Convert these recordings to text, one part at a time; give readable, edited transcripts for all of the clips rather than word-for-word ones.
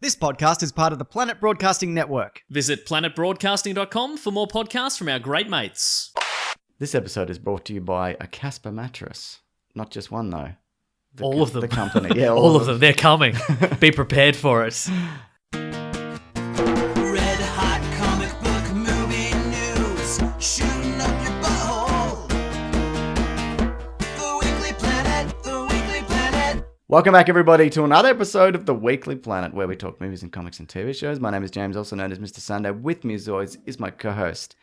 This podcast is part of the Planet Broadcasting Network. Visit planetbroadcasting.com for more podcasts from our great mates. This episode is brought to you by a Casper mattress. Not just one, though. All of them. The company. Yeah, all of them. They're coming. Be prepared for it. Red hot comic book movie news, shooting up your butthole. The Weekly Planet, the Weekly Planet. Welcome back, everybody, to another episode of The Weekly Planet, where we talk movies and comics and TV shows. My name is James, also known as Mr. Sunday. With me, as always, is my co-host,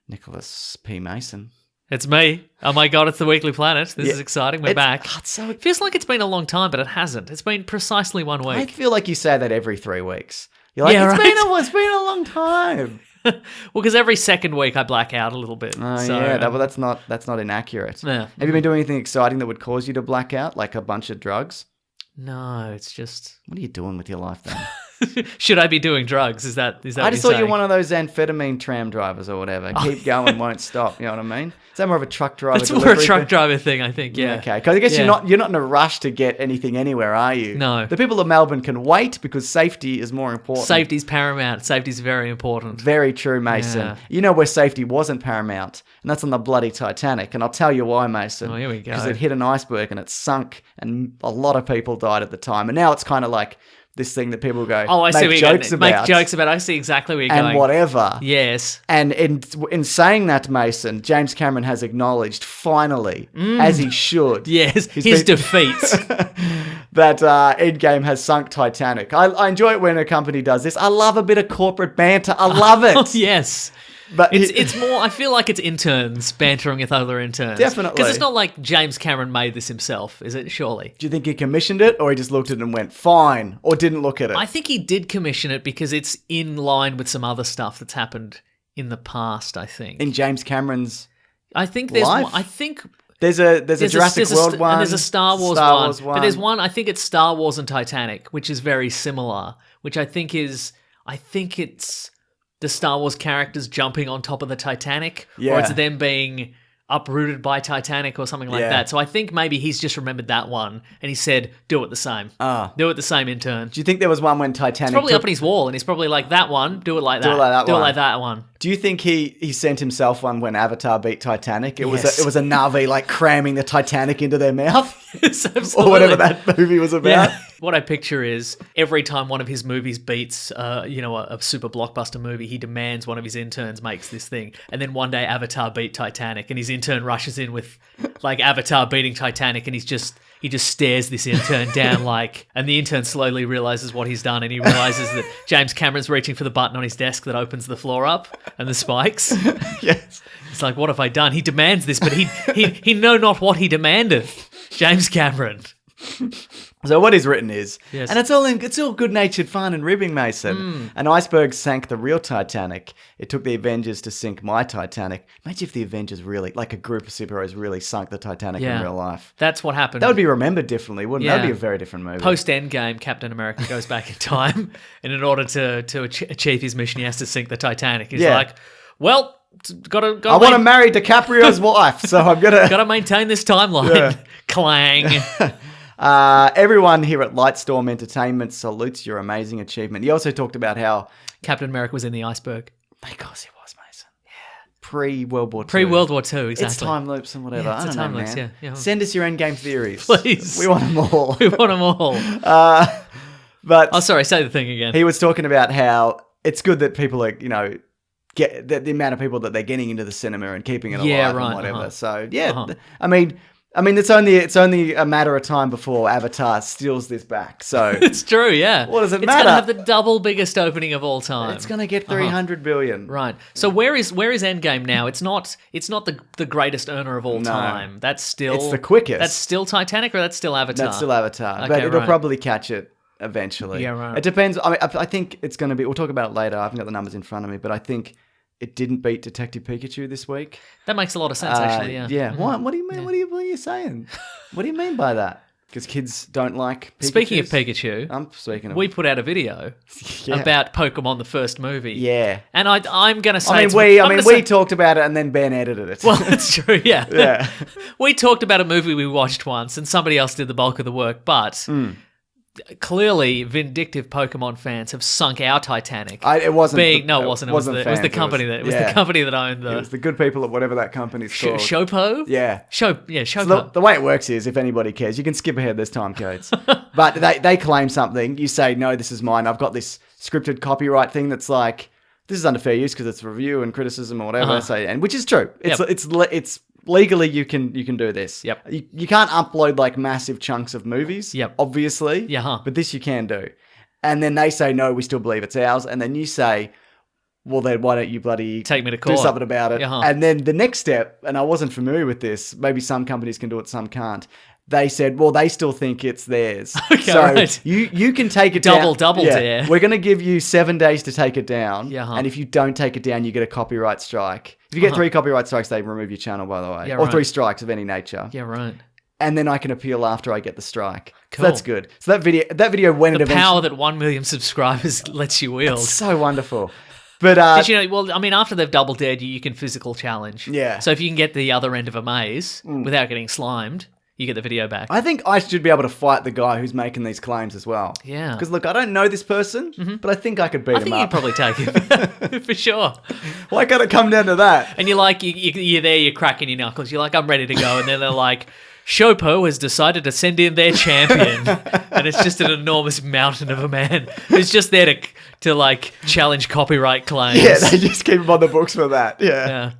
Nicholas P. Mason. It's me. Oh my God, it's the Weekly Planet. This is exciting. We're back. It Feels like it's been a long time, but it hasn't. It's been precisely 1 week. I feel like you say that every 3 weeks. You're like, Yeah, it's been a long time. Well, because every second week I black out a little bit. Oh, so, yeah. Well, that's not inaccurate. Yeah. Have you been doing anything exciting that would cause you to black out, like a bunch of drugs? No, it's just... What are you doing with your life then? Should I be doing drugs? Is that I just what thought you're you're one saying? of those amphetamine tram drivers or whatever. Keep going, won't stop. You know what I mean? Is that more of a truck driver? It's more a delivery truck thing? driver thing, I think, yeah. Okay, because I guess Yeah. you're not in a rush to get anything anywhere, are you? No. The people of Melbourne can wait because safety is more important. Safety's paramount. Safety's very important. Very true, Mason. Yeah. You know where safety wasn't paramount, and that's on the bloody Titanic. And I'll tell you why, Mason. Oh, here we go. Because it hit an iceberg and it sunk, and a lot of people died at the time. And now it's kind of like this thing that people go, Oh, I see make where you're jokes going. about. Make jokes about. I see exactly where you're and going. whatever. Yes. And in saying that, Mason, James Cameron has acknowledged, finally, as he should, Yes. He's His been- defeat. that Endgame has sunk Titanic. I enjoy it when a company does this. I love a bit of corporate banter. I love it. Oh, yes. But It's more, I feel like it's interns bantering with other interns. Definitely. Because it's not like James Cameron made this himself, is it? Surely. Do you think he commissioned it, or he just looked at it and went, fine, or didn't look at it? I think he did commission it because it's in line with some other stuff that's happened in the past, I think. In James Cameron's I think there's life? one, I think there's a Jurassic World one, and there's a Star Wars one. But there's one, I think it's Star Wars and Titanic, which is very similar, which I think it's the Star Wars characters jumping on top of the Titanic, Yeah. or it's them being uprooted by Titanic or something like Yeah. that. So I think maybe he's just remembered that one and he said, do it the same. Do it the same, intern. Do you think there was one when Titanic? It's probably up on his wall and he's probably like, that one, do it like that. Do it like that Do one. it like that one. Do you think he sent himself one when Avatar beat Titanic? It Yes. was a Navi like cramming the Titanic into their mouth, Yes, or absolutely. whatever that movie was about. Yeah. What I picture is every time one of his movies beats, a super blockbuster movie, he demands one of his interns makes this thing. And then one day Avatar beat Titanic and his intern rushes in with like Avatar beating Titanic and he just stares this intern down and the intern slowly realizes what he's done and he realizes that James Cameron's reaching for the button on his desk that opens the floor up and the spikes. Yes. It's like, what have I done? He demands this, but he know not what he demandeth. James Cameron. So what he's written is, Yes. and it's all good-natured fun and ribbing, Mason. An iceberg sank the real Titanic. It took the Avengers to sink my Titanic. Imagine if the Avengers really, like a group of superheroes, really sunk the Titanic in real life. That's what happened. That would be remembered differently, wouldn't it? Yeah. That would be a very different movie. Post Endgame, Captain America goes back in time, and in order to achieve his mission, he has to sink the Titanic. He's Yeah. like, well, gotta I want to marry DiCaprio's wife, so I'm gonna. gotta maintain this timeline. Yeah. Clang. Everyone here at Lightstorm Entertainment salutes your amazing achievement. He also talked about how, Captain America was in the iceberg. because he was, Mason. Yeah. Pre-World War II. Pre-World War II, exactly. It's time loops and whatever. Yeah, it's I a don't know, time lapse, man. yeah. Send us your Endgame theories. Please. We want them all. We want them all. But Oh, sorry, say the thing again. he was talking about how it's good that people are, get the amount of people that they're getting into the cinema and keeping it alive Yeah, and right, whatever. uh-huh. So yeah, Uh-huh. I mean, it's only a matter of time before Avatar steals this back. So It's true, yeah. What does it It's matter? gonna have the double biggest opening of all time. it's gonna get 300 billion. Right. So where is Endgame now? It's not the greatest earner of all No. time. That's still It's the quickest. That's still Titanic or that's still Avatar? That's still Avatar, Okay, but it'll right. probably catch it eventually. Yeah, right. It depends. I mean, I think it's going to be. We'll talk about it later. I haven't got the numbers in front of me, but I think it didn't beat Detective Pikachu this week. That makes a lot of sense, actually. Yeah. Yeah. What do you mean? What are you saying? What do you mean by that? Because kids don't like Pikachus? Speaking of Pikachu, I'm speaking of... we put out a video Yeah. about Pokemon the first movie. Yeah. And I'm going to say... I mean, it's- we talked about it and then Ben edited it. Well, it's true, yeah. Yeah. We talked about a movie we watched once and somebody else did the bulk of the work, but clearly vindictive Pokemon fans have sunk our Titanic. It wasn't. It wasn't. It was the fans, company it was the company that owned It the was the good people at whatever that company's called. Shopo. Yeah. Shopo. So the way it works is, if anybody cares, you can skip ahead. There's time codes, but they claim something. You say, no, this is mine. I've got this scripted copyright thing that's like, this is under fair use because it's review and criticism or whatever. And which is true. It's legally you can do this. Yep. You can't upload like massive chunks of movies. Yep. Obviously. Yeah. But this you can do. And then they say, no, we still believe it's ours. And then you say, well, then why don't you bloody take me to court, do something about it? Yeah. And then the next step, and I wasn't familiar with this, maybe some companies can do it, some can't. They said, well, they still think it's theirs. Okay, so right. you can take it down. Double dare. We're going to give you 7 days to take it down. Yeah. And if you don't take it down, you get a copyright strike. If you get 3 copyright strikes, they remove your channel, by the way. Yeah, or right. 3 strikes of any nature. Yeah, right. And then I can appeal after I get the strike. Cool. So that's good. So that video when The it eventually... power that 1 million subscribers lets you wield. It's so wonderful. But Did you know? Well, I mean, after they've double dared you, you can physical challenge. Yeah. So if you can get the other end of a maze without getting slimed, you get the video back. I think I should be able to fight the guy who's making these claims as well. Yeah. Because look, I don't know this person, but I think I could beat I him think up. you'd probably take it for sure. Why can't it come down to that? And you're like, you're there, you're cracking your knuckles. You're like, I'm ready to go. And then they're like, Shopo has decided to send in their champion. And it's just an enormous mountain of a man who's just there to like challenge copyright claims. Yeah, they just keep him on the books for that. Yeah.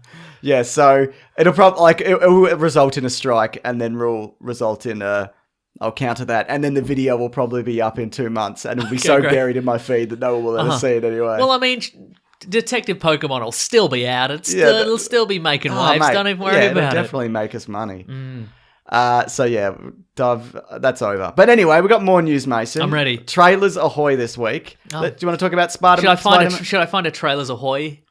Yeah, so it'll probably it will result in a strike, and then will result in I'll counter that, and then the video will probably be up in 2 months, and it'll be so great. buried in my feed that no one will ever see it anyway. Well, I mean, Detective Pokemon will still be out. It'll still be making waves. Mate, Don't even worry it'll about it. definitely make us money. So yeah, that's over. But anyway, we got more news, Mason. I'm ready. Trailers ahoy this week. Do you want to talk about Spider-Man? Should I find a Trailers Ahoy?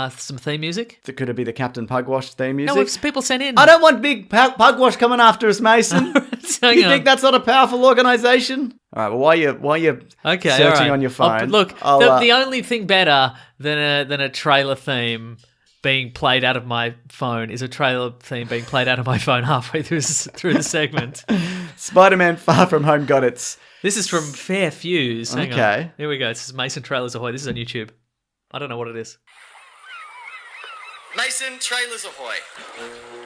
Some theme music? Could it be the Captain Pugwash theme music? No, if people sent in. I don't want big Pugwash coming after us, Mason. Hang You on. think that's not a powerful organisation? All right. Well, while you're Okay, searching all right. on your phone, Look, the only thing better than a trailer theme being played out of my phone is a trailer theme being played out of my phone halfway through the segment. Spider-Man: Far From Home got its. This is from Fair Fuse. Hang Okay. on. Here we go. This is Mason Trailers Ahoy. This is on YouTube. I don't know what it is. Mason Trailers Ahoy.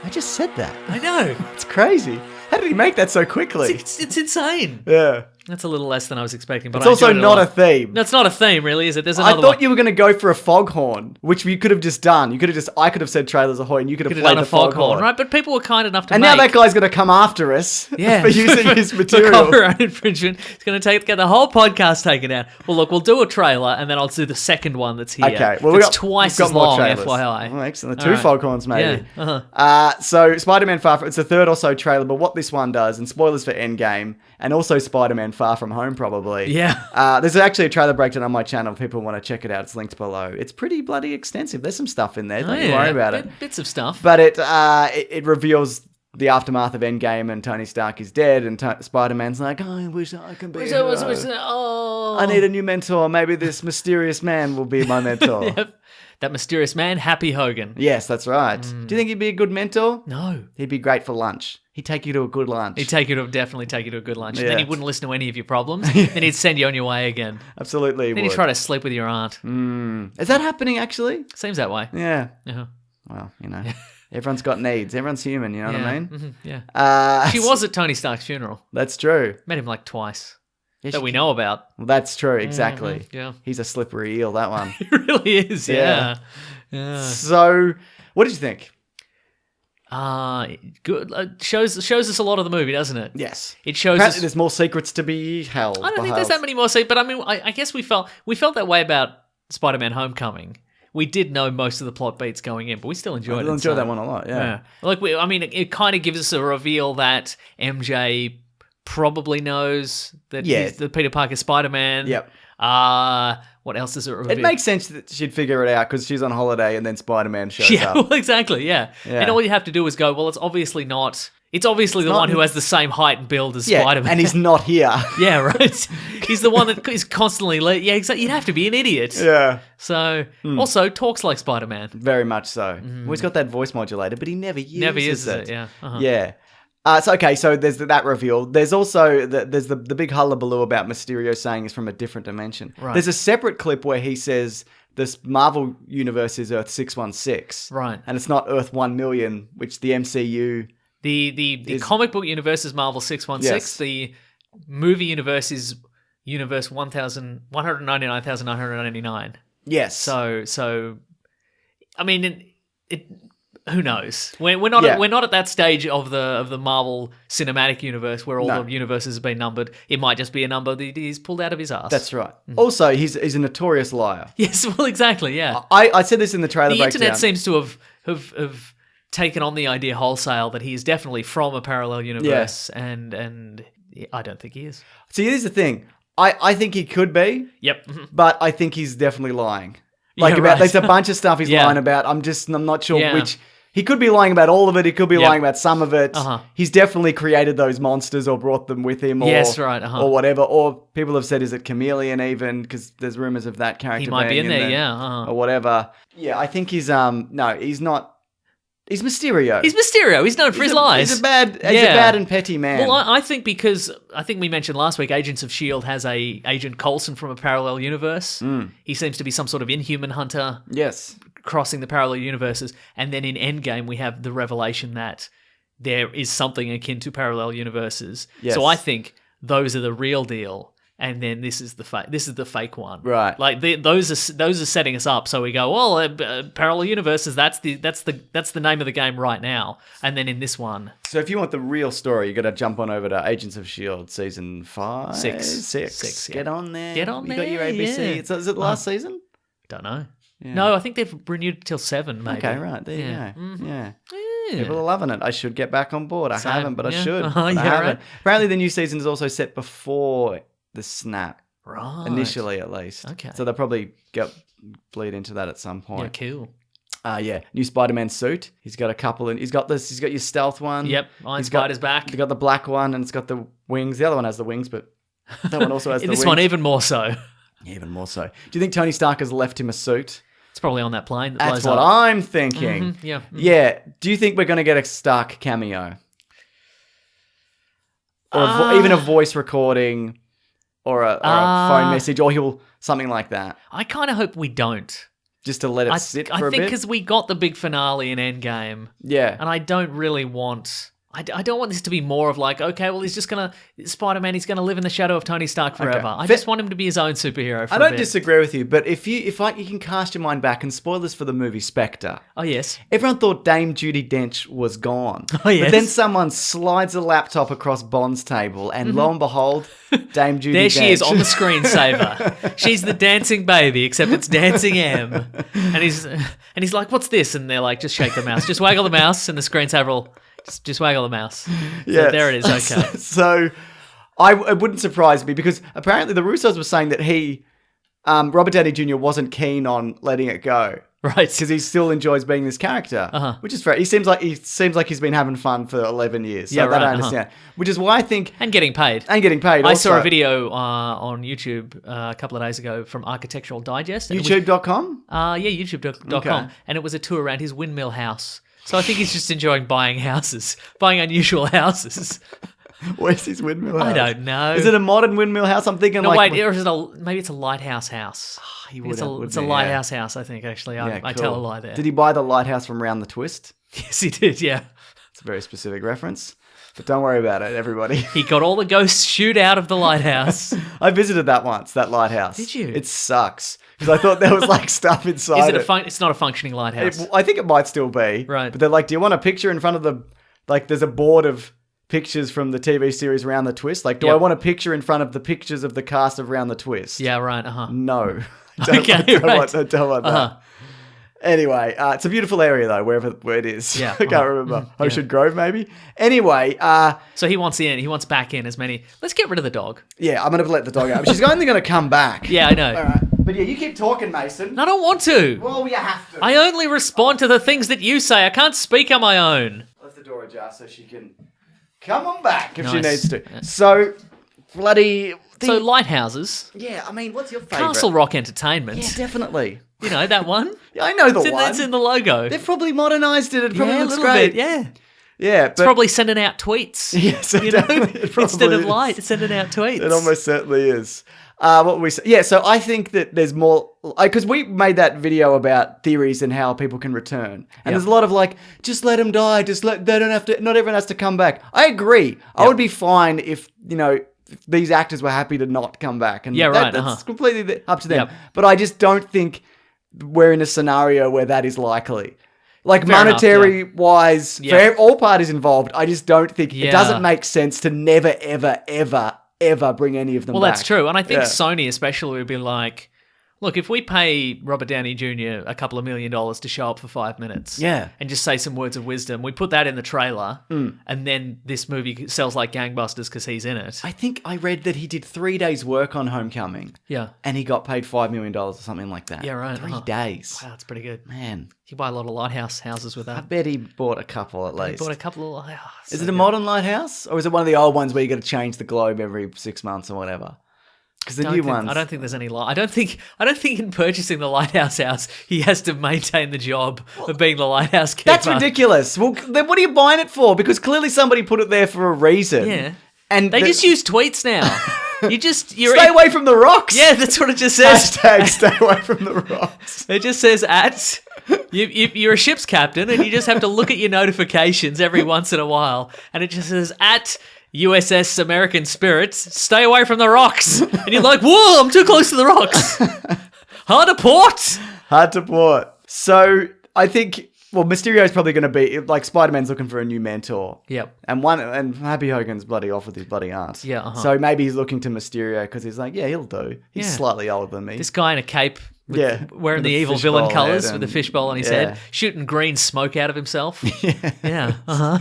I just said that. I know. It's crazy. How did he make that so quickly? It's insane. Yeah. That's a little less than I was expecting. But It's I also enjoyed it not lot. a theme. No, it's not a theme, really, is it? There's I another thought one. you were going to go for a foghorn, which we could have just done. I could have said Trailers Ahoy, and you could have Could have played done the a foghorn, foghorn. right? But people were kind enough to And make... now that guy's going to come after us for using his for material. copyright infringement. It's going to get the whole podcast taken out. Well, look, we'll do a trailer, and then I'll do the second one that's here. Okay, well, it's twice we've got as more long, trailers. FYI. Oh, excellent. All 2 right. foghorns, maybe. Yeah. So, Spider-Man Far From... It's the third or so trailer, but what this one does, and spoilers for Endgame, and also Spider-Man Far From Home, probably. Yeah. There's actually a trailer breakdown on my channel. If people want to check it out, it's linked below. It's pretty bloody extensive. There's some stuff in there. Don't you worry about it. Bits of stuff. But it reveals the aftermath of Endgame, and Tony Stark is dead, and Spider-Man's like, oh, I wish I could be a hero. I need a new mentor. Maybe this mysterious man will be my mentor. Yep. That mysterious man, Happy Hogan. Yes, that's right. Do you think he'd be a good mentor? No. He'd be great for lunch. He'd take you to a good lunch. He'd definitely take you to a good lunch. And Yeah. then he wouldn't listen to any of your problems. Then he'd send you on your way again. Absolutely Then would. he'd try to sleep with your aunt. Is that happening, actually? Seems that way. Yeah. Uh-huh. Well, everyone's got needs. Everyone's human, you know what I mean? Mhm, yeah. She was at Tony Stark's funeral. That's true. Met him like twice. Yeah, That we know about. Well, that's true, exactly. Yeah. He's a slippery eel, that one. It really is, yeah. So, what did you think? Good. Shows us a lot of the movie, doesn't it? Yes. It shows Apparently us... there's more secrets to be held. I don't think there's that many more but I mean, I guess we felt that way about Spider-Man Homecoming. We did know most of the plot beats going in, but we still enjoyed it. I enjoyed that one a lot, yeah. Like, it kind of gives us a reveal that MJ probably knows that he's the Peter Parker Spider-Man. Yep. What else does it reveal? It makes sense that she'd figure it out because she's on holiday and then Spider-Man shows up. Well, exactly, yeah. And all you have to do is go, well, it's obviously the one who has the same height and build as Spider-Man. And he's not here. Yeah, right. He's the one that is constantly yeah, exactly. You'd have to be an idiot. Yeah. So, also talks like Spider-Man. Very much so. Well, he's got that voice modulator, but he never uses Never uses it. it, yeah. Uh-huh. Yeah. So there's that reveal. There's also there's the big hullabaloo about Mysterio saying he's from a different dimension. Right. There's a separate clip where he says this Marvel universe is Earth 616. Right. And it's not Earth 1 million, which the MCU... The comic book universe is Marvel 616. Yes. The movie universe is Universe 199,999. Yes. So, I mean, who knows? We're not at that stage of the Marvel Cinematic Universe where all the universes have been numbered. It might just be a number that he's pulled out of his ass. That's right. Also, he's a notorious liar. Yes, well, exactly. Yeah. I said this in the trailer The breakdown. internet seems to have taken on the idea wholesale that he is definitely from a parallel universe, and I don't think he is. See, here's the thing. I think he could be. Yep. But I think he's definitely lying. Right. There's a bunch of stuff he's lying about. I'm not sure which. He could be lying about all of it. He could be lying about some of it. He's definitely created those monsters or brought them with him. Or, or whatever. Or people have said, is it Chameleon even? Because there's rumors of that character He might be in there, or whatever. Yeah, I think he's no, he's not. He's Mysterio. He's Mysterio. He's known for his lies. He's a bad and petty man. Well, I think because I think we mentioned last week, Agents of S.H.I.E.L.D. has a Agent Coulson from a parallel universe. He seems to be some sort of Inhuman hunter. Yes. Crossing the parallel universes. And then in Endgame, we have the revelation that there is something akin to parallel universes. Yes. So I think those are the real deal. And then this is the fake one, right? Like those are setting us up. So we go, well, parallel universes. That's the name of the game right now. And then in this one, so if you want the real story, you got to jump on over to Agents of S.H.I.E.L.D. season 5, 6. Yeah. Get on there. Get on there. You got your ABC. Yeah. Is it last season? Don't know. Yeah. No, I think they've renewed till 7. Maybe. Okay, right there you go. Mm-hmm. Yeah. People are loving it. I should get back on board. I haven't, but I should. Yeah, I haven't. right. Apparently, the new season is also set before the snap. Right. Initially, at least. Okay. So they'll probably bleed into that at some point. Yeah, cool. New Spider-Man suit. He's got a couple, and he's got your stealth one. Yep, Iron Spider's back. He's got the black one, and it's got the wings. The other one has the wings, but that one also has the wings. This one even more so. Yeah, even more so. Do you think Tony Stark has left him a suit? It's probably on that plane. That's what I'm thinking. Mm-hmm. Yeah. Mm-hmm. Yeah. Do you think we're going to get a Stark cameo? Or even a voice recording? Or a phone message, or he'll something like that. I kind of hope we don't. Just to let it sit for a bit? I think because we got the big finale in Endgame. Yeah. And I don't really want... I don't want this to be more of like, okay, well, he's just going to... Spider-Man, he's going to live in the shadow of Tony Stark forever. Okay. I just want him to be his own superhero for I don't disagree with you, but if you can cast your mind back, and spoilers for the movie Spectre. Oh, yes. Everyone thought Dame Judi Dench was gone. Oh, yes. But then someone slides a laptop across Bond's table, and lo and behold, Dame Judi Dench. There she is on the screensaver. She's the dancing baby, except it's dancing M. And he's like, what's this? And they're like, just shake the mouse. Just waggle the mouse, and the screensaver will... Just waggle the mouse. Yeah, so there it is. Okay. So it wouldn't surprise me because apparently the Russos were saying that Robert Downey Jr. wasn't keen on letting it go. Right. Because he still enjoys being this character, which is fair. He seems like he's been having fun for 11 years. So that I understand. Which is why I think... And getting paid. I saw a video on YouTube a couple of days ago from Architectural Digest. YouTube.com? YouTube.com. Okay. And it was a tour around his windmill house. So I think he's just enjoying buying unusual houses. Where's his windmill house? I don't know. Is it a modern windmill house? I'm thinking maybe it's a lighthouse house. It's a lighthouse house, I think, actually. I tell a lie there. Did he buy the lighthouse from Round the Twist? Yes, he did, yeah. It's a very specific reference. But don't worry about it, everybody. He got all the ghosts shoot out of the lighthouse. I visited that once, that lighthouse. Did you? It sucks. Because I thought there was like stuff inside it. It's not a functioning lighthouse. I think it might still be. Right. But they're like, do you want a picture in front of there's a board of pictures from the TV series Round the Twist? Like, do I want a picture in front of the pictures of the cast of Round the Twist? Yeah, right, No. Okay, right. I don't want that. Anyway, it's a beautiful area though, where it is. Yeah, I can't remember. Ocean Grove, maybe. Anyway, so he wants in. He wants back in as many. Let's get rid of the dog. Yeah, I'm gonna let the dog out. She's only gonna come back. Yeah, I know. All right, but yeah, you keep talking, Mason. I don't want to. Well, you have to. I only respond to the things that you say. I can't speak on my own. Left the door ajar so she can come on back if she Nice. needs to. So, bloody. So lighthouses. Yeah, I mean, what's your favourite? Castle Rock Entertainment. Yeah, definitely. You know that one? Yeah, I know the one. It's in the logo. They've probably modernised it. It probably looks a little great. bit, yeah. Yeah, It's probably sending out tweets. Yes, it you know, definitely- it instead probably of is. light, it's sending out tweets. It almost certainly is. What were we say? Yeah, so I think that there's more because we made that video about theories and how people can return, and there's a lot of like, just let them die, they don't have to. Not everyone has to come back. I agree. I would be fine if if these actors were happy to not come back, and that's completely up to them. Yep. But I just don't think we're in a scenario where that is likely. Like Fair monetary wise, Yeah. for all parties involved, I just don't think Yeah. it doesn't make sense to never, ever, ever, ever bring any of them back. Well, that's true. And I think Yeah. Sony especially would be like, look, if we pay Robert Downey Jr. a couple of $1 million to show up for 5 minutes Yeah. and just say some words of wisdom, we put that in the trailer, and then this movie sells like gangbusters because he's in it. I think I read that he did 3 days work on Homecoming. Yeah. And he got paid $5 million or something like that. Yeah, right. 3 days. Wow, that's pretty good. Man, You buy a lot of lighthouse houses with I that. bet he bought a couple at I least. bought a couple of lighthouses. Is it a modern lighthouse? Or is it one of the old ones where you got to change the globe every 6 months or whatever? Because the new ones... I don't think there's any light. I don't think in purchasing the lighthouse house, he has to maintain the job of being the lighthouse keeper. That's ridiculous. Well, then what are you buying it for? Because clearly somebody put it there for a reason. Yeah. And They just use tweets now. You're Stay away from the rocks. Yeah, that's what it just says. Hashtag stay away from the rocks. It just says at you're a ship's captain and you just have to look at your notifications every once in a while, and it just says at USS American Spirits, stay away from the rocks. And you're like, whoa, I'm too close to the rocks. Hard to port. Hard to port. So I think, well, Mysterio's probably going to be, like, Spider-Man's looking for a new mentor. Yep. And Happy Hogan's bloody off with his bloody aunt. Yeah, uh-huh. So maybe he's looking to Mysterio because he's like, yeah, he'll do. He's Yeah. slightly older than me. This guy in a cape with, Yeah. wearing With the a evil fishbowl villain head colours and- with a fishbowl on his yeah. head, shooting green smoke out of himself. Yeah. Uh-huh.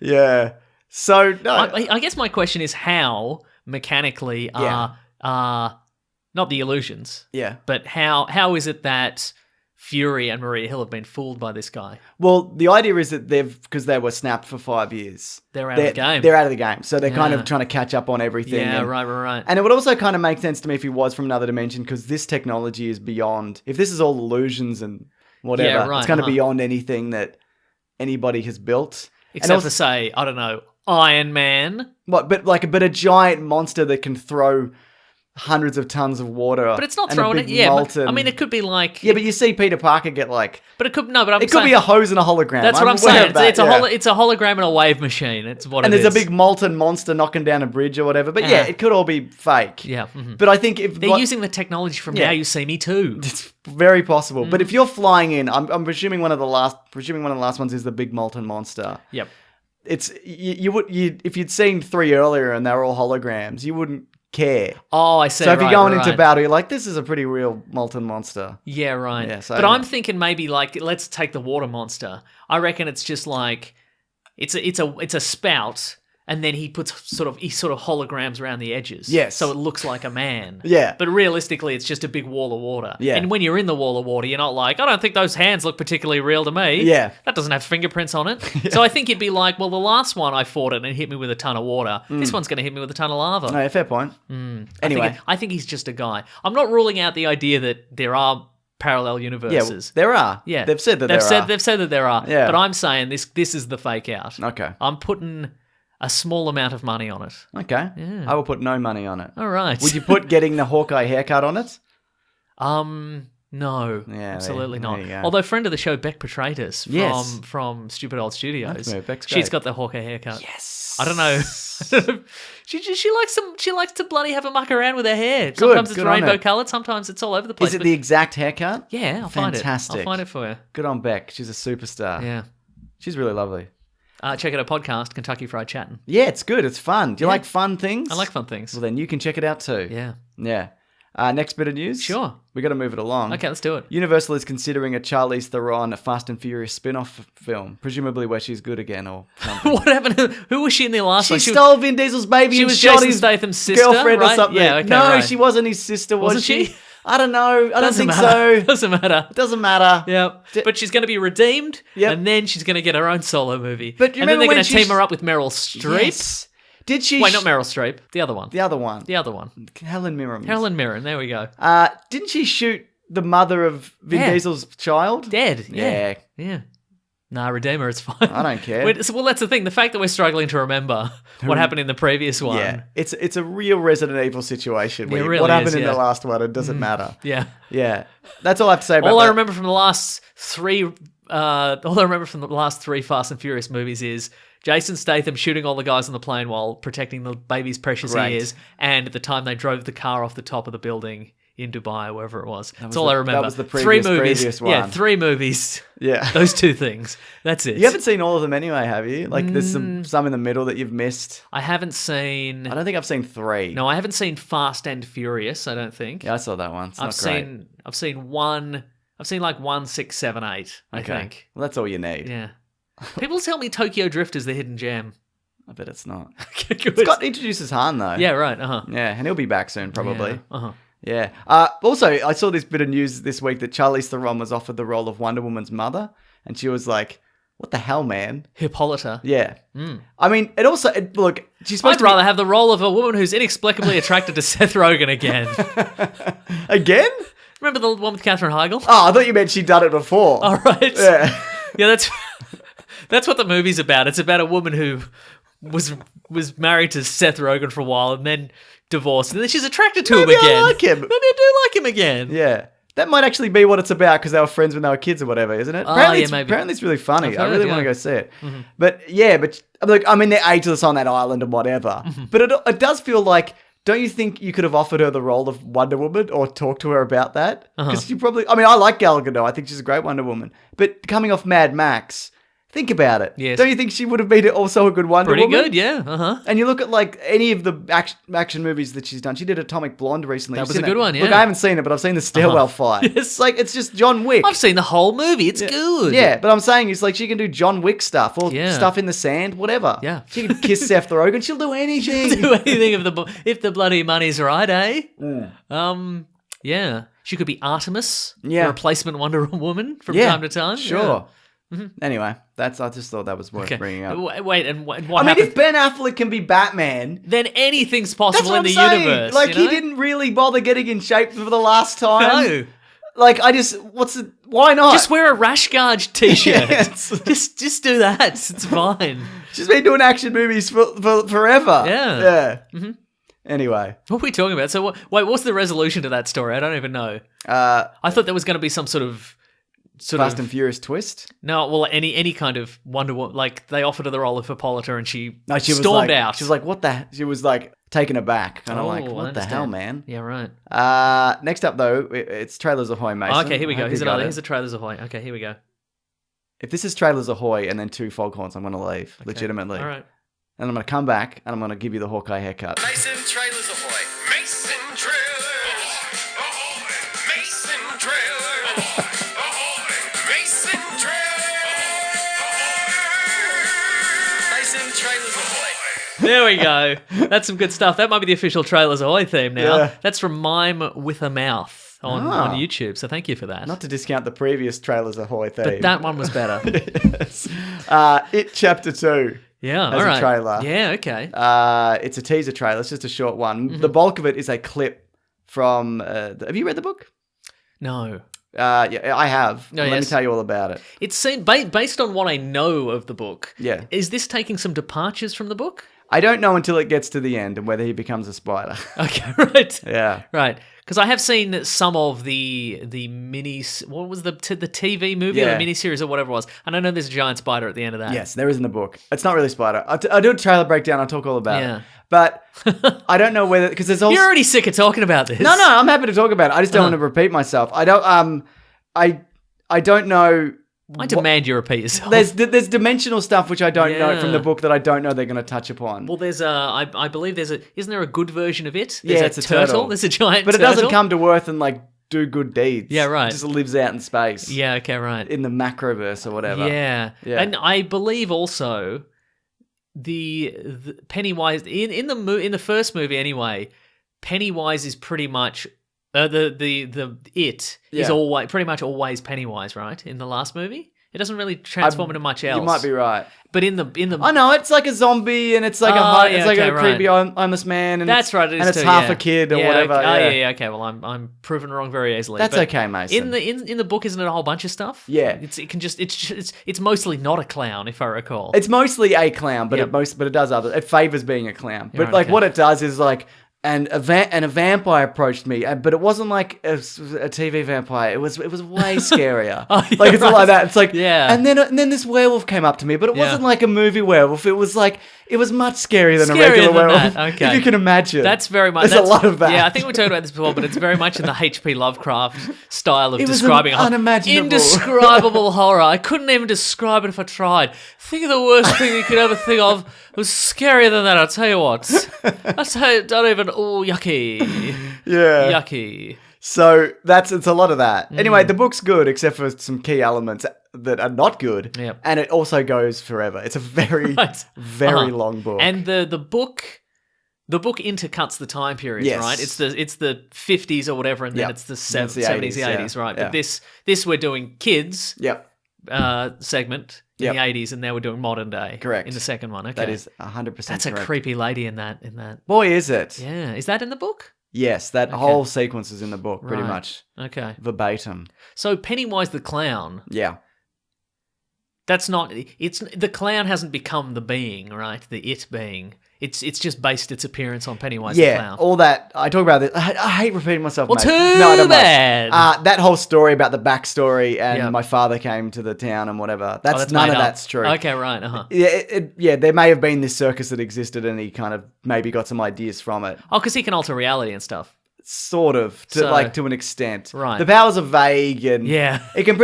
Yeah. So, no. I guess my question is how mechanically are not the illusions, yeah. but how is it that Fury and Maria Hill have been fooled by this guy? Well, the idea is that because they were snapped for 5 years. They're out of the game. They're out of the game. So they're kind Yeah. of trying to catch up on everything. Yeah, and, right. And it would also kind of make sense to me if he was from another dimension, because this technology is beyond, if this is all illusions and whatever, Yeah, right, it's kind of uh-huh. beyond anything that anybody has built. Except and also, for, say, I don't know, Iron Man. but a giant monster that can throw hundreds of tons of water. But it's not and a throwing big it. Yeah, molten... I mean, it could be like... Yeah, but you see Peter Parker get like... But it could... No, but I'm It saying... could be a hose and a hologram. That's what I'm aware saying. of that, It's a hologram and a wave machine. It's what and it is. there's a big molten monster knocking down a bridge or whatever. But yeah, Uh-huh. it could all be fake. Yeah. Mhm. But I think if... They're using the technology from Yeah. Now You See Me Too. It's very possible. Mm. But if you're flying in, I'm presuming one of the last ones is the big molten monster. Yep. It's if you'd seen 3 earlier and they were all holograms, you wouldn't care. Oh, I see. So if you're right, going right. into battle, you're like, this is a pretty real molten monster. Yeah, right. Yeah, so but I I'm know. thinking maybe like let's take the water monster. I reckon it's just like it's a spout, and then he sort of holograms around the edges. Yes. So it looks like a man. Yeah. But realistically, it's just a big wall of water. Yeah. And when you're in the wall of water, you're not like, I don't think those hands look particularly real to me. Yeah. That doesn't have fingerprints on it. So I think you'd be like, well, the last one I fought it and it hit me with a ton of water. This one's going to hit me with a ton of lava. No, fair point. Anyway. I think he's just a guy. I'm not ruling out the idea that there are parallel Yeah, universes. there are. Yeah, They've said that there are. They've said that there are. Yeah. But I'm saying this is the fake out. Okay. I'm putting a small amount of money on it. Okay. Yeah. I will put no money on it. All right. Would you put getting the Hawkeye haircut on it? No, Yeah, absolutely there not. you go. Although friend of the show Beck Petratus Yes. from Stupid Old Studios, That's me, Beck's she's great. got the Hawkeye haircut. Yes. I don't know. She likes to bloody have a muck around with her hair. Sometimes it's good on rainbow her. coloured. Sometimes it's all over the place. Is it but- the exact haircut? Yeah, I'll Fantastic. find it. I'll find it for you. Good on Beck. She's a superstar. Yeah. She's really lovely. Check out her podcast, Kentucky Fried Chattin'. Yeah, it's good. It's fun. Do you Yeah. like fun things? I like fun things. Well, then you can check it out too. Yeah. Yeah. Next bit of news? Sure. We got to move it along. Okay, let's do it. Universal is considering a Charlize Theron Fast and Furious spin-off film, presumably where she's good again or something. What happened? Who was she in the last She one? stole Vin Diesel's baby she and was shot Jason his Statham's sister, girlfriend or right? something. Yeah, okay, no, right. she wasn't his sister, was Wasn't she? I don't know. I don't Doesn't think matter. so. Doesn't matter. It doesn't matter. Yep. But she's going to be redeemed, Yep. and then she's going to get her own solo movie. But you and then remember they're when going to team she's- her up with Meryl Streep. Yes. Did she... Wait, not Meryl Streep. The other one. The other one. The other one. Helen Mirren. Helen Mirren. There we go. Didn't she shoot the mother of Vin Yeah. Diesel's child? Dead. Yeah. Yeah. Yeah. Nah, Redeemer, it's fine. I don't care. Well, that's the thing. The fact that we're struggling to remember what happened in the previous one. Yeah, it's a real Resident Evil situation. Where It really what happened is, in yeah. the last one? It doesn't matter. Yeah. Yeah, that's all I have to say about All that. I remember from the last three Fast and Furious movies is Jason Statham shooting all the guys on the plane while protecting the baby's precious Great. ears, and at the time they drove the car off the top of the building in Dubai, wherever it was. That's was all the- I remember. that was the three previous- movies. previous Yeah, one. 3 movies. Yeah. Those 2 things. That's it. You haven't seen all of them anyway, have you? Like, there's some in the middle that you've missed. I haven't seen. I don't think I've seen 3. No, I haven't seen Fast and Furious. I don't think. Yeah, I saw that one. It's not great. I've seen one. I've seen like 1, 6, 7, 8. I think. Well, that's all you need. Yeah. People tell me Tokyo Drift is the hidden gem. I bet it's not. Good. Scott introduces Han, though. Yeah. Right. Yeah, and he'll be back soon, probably. Yeah, uh-huh. Yeah. Also, I saw this bit of news this week that Charlize Theron was offered the role of Wonder Woman's mother, and she was like, "What the hell, man?" Hippolyta. Yeah. I mean, look, she's supposed I'd to rather have the role of a woman who's inexplicably attracted to Seth Rogen again. again. Remember the one with Katherine Heigl? Oh, I thought you meant she'd done it before. All right. Yeah. Yeah, that's what the movie's about. It's about a woman who was married to Seth Rogen for a while and then divorced, and then she's attracted to him Maybe I again. like him. Maybe I do like him again. Yeah. That might actually be what it's about because they were friends when they were kids or whatever, isn't it? Oh, Apparently, yeah, maybe. Apparently it's really funny. I've I really heard, want to yeah. go see it. But yeah, look, I mean, they're ageless on that island and whatever. But it does feel like, don't you think you could have offered her the role of Wonder Woman or talked to her about that? Because she probably, I mean, I like Gal Gadot. I think she's a great Wonder Woman. But coming off Mad Max, think about it. Yes. Don't you think she would have been also a good Wonder Pretty Woman? good, yeah. Uh-huh. And you look at like any of the action movies that she's done. She did Atomic Blonde recently. That You've was a seen good one, Look, yeah. I haven't seen it, but I've seen the stairwell fight. Yes. It's like, it's just John Wick. I've seen the whole movie. It's good. Yeah, but I'm saying it's like she can do John Wick stuff or Yeah. stuff in the sand, whatever. Yeah. She can kiss Seth Rogen. She'll do anything. Do anything if the bloody money's right, eh? Yeah. She could be Artemis, Yeah. the replacement Wonder Woman from time to time. Sure. Anyway, I just thought that was worth Okay. bringing up. Wait, and what I mean, happened? if Ben Affleck can be Batman, Then anything's that's possible what in I'm the saying. universe. Like, you he know? didn't really bother getting in shape for the last time. No. Like, why not? Just wear a rash guard t-shirt. Yes. Just do that. It's fine. She's been doing action movies for forever. Yeah. Yeah. Anyway. What are we talking about? So, what's the resolution to that story? I don't even know. I thought there was going to be some sort of Fast and Furious twist. No, well, any kind of Wonder Woman. Like, they offered her the role of Hippolyta, and she No, she stormed was like, out. She was like, "What the?" She was like taken aback, kind of Oh, like, I "What the hell, understand. man?" Yeah, right. Next up though, it's Trailers Ahoy, Mason. Okay, here we I go. hope Here's you got another. it. Here's a Trailers Ahoy. Okay, here we go. If this is Trailers Ahoy and then 2 foghorns, I'm going to leave legitimately. All right. And I'm going to come back and I'm going to give you the Hawkeye haircut. Mason Trailers Ahoy. Mason Trailers Ahoy. Mason Trailers Ahoy. Mason Trailers. Mason Trailers Ahoy. There we go. That's some good stuff. That might be the official Trailers Ahoy theme now. Yeah. That's from Mime with a Mouth on YouTube. So thank you for that. Not to discount the previous Trailers Ahoy theme. But that one was better. Yes. It Chapter 2. Yeah, As all right. a trailer. Yeah, okay. It's a teaser trailer. It's just a short one. The bulk of it is a clip from... have you read the book? No. Yeah, I have. No, Let me yes. tell you all about it. It seemed, based on what I know of the book, Yeah. is this taking some departures from the book? I don't know until it gets to the end and whether he becomes a spider. Okay, right. Yeah. Right. Because I have seen some of the mini... What was the TV movie or Yeah. the miniseries or whatever it was? And I know there's a giant spider at the end of that. Yes, there is in the book. It's not really spider. I do a trailer breakdown. I'll talk all about Yeah. it. But I don't know whether... Because there's also... You're already sick of talking about this. No, I'm happy to talk about it. I just don't want to repeat myself. I don't... I don't know... I demand you repeat yourself. There's dimensional stuff which I don't know from the Yeah. book that I don't know they're going to touch upon. Well, there's I believe there's isn't there a good version of it? Yeah, There's it's a turtle. There's a giant But it turtle. doesn't come to Earth and like do good deeds. Yeah, right. It just lives out in space. Yeah, okay, right. In the macroverse or whatever. Yeah. Yeah. And I believe also the Pennywise in the first movie anyway, Pennywise is pretty much is Yeah. always pretty much always Pennywise, right? In the last movie? It doesn't really transform into much else. You might be right. But in the I know it's like a zombie and it's like a creepy homeless man and that's right. It's half a kid or whatever. Okay. Okay. Well, I'm proven wrong very easily. That's but okay, Mason. In the book, isn't it a whole bunch of stuff? Yeah. It's mostly not a clown, if I recall. It's mostly a clown, but Yep. it does other. It favors being a clown. But right, like okay. what it does is like. And a vampire approached me, but it wasn't like a TV vampire. It was way scarier. Like it's not like that. It's like And then this werewolf came up to me, but it wasn't like a movie werewolf. It was much scarier than a regular werewolf. Okay. If you can imagine. That's very much. There's a lot of that. Yeah, I think we talked about this before, but it's very much in the H.P. Lovecraft style of It was describing unimaginable. indescribable horror. I couldn't even describe it if I tried. Think of the worst thing you could ever think of. It was scarier than that. I'll tell you what. Don't even. Oh, yucky. Yeah. Yucky. So it's a lot of that. Anyway, the book's good except for some key elements that are not good. Yep. And it also goes forever. It's a very, very long book. And the book intercuts the time periods, Yes. right? It's the 50s or whatever, and then Yep. it's the And it's the 70s, 80s, 80s, right? yeah. But this we're doing kids Yep. segment in Yep. the 80s, and now we're doing modern day. Correct. In the second one, okay. That is 100% That's a correct. creepy lady in that. Boy, is it. Yeah. Is that in the book? Yes, that whole sequence is in the book, pretty Right. much. Okay. Verbatim. So Pennywise the clown, Yeah. that's not the clown hasn't become the being, right? The it being. It's just based its appearance on Pennywise the Yeah, clown. all that. I talk about this. I hate repeating myself, Well, mate. too No, I don't mind. bad. That whole story about the backstory and Yep. my father came to the town and whatever. That's, that's none made of up. that's true. Okay, right. Uh-huh. Yeah, there may have been this circus that existed and he kind of maybe got some ideas from it. Oh, because he can alter reality and stuff. Sort of, to an extent. Right. The powers are vague and Yeah. it can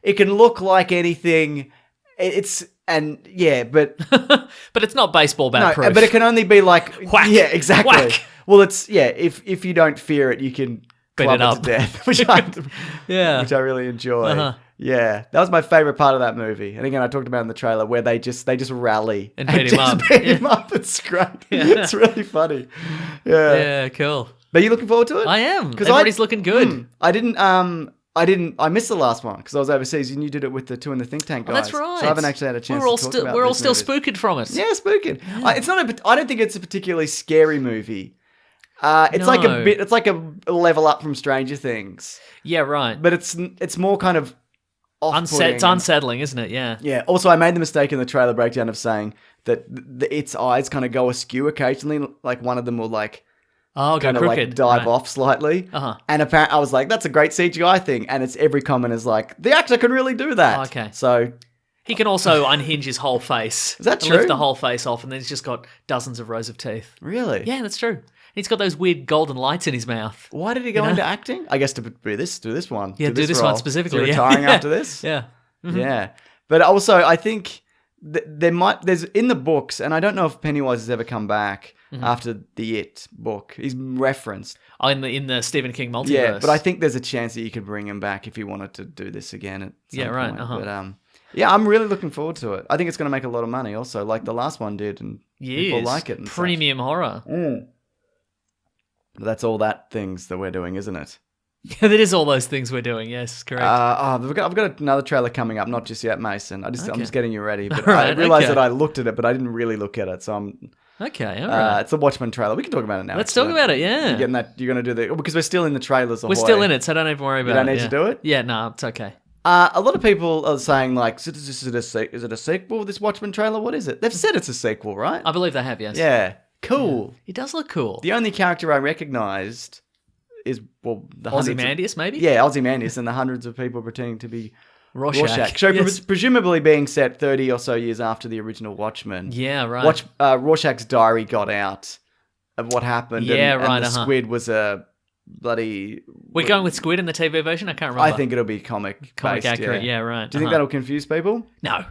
it can look like anything. But But it's not baseball bat no, proof. but it can only be like Whack. Yeah, exactly. Whack. Well, if you don't fear it, you can Beat club it up. to death, which Yeah. I really enjoy. Uh-huh. Yeah, that was my favorite part of that movie. And again, I talked about it in the trailer where they just rally And beat him just up. beat him up. It's great. It's really funny. Yeah. Yeah, cool. But are you looking forward to it? I am. 'Cause Everybody's looking good. I missed the last one because I was overseas and you did it with the Two in the Think Tank guys. Oh, that's right. So I haven't actually had a chance We're all to talk still about we're all these still movies. spooked from it. Yeah, spooking. I don't think it's a particularly scary movie. It's like No. it's like a level up from Stranger Things, Yeah, right. but it's more kind of off-putting. It's unsettling, isn't it? Yeah. Yeah. Also, I made the mistake in the trailer breakdown of saying that its eyes kind of go askew occasionally. Like one of them will like Oh, go kind of crooked. like dive Right. off slightly. Uh-huh. And apparently, I was like, "That's a great CGI thing." And it's every comment is like, "The actor can really do that." Oh, okay. So He can also unhinge his whole face. Is that and lift true? the whole face off, and then he's just got dozens of rows of teeth. really, Yeah, that's true. He's got those weird golden lights in his mouth. Why did he go into acting? I guess to do this one. Yeah, do this one role. specifically, Is he yeah. retiring after this. Yeah. Yeah, but also I think there's in the books, and I don't know if Pennywise has ever come back after the It book. He's referenced. Oh, in the Stephen King multiverse. Yeah, but I think there's a chance that you could bring him back if you wanted to do this again at some Yeah, right, point. uh-huh. But yeah, I'm really looking forward to it. I think it's going to make a lot of money also, like the last one did, and people Yes. like it. And such. Premium horror. But that's all that things that we're doing, isn't it? That is all those things we're doing. Yes, correct. I've got another trailer coming up, not just yet, Mason. I'm just getting you ready. But Alright, I realized okay. that I looked at it, but I didn't really look at it. So I'm. Okay, all right. It's a Watchmen trailer. We can talk about it now. Let's talk about it, yeah. You're going to do the because we're still in the trailers. We're still in it, so don't even worry about it. don't need yeah. to do it? Yeah, no, it's okay. A lot of people are saying like, is it a sequel? This Watchmen trailer? What is it? They've said it's a sequel, right? I believe they have, yes. Yeah, cool. He does look cool. The only character I recognised is the Ozymandias, maybe? Yeah, Ozymandias, and the hundreds of people pretending to be Rorschach. So Yes. presumably being set 30 or so years after the original Watchmen. Yeah, right. Rorschach's diary got out of what happened. Yeah, and right, the uh-huh. squid was a bloody. We're going with Squid in the TV version? I can't remember. I think it'll be comic accurate, yeah, right. Do you think that'll confuse people? No.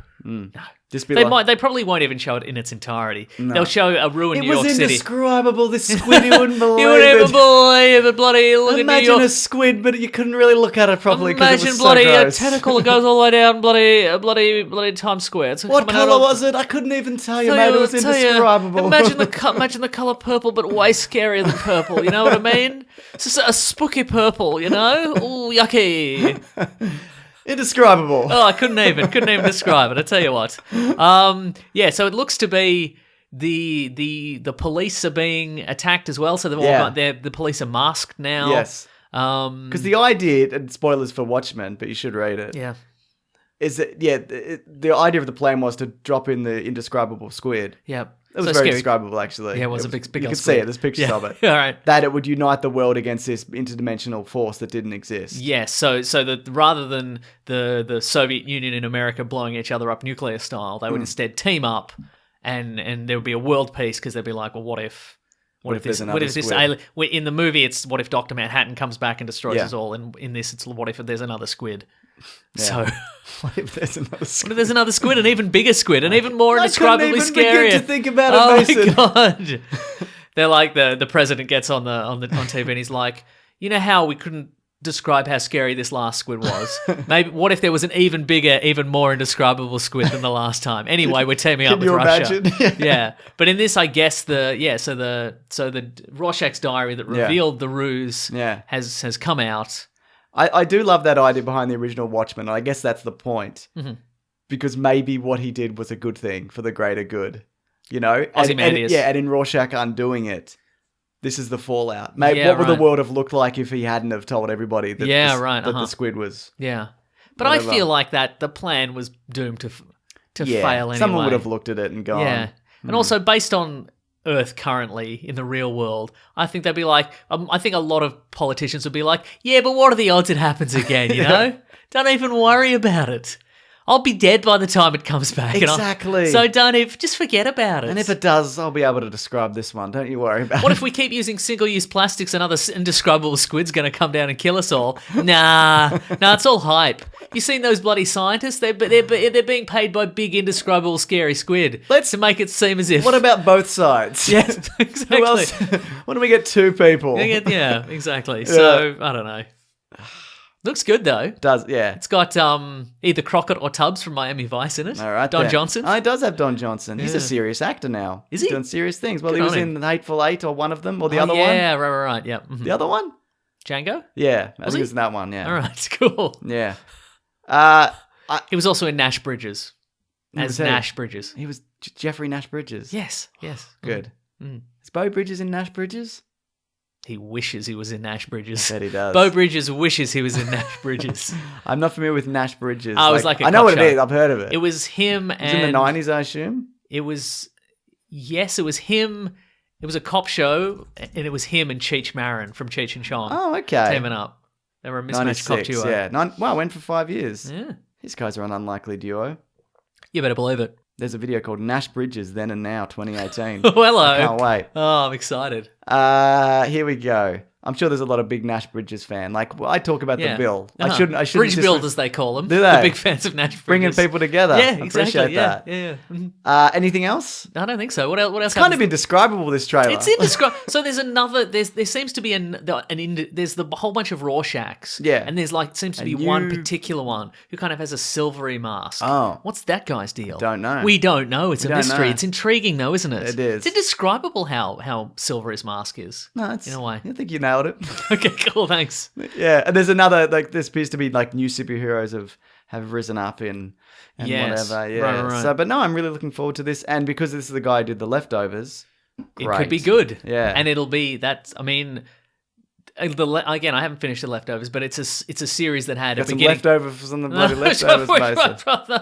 Just be They like, They probably won't even show it in its entirety. They'll show a ruined it New York was City. indescribable. This squid, you wouldn't believe You wouldn't even it. believe it, bloody look at New Imagine York. a squid, but you couldn't really look at it properly because it Imagine was bloody so a gross. tentacle that goes all the way down bloody Times Square. It's What coming out colour of- was it? I couldn't even tell you, Tell mate. you- It was tell you, indescribable. Imagine the colour purple, but way scarier than purple. You know what I mean? It's just a spooky purple. You know? Ooh, yucky. Indescribable. Oh, I couldn't even describe it. I tell you what. Yeah, so it looks to be the police are being attacked as well. So they've all Yeah. got the police are masked now. Yes. Because the idea, and spoilers for Watchmen, but you should read it, Yeah. is that, the idea of the plan was to drop in the indescribable squid. Yeah. It was So very scary. describable, actually. Yeah, it was a big You old could see squid. it. There's pictures Yeah. of it. All right. That it would unite the world against this interdimensional force that didn't exist. Yes, so that rather than the Soviet Union and America blowing each other up nuclear style, they would instead team up, and there would be a world peace because they'd be like, well, what if there's this another squid? alien, in the movie it's what if Dr. Manhattan comes back and destroys Yeah. us all, and in this it's what if there's another squid. Yeah. So What if there's another what squid? if there's another squid, an even bigger squid, and even more I couldn't indescribably even begin scarier. to think about it, Oh Mason. my god! They're like the president gets on TV and he's like, you know how we couldn't describe how scary this last squid was? Maybe what if there was an even bigger, even more indescribable squid than the last time? Anyway, we're teaming up Can with you Russia. imagine? Yeah, but in this, I guess so the Rorschach's diary that revealed the ruse Yeah. has come out. I do love that idea behind the original Watchmen. I guess that's the point. Mm-hmm. Because maybe what he did was a good thing for the greater good. You know? Ozymandias. And in Rorschach undoing it, this is the fallout. Maybe Yeah, what would right. the world have looked like if he hadn't have told everybody that, Yeah, the, right, that uh-huh. the squid was... Yeah, but Whatever. I feel like that the plan was doomed to Yeah, fail anyway. someone would have looked at it and gone... Yeah. And also, based on Earth currently in the real world, I think they'd be like, I think a lot of politicians would be like, yeah, but what are the odds it happens again, you know? Don't even worry about it. I'll be dead by the time it comes back. Exactly. So don't even, just forget about it. And if it does, I'll be able to describe this one. Don't you worry about What it. if we keep using single-use plastics and other indescribable squid's going to come down and kill us all? Nah, it's all hype. You seen those bloody scientists? They're being paid by big, indescribable, scary squid. to make it seem as if... What about both sides? Yes, exactly. Who else? What do we get? Two people. Yeah, exactly. So, I don't know. Looks good, though. Yeah. It's got either Crockett or Tubbs from Miami Vice in it. All right, Don then. Johnson. Oh, it does have Don Johnson. He's Yeah. a serious actor now. Is He's he? doing serious things. Well, Good he was on him. in Hateful Eight or one of them, or the other one. Yeah, right. Yeah. Mhm. The other one? Django? Yeah, I think he? it was in that one. Yeah. All right, cool. Yeah. He was also in Nash Bridges. Who As was he? Nash Bridges. He was Jeffrey Nash Bridges. Yes. Good. Mm. Is Bo Bridges in Nash Bridges? He wishes he was in Nash Bridges. I bet he does. Bo Bridges wishes he was in Nash Bridges. I'm not familiar with Nash Bridges. Oh, it was like a I know cop what show. it is. I've heard of it. It was him It was and... in the 90s, I assume. It was... Yes, it was him. It was a cop show, and it was him and Cheech Marin from Cheech and Chong. Oh, okay. Teaming up. They were a mismatched cop 96, duo. yeah. Wow, went for 5 years. Yeah. These guys are an unlikely duo. You better believe it. There's a video called Nash Bridges, Then and Now, 2018. Oh, hello. I can't wait. Oh, I'm excited. Here we go. I'm sure there's a lot of big Nash Bridges fan. Like, I talk about Yeah. the bill. Uh-huh. I shouldn't Bridge just builders, they call them. Do They're they? big fans of Nash Bridges. bringing people together. Yeah, I exactly. appreciate Yeah, that. yeah. Mhm. Anything else? I don't think so. What else? It's kind of happens? indescribable, this trailer. It's indescribable. So there's another. There seems to be there's the whole bunch of Rorschachs. Yeah. And there's seems to A be one new- particular one who kind of has a silvery mask. Oh. What's that guy's deal? Don't know. We don't know. It's a don't mystery. know. It's intriguing though, isn't it? It is. It's indescribable how silver his mask is. No, it's, in a way. I think you nailed it. Okay, cool. Thanks. Yeah, and there's another, there appears to be new superheroes have risen up and Yes. whatever. Yeah. Right. So, but no, I'm really looking forward to this, and because this is the guy who did The Leftovers, It great. could be good. Yeah. And it'll be that. I mean, again, I haven't finished The Leftovers, but it's a series that had Got a some beginning. leftovers on the bloody leftovers, Mason.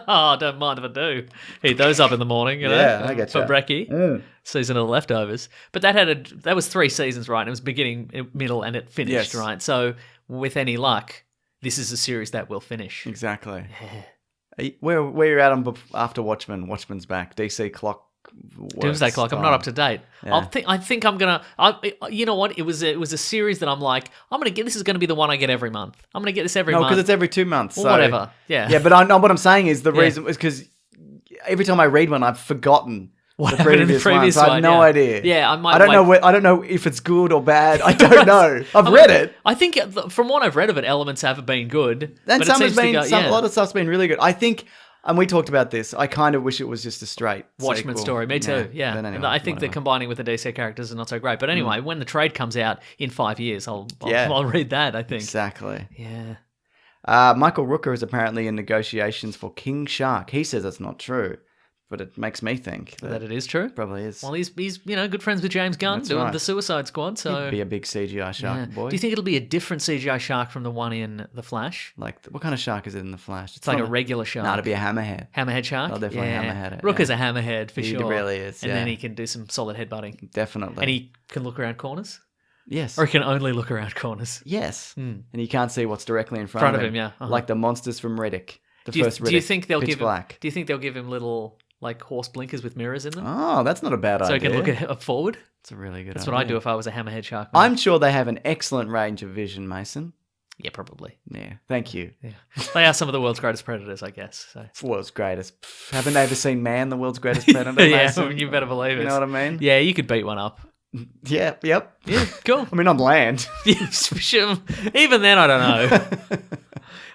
Oh, don't mind if I do. Heat those up in the morning, you know. Yeah, I get for ya. brekkie. Season of The Leftovers, but that was 3 seasons, right? And it was beginning, middle, and it finished, Yes. right? So with any luck, this is a series that will finish. Exactly. Where you're at on after Watchmen? Watchmen's back. DC clock. Doomsday Clock. I'm not up to date. Yeah. I think I'm gonna. You know what? It was a series that I'm like, I'm gonna get. This is gonna be the one I get every month. I'm gonna get this every No, month. because it's every 2 months. Well, so. whatever. Yeah. Yeah, but I know what I'm saying is the Yeah. reason is because every time I read one, I've forgotten What the happened in the previous one. previous So I have one, no yeah. idea. Yeah, I might I don't know. wait. I don't know if it's good or bad. I don't know. I've read it. I think from what I've read of it, elements have been good. And but it some has seems to been. go- A lot of stuff's been really good. I think, and we talked about this. I kind of wish it was just a straight Watchmen sequel. story. Me too. Yeah. But anyway, And I think that whatever. combining with the DC characters is not so great. But anyway, when the trade comes out in 5 years, I'll Yeah. read that. I think. Exactly. Yeah. Michael Rooker is apparently in negotiations for King Shark. He says it's not true, but it makes me think That it is true. probably is. Well, he's good friends with James Gunn That's doing right. the Suicide Squad. So He'd be a big CGI shark yeah. boy. Do you think it'll be a different CGI shark from the one in The Flash? Like, what kind of shark is it in the Flash? It's like not a regular shark. No, it'd be a hammerhead. Hammerhead shark? They'll definitely yeah. hammerhead it, Rooker's yeah. a hammerhead for He sure. really is, And yeah. then he can do some solid headbutting. Definitely. And he can look around corners? yes. Or he can only look around corners? Yes. And you can't see what's directly in front, Front of him, yeah. Uh-huh. Like the monsters from Riddick. The Do you, first Riddick. do you think they'll Pitch give Black. him? Do you think they'll give him little like horse blinkers with mirrors in them, Oh, that's not a bad so idea. he can look up forward? That's a really good That's idea. what I do if I was a hammerhead shark. Man. I'm sure they have an excellent range of vision, Mason. Yeah, probably. Yeah. Thank you. Yeah, they are some of the world's greatest predators, I guess. So. World's greatest. Pff, haven't they ever seen Man, the world's greatest predator? yeah, Mason? you better believe it. You know what I mean? Yeah, you could beat one up. Yeah. Yep. Yeah, cool. I mean, on land. Yeah, sure. Even then, I don't know.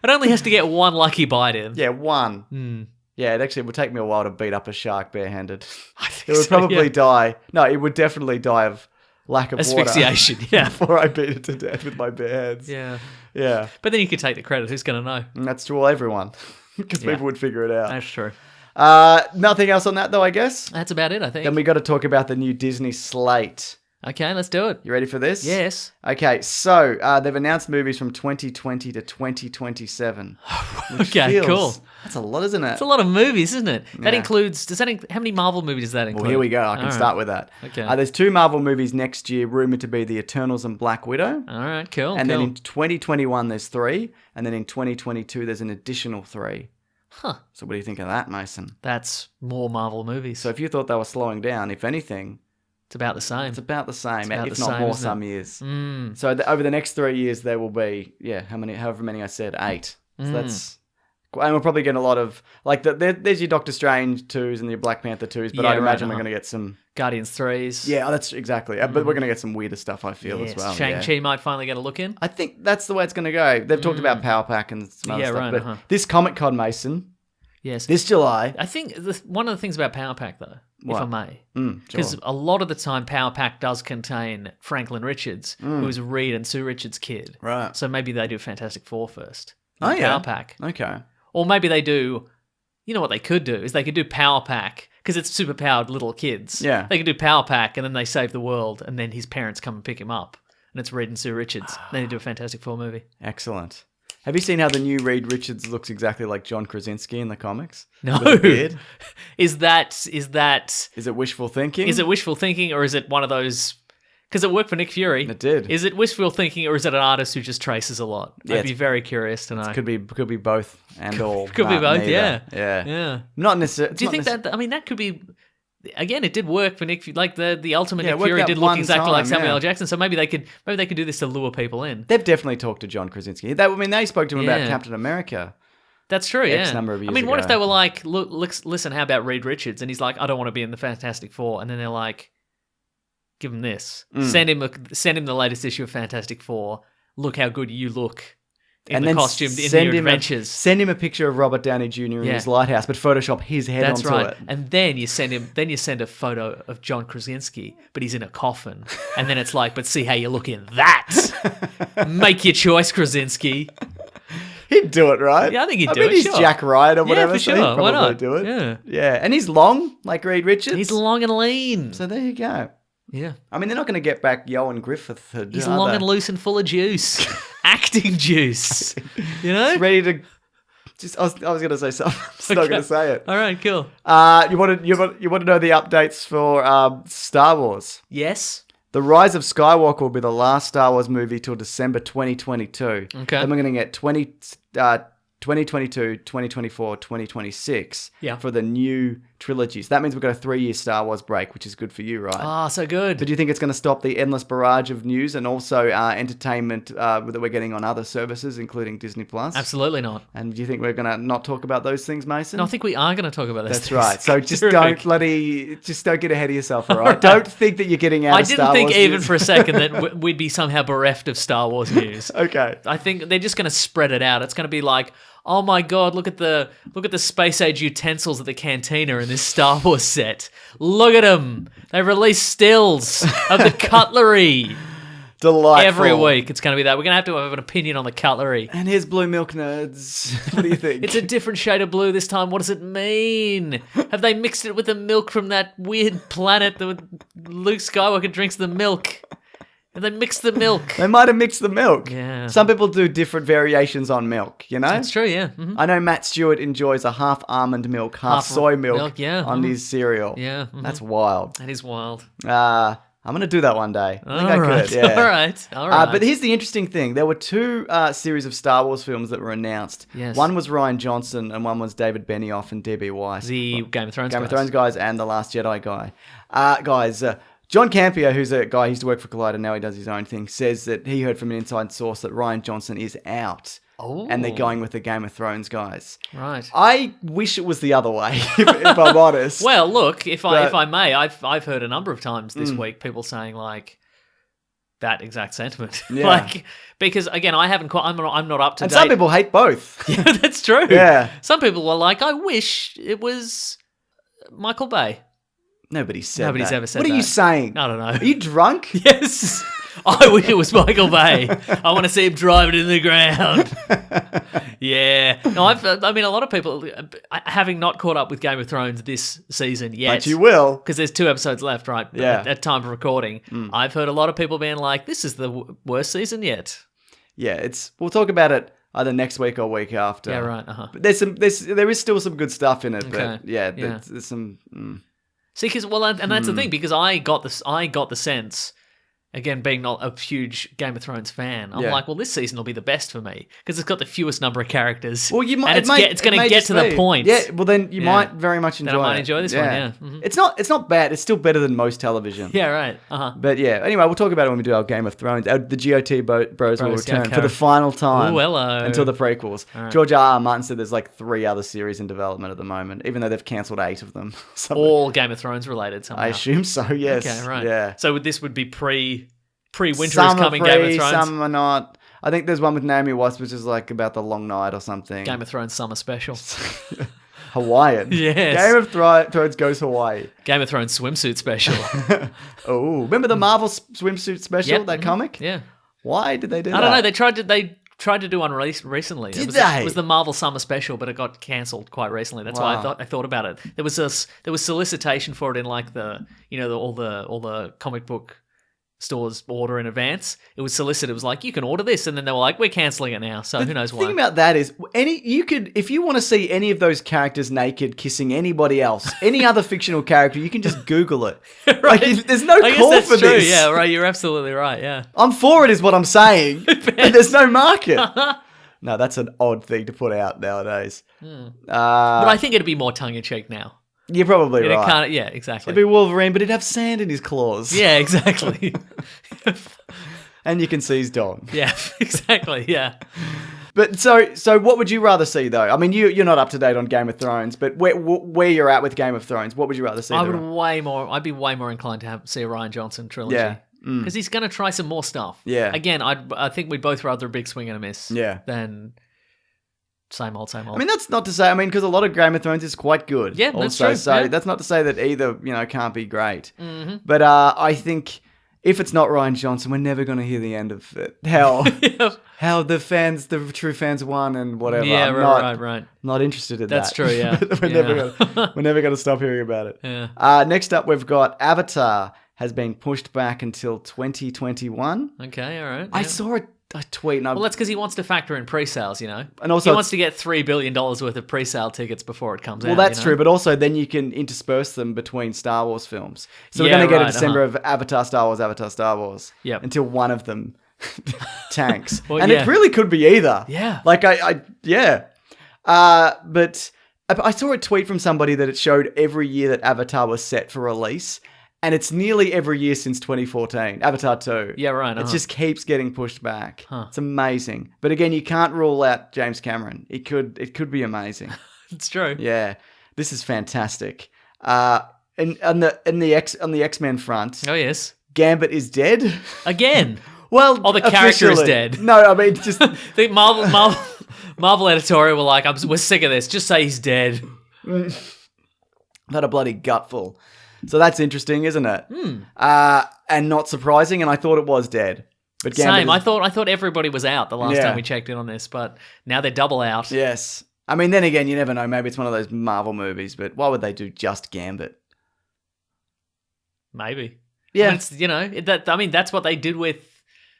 It only has to get one lucky bite in. Yeah, one. Hmm. Yeah, it actually would take me a while to beat up a shark barehanded. I think It would so, probably yeah. die. No, it would definitely die of lack of Asphyxiation, water. yeah. Before I beat it to death with my bare hands. Yeah. Yeah. But then you could take the credit. Who's going to know? And that's to all everyone. Because Yeah. people would figure it out. That's true. Nothing else on that, though, I guess. That's about it, I think. Then we got to talk about the new Disney slate. Okay, let's do it. You ready for this? Yes. Okay, so they've announced movies from 2020 to 2027. which Okay, feels- cool. That's a lot, isn't it? It's a lot of movies, isn't it? That Yeah. includes. How many Marvel movies does that include? Well, here we go. I can All right. start with that. Okay. There's 2 Marvel movies next year, rumored to be The Eternals and Black Widow. All right, cool. And cool. then in 2021, there's 3. And then in 2022, there's an additional 3. Huh. So what do you think of that, Mason? That's more Marvel movies. So if you thought they were slowing down, if anything, it's about the same. it's about the same, about if the not same, more isn't it? some years. Mm. So over the next 3 years, there will be, however many I said, 8. So that's... And we're probably getting a lot of... Like, there's your Doctor Strange 2s and your Black Panther 2s, but Yeah, I'd right, imagine we're uh-huh. going to get some... Guardians 3s. Yeah, that's exactly. But we're going to get some weirder stuff, I feel, Yes. as well. Shang-Chi Yeah. might finally get a look in. I think that's the way it's going to go. They've talked about Power Pack and some other Yeah, stuff. right, But uh-huh. this Comic-Con, Mason, Yes. this July... I think one of the things about Power Pack, though, if I may, Sure. because a lot of the time Power Pack does contain Franklin Richards, who is Reed and Sue Richards' kid. Right. So maybe they do Fantastic Four first. Oh, then yeah. Power Pack. Okay. Or maybe they do... You know what they could do is they could do Power Pack because it's superpowered little kids. Yeah. They could do Power Pack and then they save the world and then his parents come and pick him up and it's Reed and Sue Richards. Then they do a Fantastic Four movie. Excellent. Have you seen how the new Reed Richards looks exactly like John Krasinski in the comics? No. With a beard? Is that Is it wishful thinking? is it wishful thinking or is it one of those? Because it worked for Nick Fury. It did. Is it wishful thinking or is it an artist who just traces a lot? Yeah, I'd be very curious to know. Could be both and all. Could be but both, neither. yeah. Yeah. Yeah. Not necessarily. Do you think that? I mean, that could be. Again, it did work for Nick. Like the ultimate Yeah, it Nick worked Fury that did look one exactly like time, Samuel yeah. L. Jackson. So maybe they could do this to lure people in. They've definitely talked to John Krasinski. They spoke to him about Yeah. Captain America. That's true. Yeah. X number of I years mean, what if ago. they were like, look, listen, how about Reed Richards? And he's like, I don't want to be in the Fantastic Four. And then they're like, give him this. Send him the latest issue of Fantastic Four. Look how good you look in the costume in your adventures. Send him a picture of Robert Downey Jr. in Yeah. his lighthouse, but Photoshop his head That's onto right. it. And then you send a photo of John Krasinski, but he's in a coffin. And then it's like, but see how you look in that. Make your choice, Krasinski. He'd do it, right? Yeah, I think he'd I do mean, it, he's sure. Jack Ryan or Yeah, whatever, for so he'd sure. Why probably not? do it. Yeah. Yeah, and he's long, like Reed Richards. He's long and lean. So there you go. Yeah. I mean, they're not going to get back Yoan Griffith. He's long and loose and full of juice. Acting juice. You know? Ready to... I was going to say something. I'm just not going to say it. All right, cool. You want to know the updates for Star Wars? Yes. The Rise of Skywalker will be the last Star Wars movie till December 2022. Okay. Then we're going to get 2022, 2024, 2026 Yeah. for the new trilogies. That means we've got a 3-year Star Wars break, which is good for you, right? Ah, so good. But do you think it's going to stop the endless barrage of news and also entertainment that we're getting on other services, including Disney Plus? Absolutely not. And do you think we're going to not talk about those things, Mason? No, I think we are going to talk about this. That's right. So just Terrific. don't get ahead of yourself, all right? Don't think that you're getting out I of didn't Star think Wars even news. for a second that we'd be somehow bereft of Star Wars news. Okay. I think they're just going to spread it out. It's going to be like, oh my god, look at the space age utensils at the cantina in this Star Wars set. Look at them. They released stills of the cutlery. Delightful. Every week it's going to be that. We're going to have an opinion on the cutlery. And here's Blue Milk Nerds. What do you think? It's a different shade of blue this time. What does it mean? Have they mixed it with the milk from that weird planet that Luke Skywalker drinks the milk? Have they mixed the milk? They might have mixed the milk. Yeah. Some people do different variations on milk, you know? That's true, yeah. Mhm. I know Matt Stewart enjoys a half almond milk, half soy milk, yeah. on his cereal. Yeah. Mhm. That's wild. That is wild. I'm going to do that one day. I think I All right. could, yeah. All right. But here's the interesting thing. There were two series of Star Wars films that were announced. Yes. One was Rian Johnson and one was David Benioff and D.B. Weiss. the Game of Thrones Game of guys. Thrones guys and The Last Jedi guy. Guys, John Campea, who's a guy who used to work for Collider, now he does his own thing, says that he heard from an inside source that Rian Johnson is out. Oh. And they're going with the Game of Thrones guys. Right. I wish it was the other way, if I'm honest. Well, look, if I But- may, I've heard a number of times this week people saying like that exact sentiment. Yeah. Like because again, I'm not up to and date. some people hate both. Yeah, that's true. Yeah. Some people are like, I wish it was Michael Bay. Nobody's said Nobody's that. ever said What are you that. saying? I don't know. Are you drunk? Yes. I wish it was Michael Bay. I want to see him drive it in the ground. Yeah. No, I mean, a lot of people, having not caught up with Game of Thrones this season yet. But you will. Because there's 2 episodes left, right? Yeah. At time of recording. I've heard a lot of people being like, this is the worst season yet. Yeah, we'll talk about it either next week or week after. Yeah, right. Uh-huh. But there is still some good stuff in it, Okay. but yeah, Yeah. there's some. See, because and that's the thing, because I got the sense, again, being not a huge Game of Thrones fan, I'm Yeah. like, well, this season will be the best for me because it's got the fewest number of characters. Well, you might. and it's going to get to the point. Yeah. Well, then you Yeah. might very much enjoy. Then I might it. enjoy this one, yeah. Mhm. It's not bad. It's still better than most television. Yeah, right. Uh-huh. But yeah. Anyway, we'll talk about it when we do our Game of Thrones. The GOT bros will Bros, yeah, return for Karen. the final time. Ooh, hello. Until the prequels. right. George R. Martin said there's like 3 other series in development at the moment, even though they've cancelled 8 of them. Something. All Game of Thrones related somehow. I assume so. Yes. Okay, right. Yeah. So this would be pre-winter is Some are coming free, Game of Thrones. Some are not. I think there's one with Naomi Watts, which is like about the long night or something. Game of Thrones summer special. Hawaiian. Yes. Game of Thrones goes Hawaii. Game of Thrones swimsuit special. Oh, remember the Marvel swimsuit special? Yep. That comic? Yeah. Why did they do that? I don't know. They tried to do one recently. Did it they? was the Marvel Summer Special, but it got cancelled quite recently. That's why Wow. I thought about it. There was solicitation for it in like all the comic book stores order in advance. It was solicited. It was like, you can order this, and then they were like, we're cancelling it now. So who knows The why? thing about that is, if you want to see any of those characters naked kissing anybody else, any other fictional character, you can just Google it. Like, there's no I guess call that's for true. this. Yeah, right. You're absolutely right. Yeah. I'm for it, is what I'm saying. But there's no market. No, that's an odd thing to put out nowadays. But I think it'd be more tongue in cheek now. You're probably It right. can't, yeah, exactly. It'd be Wolverine, but he'd have sand in his claws. Yeah, exactly. And you can see his dong. Yeah, exactly. Yeah. But so what would you rather see, though? I mean, you're not up to date on Game of Thrones, but where you're at with Game of Thrones, what would you rather see? I'd be way more inclined to see a Ryan Johnson trilogy. Yeah. Because he's going to try some more stuff. Yeah. Again, I think we'd both rather a big swing and a miss. Yeah. Than same old, same old. I mean, that's not to say, because a lot of Game of Thrones is quite good. Yeah, that's also, true, So yeah. that's not to say that either, can't be great. Mm-hmm. But I think if it's not Ryan Johnson, we're never going to hear the end of it. How the true fans won and whatever. yeah, I'm right. Not interested in That's that. true, yeah. We're never going to stop hearing about it. Yeah. Next up, we've got Avatar has been pushed back until 2021. Okay, all right. I yeah. saw a tweet, and Well, that's because he wants to factor in pre-sales, And also he wants to get $3 billion worth of pre-sale tickets before it comes out. well, that's true, but also then you can intersperse them between Star Wars films. So we're Yeah, going to get a right, December of Avatar, Star Wars, Yep. until one of them tanks. Well, and yeah. it really could be either. Yeah. Like, yeah. But I saw a tweet from somebody that it showed every year that Avatar was set for release. And it's nearly every year since 2014, Avatar 2. Yeah, right, It just keeps getting pushed back. Huh. It's amazing. But again, you can't rule out James Cameron. It could be amazing. It's true. Yeah. This is fantastic. And on the X-Men front, Oh, yes. Gambit is dead. Again. Well, Oh, the character is officially. dead. No, I mean just The Marvel editorial were like, we're sick of this. Just say he's dead. not a bloody gutful. So that's interesting, isn't it? Hmm. And not surprising, and I thought it was dead. But Gambit Same. is- I thought everybody was out the last Yeah. time we checked in on this, but now they're double out. Yes. I mean, then again, you never know. Maybe it's one of those Marvel movies, but why would they do just Gambit? Maybe. Yeah. I mean, it's, that's what they did with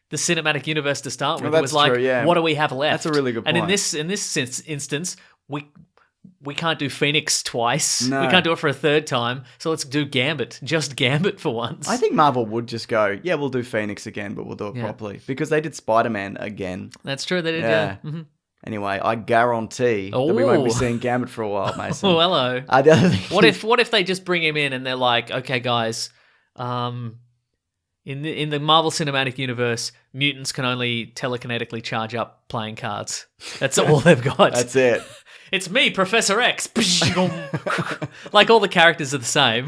the cinematic universe to start with. Well, It was that's like, true, yeah. what do we have left? That's a really good And in point. this instance, we can't do Phoenix twice. No. We can't do it for a third time. So let's do Gambit. Just Gambit for once. I think Marvel would just go, yeah, we'll do Phoenix again, but we'll do it Yeah. properly. Because they did Spider-Man again. That's true. They did. Yeah. Yeah. Mhm. Anyway, I guarantee that we won't be Oh. seeing Gambit for a while, Mason. Oh, hello. The other thing What if they just bring him in and they're like, okay, guys, in the Marvel Cinematic Universe, mutants can only telekinetically charge up playing cards. That's all they've got. That's it. It's me, Professor X. Like all the characters are the same.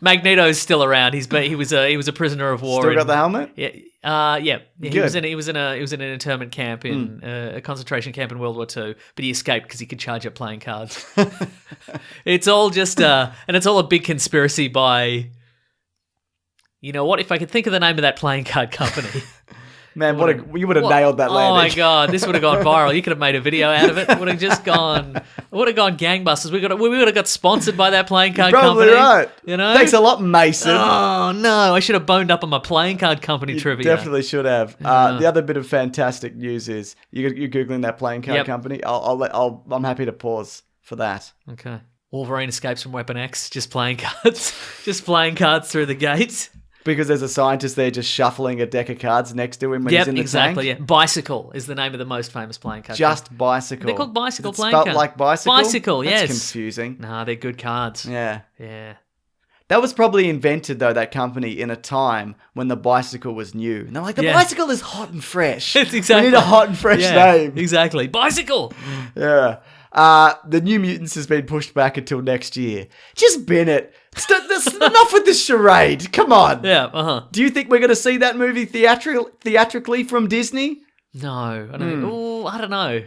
Magneto's still around. He was a prisoner of war. Still got the helmet? Yeah. Yeah. He Good. was in an internment camp in a concentration camp in World War II, but he escaped because he could charge up playing cards. It's all just and it's all a big conspiracy by. You know what? If I could think of the name of that playing card company. Man, you would have nailed that Oh my landing. god, this would have gone viral. You could have made a video out of it. It would have just gone. It would have gone gangbusters. We would have got sponsored by that playing card Probably company. right. You know. Thanks a lot, Mason. Oh no! I should have boned up on my playing card company trivia. Definitely should have. The other bit of fantastic news is you're googling that playing card Yep. company. I'm happy to pause for that. Okay. Wolverine escapes from Weapon X. Just playing cards. Just playing cards through the gate. Because there's a scientist there just shuffling a deck of cards next to him when he's in the exactly. tank. Yeah. Bicycle is the name of the most famous playing card. Just bicycle. They're called bicycle Is it playing spelt cards. like bicycle? Bicycle, That's yes. confusing. Nah, they're good cards. Yeah. Yeah. That was probably invented, though, that company, in a time when the bicycle was new. And they're like, the Yeah. bicycle is hot and fresh. It's exactly. We need a hot and fresh name. Exactly. Bicycle. Yeah. The New Mutants has been pushed back until next year. Just bin it. Enough with this charade. Come on. Yeah. Do you think we're going to see that movie theatrically from Disney? No, I don't. Ooh, I don't know.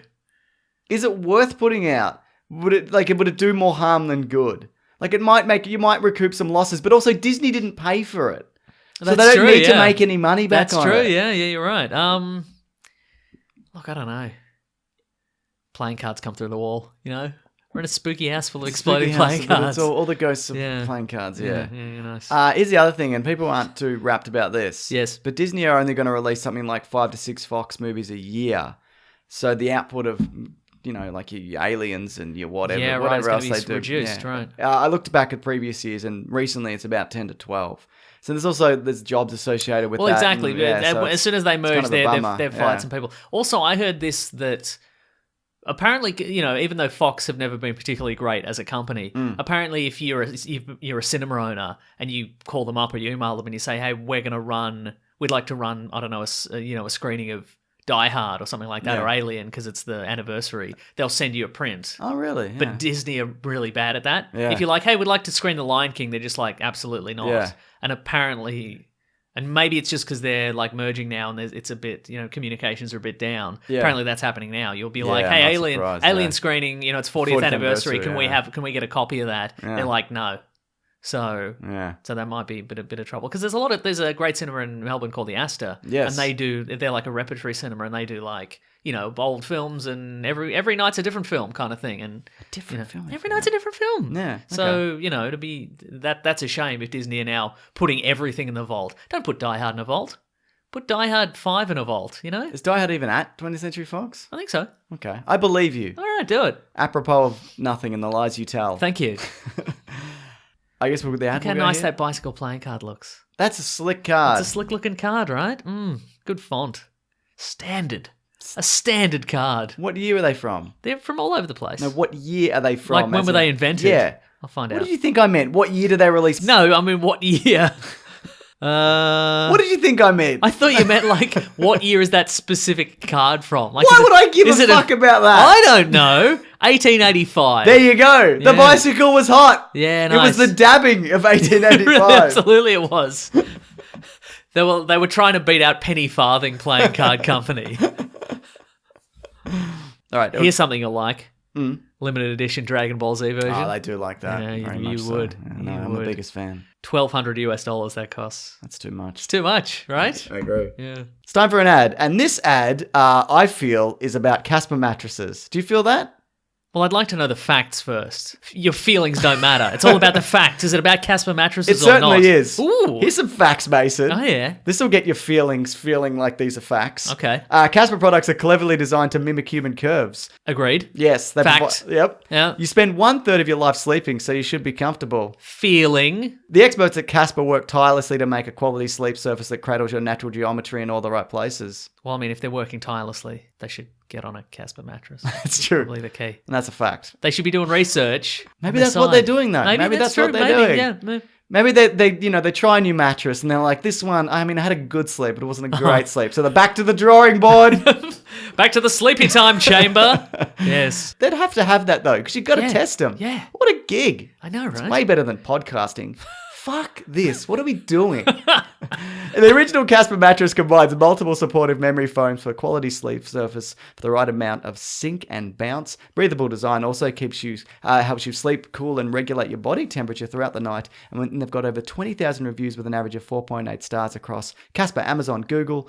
Is it worth putting out? Would it do more harm than good? Like you might recoup some losses, but also Disney didn't pay for it, so That's they don't true, need to yeah. make any money back That's on true. it. Yeah, you're right. Look, I don't know. Playing cards come through the wall. You know, we're in a spooky house full of exploding Spooky playing house, but cards. It's all the ghosts of Yeah. playing cards. yeah, Yeah. nice. Here's the other thing, and people aren't too rapt about this. Yes. But Disney are only going to release something like 5 to 6 Fox movies a year. So the output of, like your Aliens and your whatever, Yeah, right, whatever it's else gonna they be do. reduced, yeah. right. I looked back at previous years, and recently it's about 10 to 12. So there's jobs associated with Well, that. exactly. and, yeah, so As soon as they kind merge, of a bummer, they've yeah. fired some people. Also, I heard this that apparently, even though Fox have never been particularly great as a company, apparently if you're a cinema owner and you call them up or you email them and you say, "Hey, we'd like to run, I don't know, a screening of Die Hard or something like that, Yeah. or Alien because it's the anniversary," they'll send you a print. Oh, really? Yeah. But Disney are really bad at that. Yeah. If you're like, "Hey, we'd like to screen The Lion King," they're just like, "Absolutely not." Yeah. And apparently, and maybe it's just because they're like merging now and it's a bit, communications are a bit down. Yeah. Apparently that's happening now. You'll be Yeah, like, I'm "Hey, not Alien surprised, Alien yeah. screening, it's 40th 40th anniversary. Can anniversary, we get a copy of that?" Yeah. They're like, "No." So Yeah. that might be a bit of trouble because there's a great cinema in Melbourne called the Astor. Yes. And they're like a repertory cinema and they do like, old films and every night's a different film kind of thing. And Different film. every night's a different film. Yeah, So, to be that's a shame if Disney are now putting everything in the vault. Don't put Die Hard in a vault. Put Die Hard 5 in a vault, Is Die Hard even at 20th Century Fox? I think so. Okay. I believe you. All right, do it. Apropos of nothing and the lies you tell. Thank you. I guess we'll go the ad. Look how nice that bicycle playing card looks. That's a slick card. It's a slick looking card, right? Good font. Standard. A standard card. What year are they from? They're from all over the place. No, what year are they from? Like, when as were in- they invented? Yeah. I'll find What out. did you think I meant? What year did they release? No, I mean, what year? What did you think I meant? I thought you meant, like, what year is that specific card from? Like, Why is it- would I give is a it fuck about that? I don't know. 1885. There you go. The Yeah. bicycle was hot. Yeah, It was nice. the dabbing of Really, 1885. absolutely it was. They were trying to beat out Penny Farthing Playing Card Company. All right. Here's something you'll like. Limited edition Dragon Ball Z version. Oh, they do like that. Yeah, very you much so. would. Yeah, no, You I'm would. the biggest fan. $1,200 that costs. That's too much. It's too much, right? I agree. Yeah. It's time for an ad. And this ad, I feel, is about Casper mattresses. Do you feel that? Well, I'd like to know the facts first. Your feelings don't matter. It's all about the facts. Is it about Casper mattresses It or not? certainly is. Ooh. Here's some facts, Mason. Oh, yeah. This will get your feelings feeling like these are facts. Okay. Casper products are cleverly designed to mimic human curves. Agreed. Yes. Fact. Yep. Yeah. You spend 1/3 of your life sleeping, so you should be comfortable. Feeling. The experts at Casper work tirelessly to make a quality sleep surface that cradles your natural geometry in all the right places. Well, I mean, if they're working tirelessly, they should get on a Casper mattress. That's true. Probably the key. And that's a fact. They should be doing research. Maybe on the that's what side. they're doing, though. Maybe that's what true. they're doing. Yeah. Maybe they try a new mattress and they're like, this one, I mean, I had a good sleep, but it wasn't a great sleep. So they're back to the drawing board. Back to the sleepy time chamber. Yes. They'd have to have that, though, because you've got to Yeah. test them. Yeah. What a gig. I know, right? Way better than podcasting. Fuck this. What are we doing? The original Casper mattress combines multiple supportive memory foams for quality sleep surface for the right amount of sink and bounce. Breathable design also keeps you helps you sleep cool and regulate your body temperature throughout the night. And they've got over 20,000 reviews with an average of 4.8 stars across Casper, Amazon, Google.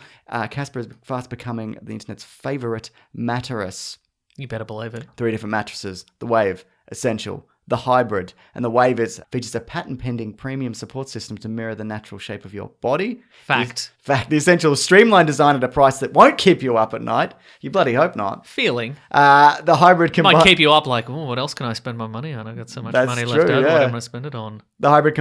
Casper is fast becoming the internet's favorite mattress. You better believe it. 3 different mattresses: the Wave, Essential, the Hybrid, and the Wave features a patent-pending premium support system to mirror the natural shape of your body. Fact. The Essential is streamlined design at a price that won't keep you up at night. You bloody hope not. Feeling. The Hybrid Might keep you up like, oh, what else can I spend my money on? I've got so much That's money true, left over. What yeah. am I going to spend it on? The Hybrid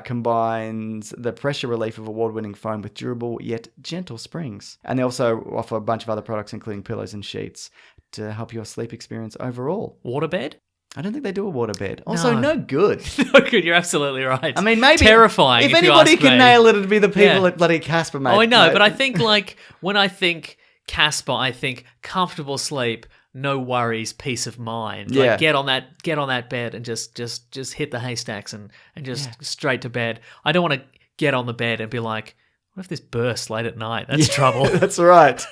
combines the pressure relief of award-winning foam with durable yet gentle springs. And they also offer a bunch of other products, including pillows and sheets, to help your sleep experience overall. Waterbed? I don't think they do a waterbed. Also, No. no good. No good. You're absolutely right. I mean, maybe terrifying. If anybody you ask can me. nail it, it'd be the people Yeah. at bloody Casper, mate. Oh, I know, No. but I think like when I think Casper, I think comfortable sleep, no worries, peace of mind. Yeah. Like get on that bed and just hit the haystacks and just straight to bed. I don't want to get on the bed and be like, what if this bursts late at night? That's trouble. That's right.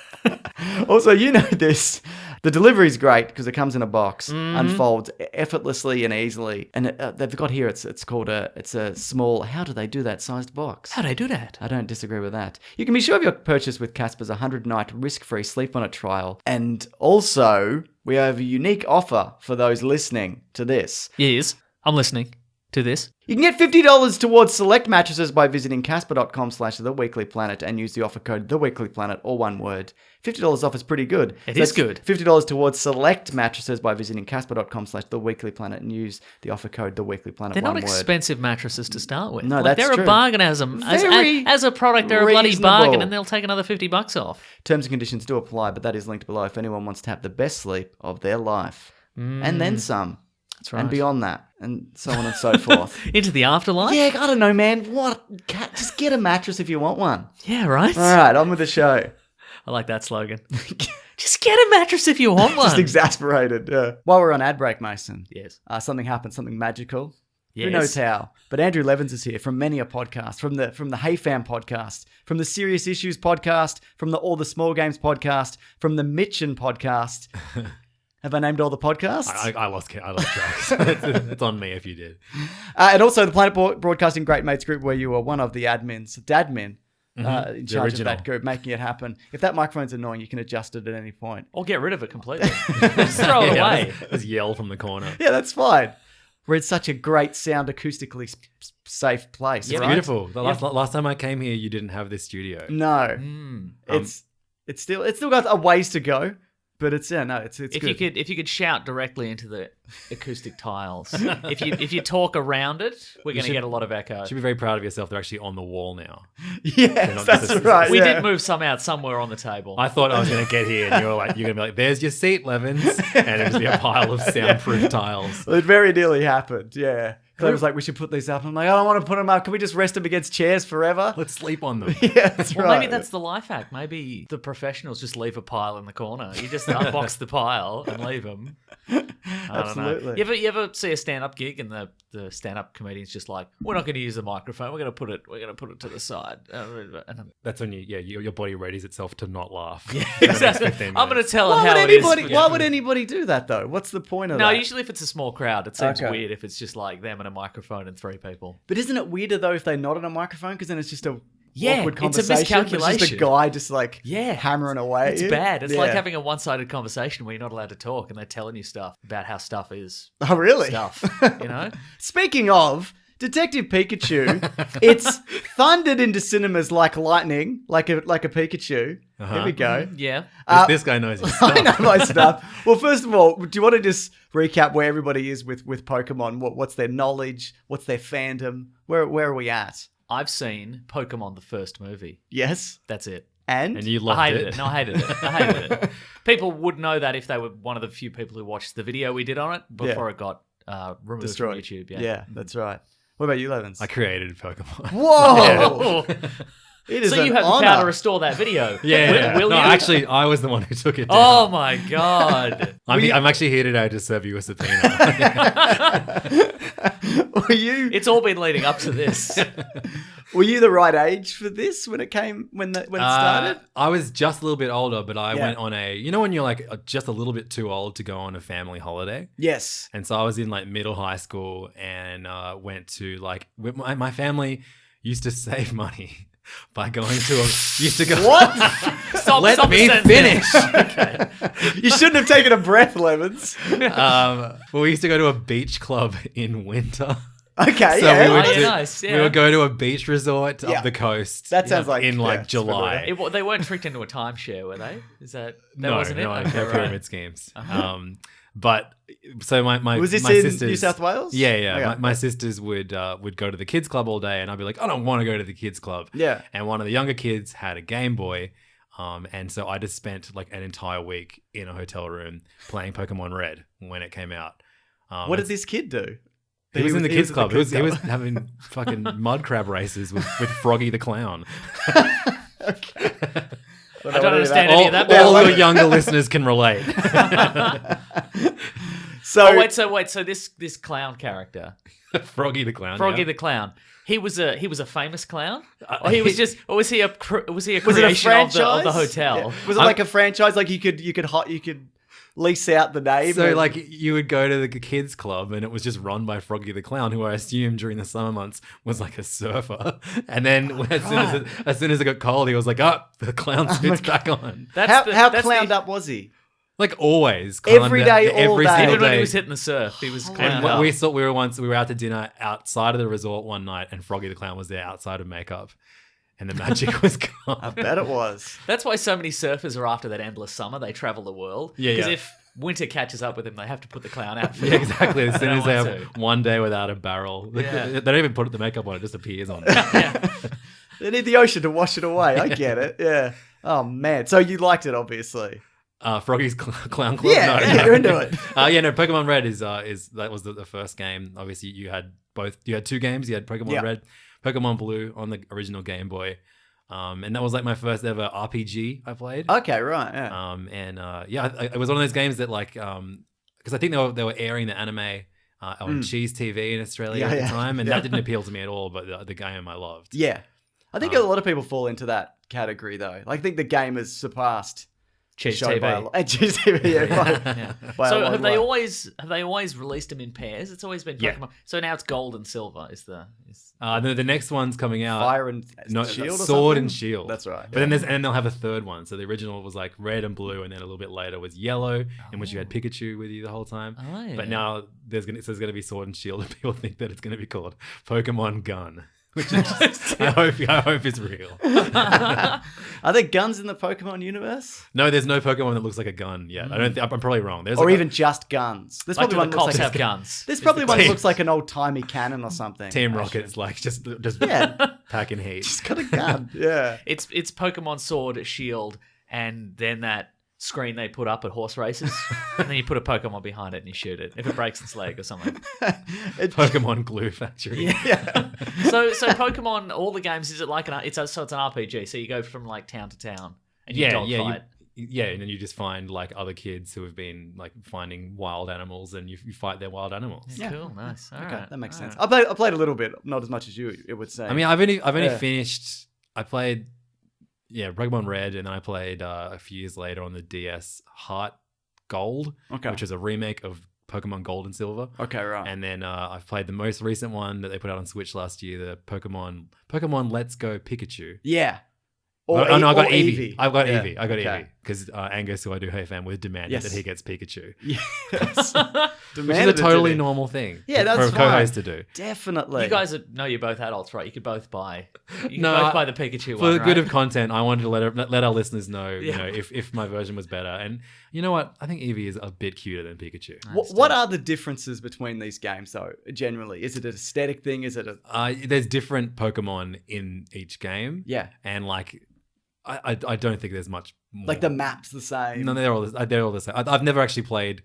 Also, you know this. The delivery's great because it comes in a box, unfolds effortlessly and easily, and they've got here. It's called it's a small. How do they do that sized box? How'd I do that? I don't disagree with that. You can be sure of your purchase with Casper's 100-night risk-free sleep on it trial, and also we have a unique offer for those listening to this. Yes, I'm listening to this. You can get $50 towards select mattresses by visiting casper.com/theweeklyplanet and use the offer code theweeklyplanet, all one word. $50 off is pretty good. It So is that's good. $50 towards select mattresses by visiting casper.com/theweeklyplanet and use the offer code theweeklyplanet, They're one not word. expensive mattresses to start with. No, Like, that's they're true. a bargain as a Very product. They're a bloody reasonable. bargain, and they'll take another $50 off. Terms and conditions do apply, but that is linked below if anyone wants to have the best sleep of their life. And then some. That's right. And beyond that. And so on and so forth. Into the afterlife. Yeah, I don't know, man. Just get a mattress if you want one. Yeah, right. All right, on with the show. I like that slogan. Just get a mattress if you want one. Just exasperated. Yeah. While we're on ad break, Mason, Yes. something happened, something magical. Yes. Who knows how? But Andrew Levins is here from many a podcast, from the Hey Fam podcast, from the Serious Issues podcast, from the All the Small Games podcast, from the Mitchin podcast. Have I named all the podcasts? I lost track. It's on me if you did. And also the Planet Broadcasting Great Mates group, where you were one of the admins, dadmin, in charge of original. that group, making it happen. If that microphone's annoying, you can adjust it at any point. Or get rid of it completely. Just throw it away. Just yell from the corner. Yeah, that's fine. We're in such a great sound acoustically safe place. It's right? beautiful. The last time I came here, you didn't have this studio. No, it's still got a ways to go, but it's If good. you could shout directly into the acoustic tiles. if you talk around it, we're going to get a lot of echo. You should be very proud of yourself. They're actually on the wall now. Yes, not that's just- right. We yeah. did move some out somewhere on the table. I thought I was going to get here, and you're going to be like, "There's your seat, Levins," and it'd just be a pile of soundproof tiles. It very nearly happened. Yeah. Claire was like, we should put these up. I'm like, I don't want to put them up. Can we just rest them against chairs forever? Let's sleep on them. Yeah, that's Well, right. maybe that's the life hack. Maybe the professionals just leave a pile in the corner. You just unbox the pile and leave them. Absolutely. You ever see a stand-up gig and the stand-up comedian's just like, we're not going to use the microphone. We're going to put it to the side. That's when your body readies itself to not laugh. Yeah, for the next exactly. 15 I'm going to minutes. tell it Why how would it is. anybody? Why would anybody do that though? What's the point of No, that? usually if it's a small crowd, it seems Okay. weird if it's just like them and a microphone and 3 people. But isn't it weirder though if they're not on a microphone? Because then it's just a Yeah, awkward it's a conversation. It's just a miscalculation. guy just like Yeah. hammering away. It's bad. It's like Yeah. having a one-sided conversation where you're not allowed to talk and they're telling you stuff about how stuff is Oh really? stuff, you know? Speaking of Detective Pikachu, it's thundered into cinemas like lightning, like a Pikachu. Here we go. Yeah. This guy knows his stuff. I know my stuff. Well, first of all, do you want to just recap where everybody is with Pokemon? What's their knowledge? What's their fandom? Where are we at? I've seen Pokemon the first movie. Yes, That's it. and You loved I hated it. it. No, I hated it. I hated it. People would know that if they were one of the few people who watched the video we did on it before it got removed destroyed. from YouTube. Yeah, that's right. What about you, Levins? I created Pokemon. Whoa! Oh. It is So you an have the honor. power to restore that video. Yeah. Will no, you? actually, I was the one who took it down. Oh my god. I'm actually here today to serve you a subpoena. Were you It's all been leading up to this. were you the right age for this when it started? I was just a little bit older, but I Yeah. went on when you're like just a little bit too old to go on a family holiday. Yes. And so I was in like middle high school and went to my family used to save money by going to used to go. What? Stop Let the me sentence. finish. You shouldn't have taken a breath, Levins. Well, we used to go to a beach club in winter. Okay, So yeah. we would, Oh, yeah, nice, yeah. we would go to a beach resort Yeah. up the coast. That sounds like in yeah, July. They weren't tricked into a timeshare, were they? Is that No, wasn't it? no, Okay, no right. pyramid schemes. But so my Was this my in sisters, New South Wales? Yeah, yeah. Okay. My sisters would go to the kids club all day, and I'd be like, I don't want to go to the kids club. Yeah. And one of the younger kids had a Game Boy, and so I just spent like an entire week in a hotel room playing Pokemon Red when it came out. What did this kid do? He was in the kids at club. He was club. having fucking mud crab races with Froggy the Clown. I don't understand any of that. All your younger listeners can relate. So, Oh wait, so this clown character, Froggy the Clown. Froggy yeah. the Clown, he was a famous clown, or he was just, or was he a was it a creation franchise? of the hotel? Yeah. Was it like a franchise? Like you could lease out the name? So and- like you would go to the kids club and it was just run by Froggy the Clown, who I assume during the summer months was like a surfer. And then as soon as it got cold, he was like, "Oh, the clown suit's back on." That's how that's clowned up was he? Like always, Every clowned day, out, all every day. single Even when day. he was hitting the surf, he was And clowned when up. we were out to dinner outside of the resort one night, and Froggy the Clown was there outside of makeup, and the magic was gone. I bet it was. That's why so many surfers are after that endless summer. They travel the world. Yeah, Because yeah. if winter catches up with them, they have to put the clown out. For Yeah, exactly. As soon don't as they want have one day without a barrel, Yeah. they don't even put the makeup on; it just appears on. They need the ocean to wash it away. I get it. Yeah. Oh man. So you liked it, obviously. Froggy's Clown Club. Yeah, yeah, you're into it. Pokemon Red is that was the first game. Obviously, you had two games. You had Pokemon Yeah. Red, Pokemon Blue on the original Game Boy, and that was like my first ever RPG I played. Okay, right. Yeah. It was one of those games that like because I think they were airing the anime on Cheese TV in Australia Yeah, at yeah. the time, and Yeah. that didn't appeal to me at all. But the game I loved. Yeah. I think a lot of people fall into that category though. Like, I think the game has surpassed Cheese show by a TV. lot. Cheese TV, yeah. By a So long have way. they always released them in pairs? It's always been Yeah. Pokemon. So now it's Gold and Silver. The next one's coming out. Fire and No, Shield or Sword something? and Shield. That's right. But then they'll have a third one. So the original was like red and blue, and then a little bit later was yellow, in which you had Pikachu with you the whole time. Oh, yeah. But now there's gonna be Sword and Shield, and people think that it's gonna be called Pokemon Gun, which is I hope it's real. Are there guns in the Pokemon universe? No, there's no Pokemon that looks like a gun yet. I'm probably wrong. There's Or like even just guns? There's Like, probably do one the that looks cops like have guns? There's probably one that Team- looks like an old timey cannon or something. Team actually. Rocket's like just Yeah. packing heat. It's got a gun. Yeah. It's Pokemon Sword, Shield, and then that screen they put up at horse races, and then you put a Pokemon behind it and you shoot it if it breaks its leg or something. Pokemon Glue Factory. So Pokemon, all the games, is it like it's an RPG? So you go from like town to town and you dogfight. And then you just find like other kids who have been like finding wild animals, and you fight their wild animals. Yeah. Cool, nice. All Okay, right, that makes all sense. right. I played a little bit, not as much as you. It would say. I mean, I've only Yeah. finished. I played, Pokemon Red, and then I played a few years later on the DS Heart Gold, Okay. which is a remake of Pokemon Gold and Silver. Okay, right. And then I've played the most recent one that they put out on Switch last year, the Pokemon Let's Go Pikachu. Yeah. I got or Eevee. I got Yeah. Eevee. I got Okay. Eevee because Angus, who I do Hey Fam with, demanded Yes. that he gets Pikachu, Yes. which is a totally normal thing. Yeah, that's for a fine. co-host to do. Definitely. You guys know you're both adults, right? You could both buy. You can No, both buy the Pikachu For one, the good right? of content, I wanted to let our listeners know, Yeah. if my version was better. And you know what? I think Eevee is a bit cuter than Pikachu. What are the differences between these games, though? Generally, is it an aesthetic thing? Is it a There's different Pokemon in each game. yeah? And like, I don't think there's much more. Like the map's the same. No, they're all the same. I've never actually played,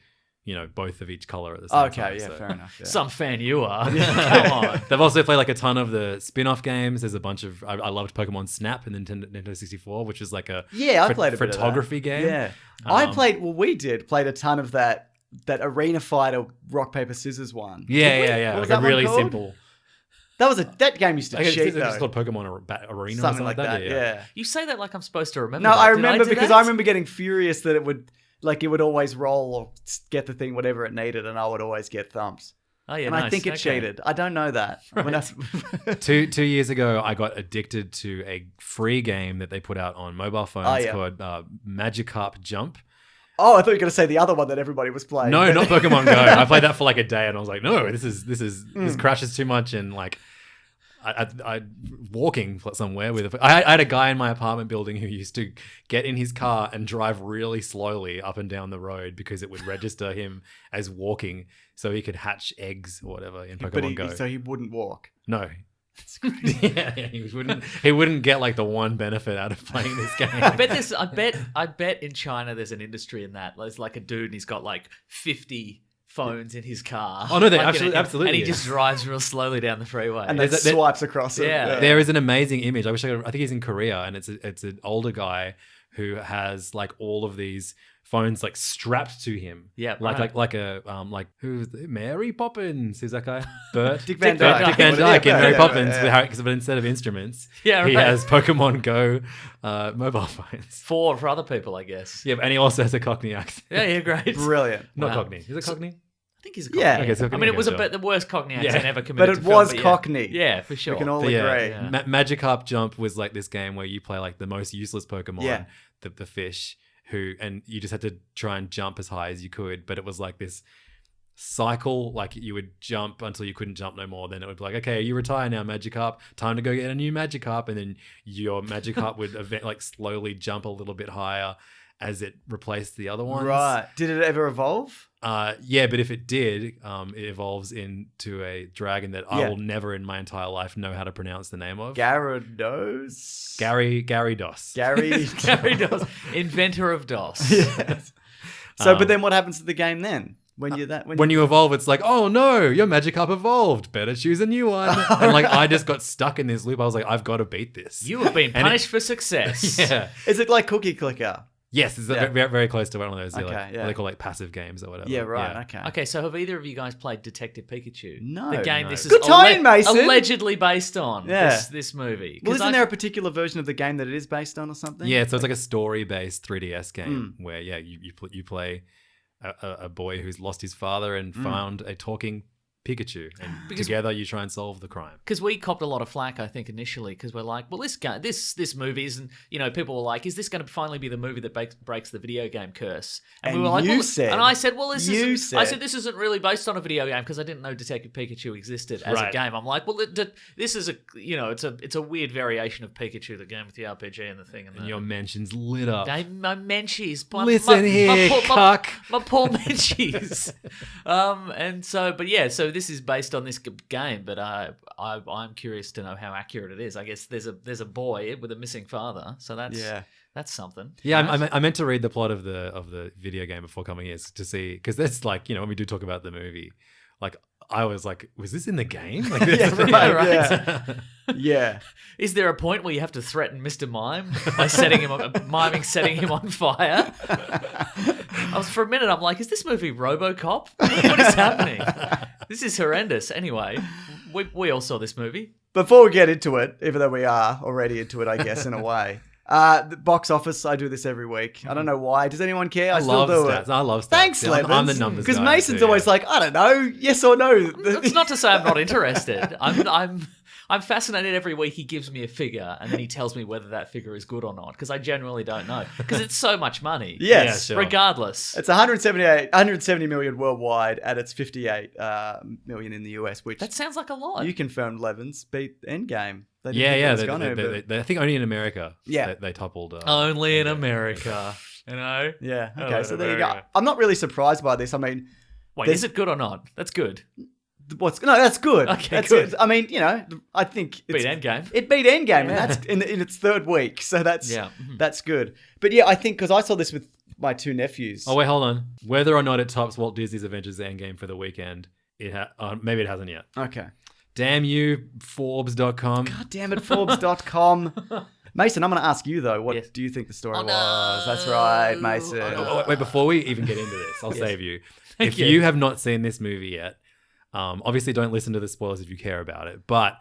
both of each color at the same Okay, time. yeah, so. fair enough. Yeah. Some fan you are. Come on. They've also played like a ton of the spin-off games. There's a bunch of I loved Pokemon Snap and Nintendo 64, which is like a Yeah, I played a bit of that. photography game. Yeah, I played a ton of that arena fighter rock paper scissors one. Yeah. What was Like that a one really called? simple. That game used to I guess cheat it's just though. called Pokemon Arena or Something like that. Yeah. You say that like I'm supposed to remember. No, that. I Did remember do because that? I remember getting furious that it would always roll or get the thing whatever it needed, and I would always get thumps. Oh yeah, And nice. I think it Okay. cheated. I don't know that. When I- 2 years ago, I got addicted to a free game that they put out on mobile phones yeah. called Magikarp Jump. Oh, I thought you were going to say the other one that everybody was playing. No, not Pokemon Go. I played that for like a day, and I was like, no, this crashes too much, and like. I walking somewhere with I had a guy in my apartment building who used to get in his car and drive really slowly up and down the road because it would register him as walking, so he could hatch eggs or whatever in Pokemon But Go. so he wouldn't walk. No. yeah, he wouldn't get like the one benefit out of playing this game. I bet in China there's an industry in that. There's like a dude and he's got like 50 phones in his car. Oh, no, there Like, absolutely And he is. just drives real slowly down the freeway. And then swipes across it. Yeah. There is an amazing image. I think he's in Korea, and it's an older guy who has like all of these phones like strapped to him. Yeah, like right. like who's Mary Poppins? Who's that guy? Bert. Dick Van Dyke. Dick Van Dyke in Yeah, Mary yeah, Poppins. yeah. But instead of instruments, Yeah, he right. has Pokemon Go mobile phones. for other people, I guess. Yeah, and he also has a Cockney accent. Yeah, great. Brilliant. Not Wow. Cockney. Is it Cockney? I think he's a Yeah. Cockney. Okay, so I mean, Cockney, it was sure. the worst Cockney Yeah. accent ever But committed it to was film, Cockney. Yeah, for sure. We can all But agree. Yeah. Magikarp Jump was like this game where you play like the most useless Pokemon, Yeah. the fish, and you just had to try and jump as high as you could. But it was like this cycle, like you would jump until you couldn't jump no more. Then it would be like, okay, you retire now, Magikarp. Time to go get a new Magikarp, and then your Magikarp would like slowly jump a little bit higher as it replaced the other ones. Right. Did it ever evolve? Yeah, but if it did, it evolves into a dragon that I Yeah. will never in my entire life know how to pronounce the name of. Gyarados? Gary Doss. Gary. Gary DOS, inventor of DOS. Yes. So, but then what happens to the game then? When When you evolve, it's like, oh no, your Magikarp evolved. Better choose a new one. And like, I just got stuck in this loop. I was like, I've got to beat this. You have been And punished for success. Yeah. Is it like Cookie Clicker? Yes, it's Yeah. very, very close to one of those. Okay, What yeah. they call like passive games or whatever. Yeah, right. Okay. Okay, so have either of you guys played Detective Pikachu? No. The game No. this is Good time, Mason. allegedly based on Yeah. this movie. Well, 'Cause isn't I- there a particular version of the game that it is based on or something? Yeah, so it's like a story-based 3DS game Hmm. where you play a boy who's lost his father and found a talking Pikachu, and together you try and solve the crime. Because we copped a lot of flack, I think, initially, because we're like, well, this movie isn't, people were like, is this going to finally be the movie that breaks the video game curse? And we were like, you well, said- and I said, well, this you isn't. said- I said this isn't really based on a video game because I didn't know Detective Pikachu existed as a Right. game. I'm like, well, this is it's a weird variation of Pikachu, the game with the RPG and the thing, And your mentions lit up. my menchies. Listen here, cuck. My poor menchies. So this is based on this game, but I'm curious to know how accurate it is. I guess there's a boy with a missing father, so that's That's something. Yeah, Right? I meant to read the plot of the video game before coming here to see, because that's like, when we do talk about the movie, like I was like, was this in the game? Like, Yeah, right, right. yeah. Yeah. Is there a point where you have to threaten Mr. Mime by setting him on fire? For a minute, I'm like, is this movie RoboCop? What is happening? This is horrendous. Anyway, we all saw this movie. Before we get into it, even though we are already into it, I guess, in a way. The box office, I do this every week. I don't know why. Does anyone care? I still love do stats. it. I love stats. Thanks, Yeah, Levins. I'm the numbers Because guy, Mason's too, always yeah. like, I don't know, yes or no. It's not to say I'm not interested. I'm fascinated every week. He gives me a figure and then he tells me whether that figure is good or not, because I genuinely don't know, because it's so much money. Yes. Yeah, sure. Regardless. It's 170 million worldwide, and it's 58 million in the US, which That sounds like a lot. you confirmed Levins beat Endgame. They didn't Yeah, think it yeah. was gonna, but- I think only in America. Yeah. They toppled. Only in America. You know? Yeah. Oh, Okay. So there you go. America. I'm not really surprised by this. I mean, Wait, There's- is it good or not? That's good. that's good. Okay, That's good. I mean, I think Beat Endgame. It beat Endgame, Yeah. and that's in its third week. So that's Yeah. Mhm. that's good. But yeah, I think because I saw this with my two nephews. Oh wait, hold on. Whether or not it tops Walt Disney's Avengers Endgame for the weekend, maybe it hasn't yet. Okay. Damn you, Forbes.com. God damn it, Forbes.com. Mason, I'm going to ask you though. What Yes. do you think the story Oh, was? no. That's right, Mason. Wait, before we even get into this, I'll save you. Thank If you. you have not seen this movie yet, obviously don't listen to the spoilers if you care about it, but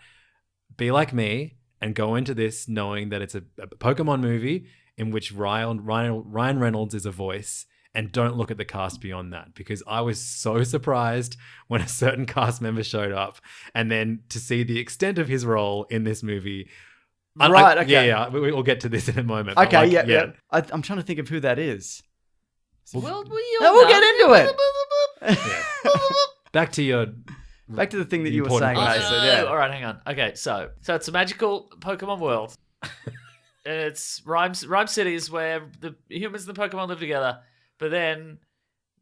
be like me and go into this knowing that it's a Pokemon movie in which Ryan Reynolds is a voice, and don't look at the cast beyond that, because I was so surprised when a certain cast member showed up, and then to see the extent of his role in this movie. Right, okay. Yeah, we'll get to this in a moment. but Okay, like, yeah. I'm trying to think of who that is. Well, No, we'll get into it. Back to your Back to the thing that you were important saying, question. Mason. Yeah. All right, hang on. Okay, so it's a magical Pokemon world. It's rhyme cities where the humans and the Pokemon live together. But then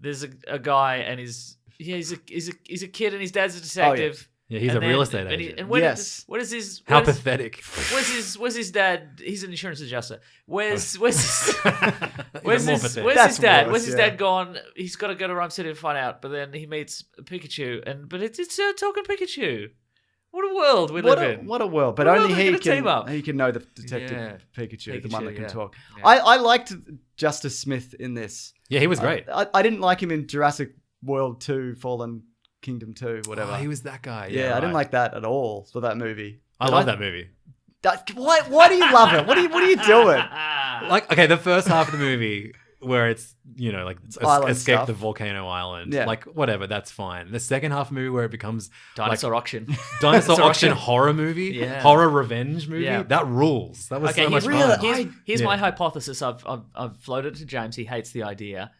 there's a guy and he's a kid and his dad's a detective. Yeah, he's And a then- real estate and agent. Yes. What is his? How what is- pathetic. Where's his dad? He's an insurance adjuster. Where's Even more his pathetic. That's dad? worse, Where's his yeah. dad gone? He's got to go to Rhyme City to find out. But then he meets Pikachu, but it's a talking Pikachu. What a world we live in. What a world. But What a only world we're he gonna team up. can know the Detective Yeah. Pikachu, the one that can yeah. talk. Yeah. I liked Justice Smith in this. Yeah, he was great. I didn't like him in Jurassic World 2, Fallen Kingdom 2, whatever. Oh, he was that guy. yeah, I right. didn't like that at all for that movie. I But love that movie. Why do you love it? What are you doing? Like, okay, the first half of the movie where it's, like Island escape stuff. the volcano island. Yeah. Like, whatever, that's fine. The second half of the movie where it becomes Dinosaur auction. dinosaur Dinosaur auction auction. horror movie, Yeah. horror revenge movie, Yeah. that rules. That was Okay, so much here's, fun. here's Yeah. my hypothesis. I've floated it to James. He hates the idea.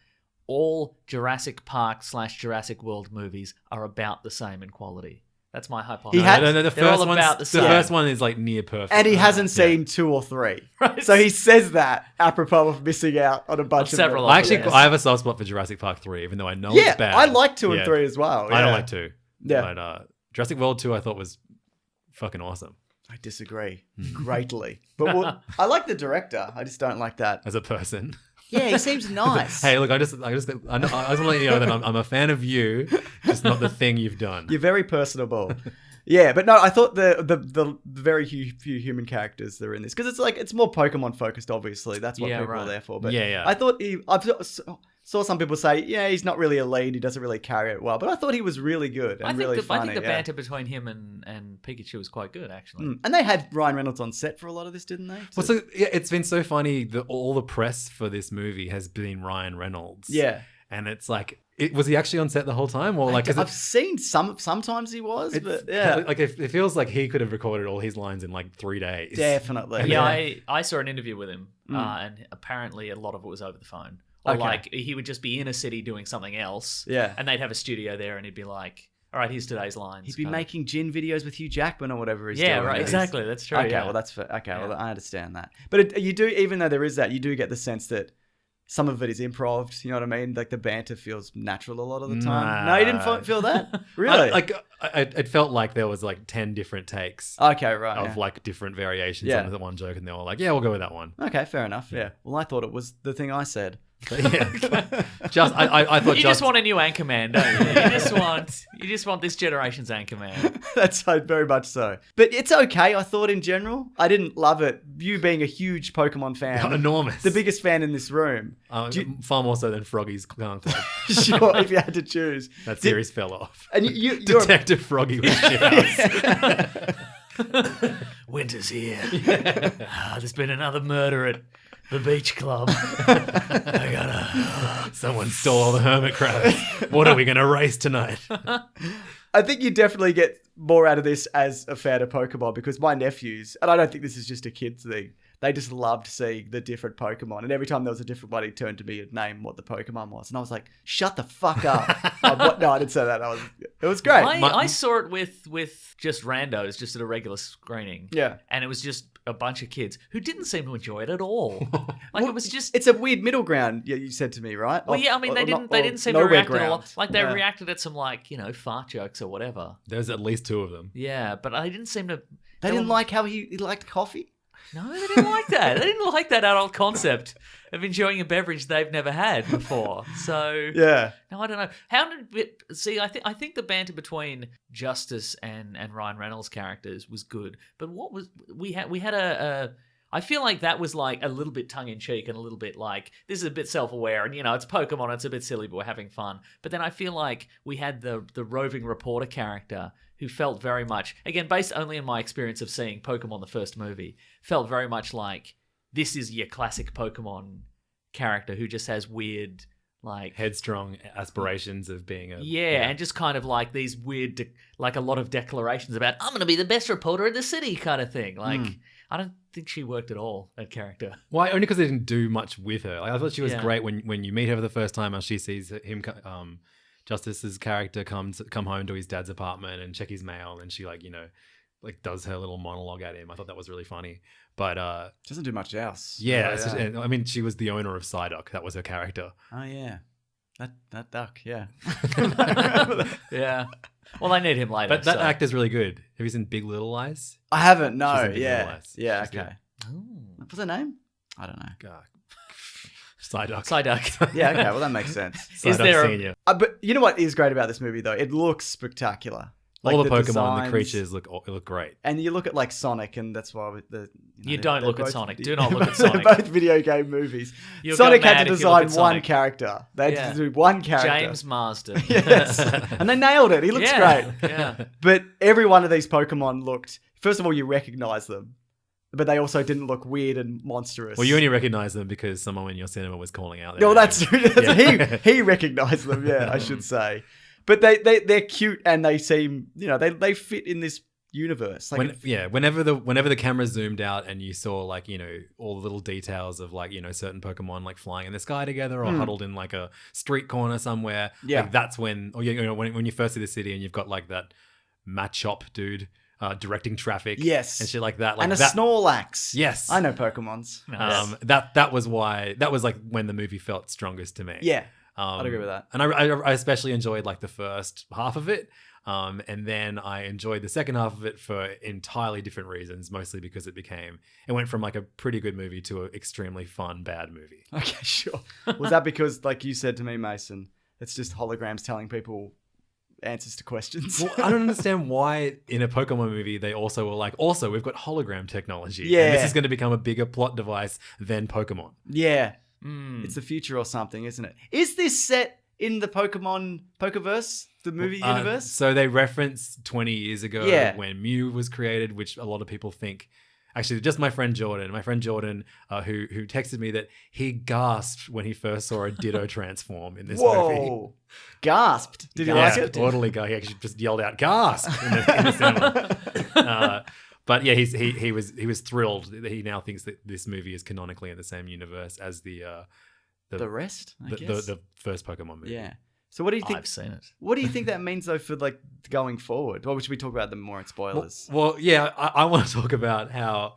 All Jurassic Park / Jurassic World movies are about the same in quality. That's my hypothesis. He had- The They're first all one's- about the same. first one is like near perfect. And he hasn't Yeah. seen 2 or 3. Right. So he says that apropos of missing out on a bunch of several them. I actually, Yes. I have a soft spot for Jurassic Park 3, even though I know Yeah, it's bad. I like 2 and Yeah. 3 as well. I don't yeah. like 2. Yeah. But Jurassic World 2 I thought was fucking awesome I disagree Hmm. greatly. But I like the director. I just don't like that. as a person. Yeah, he seems nice. Hey, look, I just want to let you know that I'm a fan of you, just not the thing you've done. You're very personable. Yeah, but no, I thought the very few human characters that are in this, because it's more Pokemon focused. Obviously, that's what Yeah, people are right. there for. But Yeah, yeah. I thought I saw some people say, yeah, he's not really a lead. He doesn't really carry it well. But I thought he was really good and really funny. I think the yeah. banter between him and Pikachu was quite good, actually. And they had Ryan Reynolds on set for a lot of this, didn't they? Well, so yeah, it's been so funny that all the press for this movie has been Ryan Reynolds. Yeah. and it's like, was he actually on set the whole time, or like? 'Cause I've seen sometimes he was, it's but yeah, like it feels like he could have recorded all his lines in like 3 days. definitely. And Yeah, then- I saw an interview with him, and apparently a lot of it was over the phone. Or Okay. like he would just be in a city doing something else, Yeah. and they'd have a studio there, and he'd be like, "All right, here's today's lines." He'd be kind of. making gin videos with Hugh Jackman or whatever he's Yeah, doing. right. He's- Exactly. That's true. Okay, yeah. well that's fair. Okay, Yeah. well I understand that. But you do, even though there is that, you do get the sense that some of it is improv. You know what I mean? Like the banter feels natural a lot of the time. No, you didn't feel that? Really? It felt like there was like 10 different takes Okay, right. of yeah. like different variations Yeah. on the one joke, and they were like, "Yeah, we'll go with that one." Okay, fair enough. Yeah. Well, I thought it was the thing I said. But yeah, I thought You just want a new Anchorman, don't you? You just want this generation's Anchorman. That's very much so. But it's okay, I thought, in general. I didn't love it. You being a huge Pokemon fan. enormous, The biggest fan in this room. far more so than Froggy's Clown Club. Sure, if you had to choose. That series fell off. And you're Detective Froggy was shit house. Winter's here. There's been another murder at the beach club. Someone stole all the hermit crabs. What are we going to race tonight? I think you definitely get more out of this as a fan of Pokemon because my nephews, and I don't think this is just a kid's thing, they just loved seeing the different Pokemon. And every time there was a different one, he turned to me and named what the Pokemon was. And I was like, shut the fuck up. No, I didn't say that. It was great. I saw it with just randos, just at a regular screening. Yeah. And it was just a bunch of kids who didn't seem to enjoy it at all. Like, it was just... It's a weird middle ground, you said to me, right? Well, yeah, I mean, they didn't seem to react at all. Like, they reacted at some, like, fart jokes or whatever. There's at least 2 of them. Yeah, but I didn't seem to... They didn't like how he liked coffee? No, they didn't like that. They didn't like that adult concept of enjoying a beverage they've never had before. So yeah, no, I don't know. How did it, see? I think the banter between Justice and Ryan Reynolds' characters was good. But what was we had a I feel like that was like a little bit tongue in cheek and a little bit like this is a bit self aware and it's Pokemon, it's a bit silly, but we're having fun. But then I feel like we had the roving reporter character who felt very much, again, based only on my experience of seeing Pokemon the first movie, felt very much like this is your classic Pokemon character who just has weird, like... headstrong aspirations of being a... Yeah, and just kind of like these weird, like a lot of declarations about, I'm going to be the best reporter in the city kind of thing. Like, I don't think she worked at all, that character. Why? Only because they didn't do much with her. Like, I thought she was Yeah. great when you meet her for the first time and she sees him... Justice's character come home to his dad's apartment and check his mail, and she like does her little monologue at him. I thought that was really funny, but doesn't do much else. yeah, I mean, she was the owner of Psyduck. That was her character. Oh yeah, that duck. Yeah. Yeah. Well, I need him later. But that so. actor's really good. Have you seen Big Little Lies? I haven't. No. She's in Big Little Yeah. Lies. Yeah. She's Okay. Ooh. What's her name? I don't know. God. Psyduck. Psyduck. Yeah. Okay. Well, that makes sense. Is there a- Senior. But you know what is great about this movie though? It looks spectacular. All the Pokemon and designs, the creatures look great. And you look at like Sonic, and that's why You don't they're look at both- Sonic. Do not look at they're Sonic. both video game movies. You'll Sonic go had mad to if you look design at one Sonic. character. They had Yeah. to do one character. James Marsden. Yes. And they nailed it. He looks great. Yeah. But every one of these Pokemon looked, first of all, you recognize them, but they also didn't look weird and monstrous. Well, you only recognize them because someone in your cinema was calling out. No, their that's name. Yeah. he recognized them. Yeah, I should say. But they're cute and they seem they fit in this universe. Like Whenever the camera zoomed out and you saw like all the little details of like certain Pokemon like flying in the sky together or huddled in like a street corner somewhere. Yeah. like, that's when when you first see the city and you've got like that Machop dude directing traffic. Yes. and shit like that. Like and a that, Snorlax. Yes. I know Pokemons. That was like when the movie felt strongest to me. Yeah. I'd agree with that. And I especially enjoyed like the first half of it. And then I enjoyed the second half of it for entirely different reasons, mostly because it went from like a pretty good movie to an extremely fun, bad movie. Okay, sure. Was that because, like you said to me, Mason, it's just holograms telling people answers to questions? Well, I don't understand why in a Pokemon movie they also were like, also we've got hologram technology. Yeah. And this is going to become a bigger plot device than Pokemon. Yeah. It's the future or something, isn't it? Is this set in the Pokeverse, the movie universe? So they reference 20 years ago when Mew was created, which a lot of people think. Actually, just my friend Jordan, who texted me that he gasped when he first saw a Ditto transform in this movie. Whoa. Gasped. Did you like it? Totally. He actually just yelled out "gasp" in the cinema. But yeah, he was thrilled. He now thinks that this movie is canonically in the same universe as the rest, I guess. the first Pokemon movie. Yeah. So what do you think? I've seen it. What do you think that means though for like going forward? Or should we talk about them more in spoilers? Well, yeah, I want to talk about how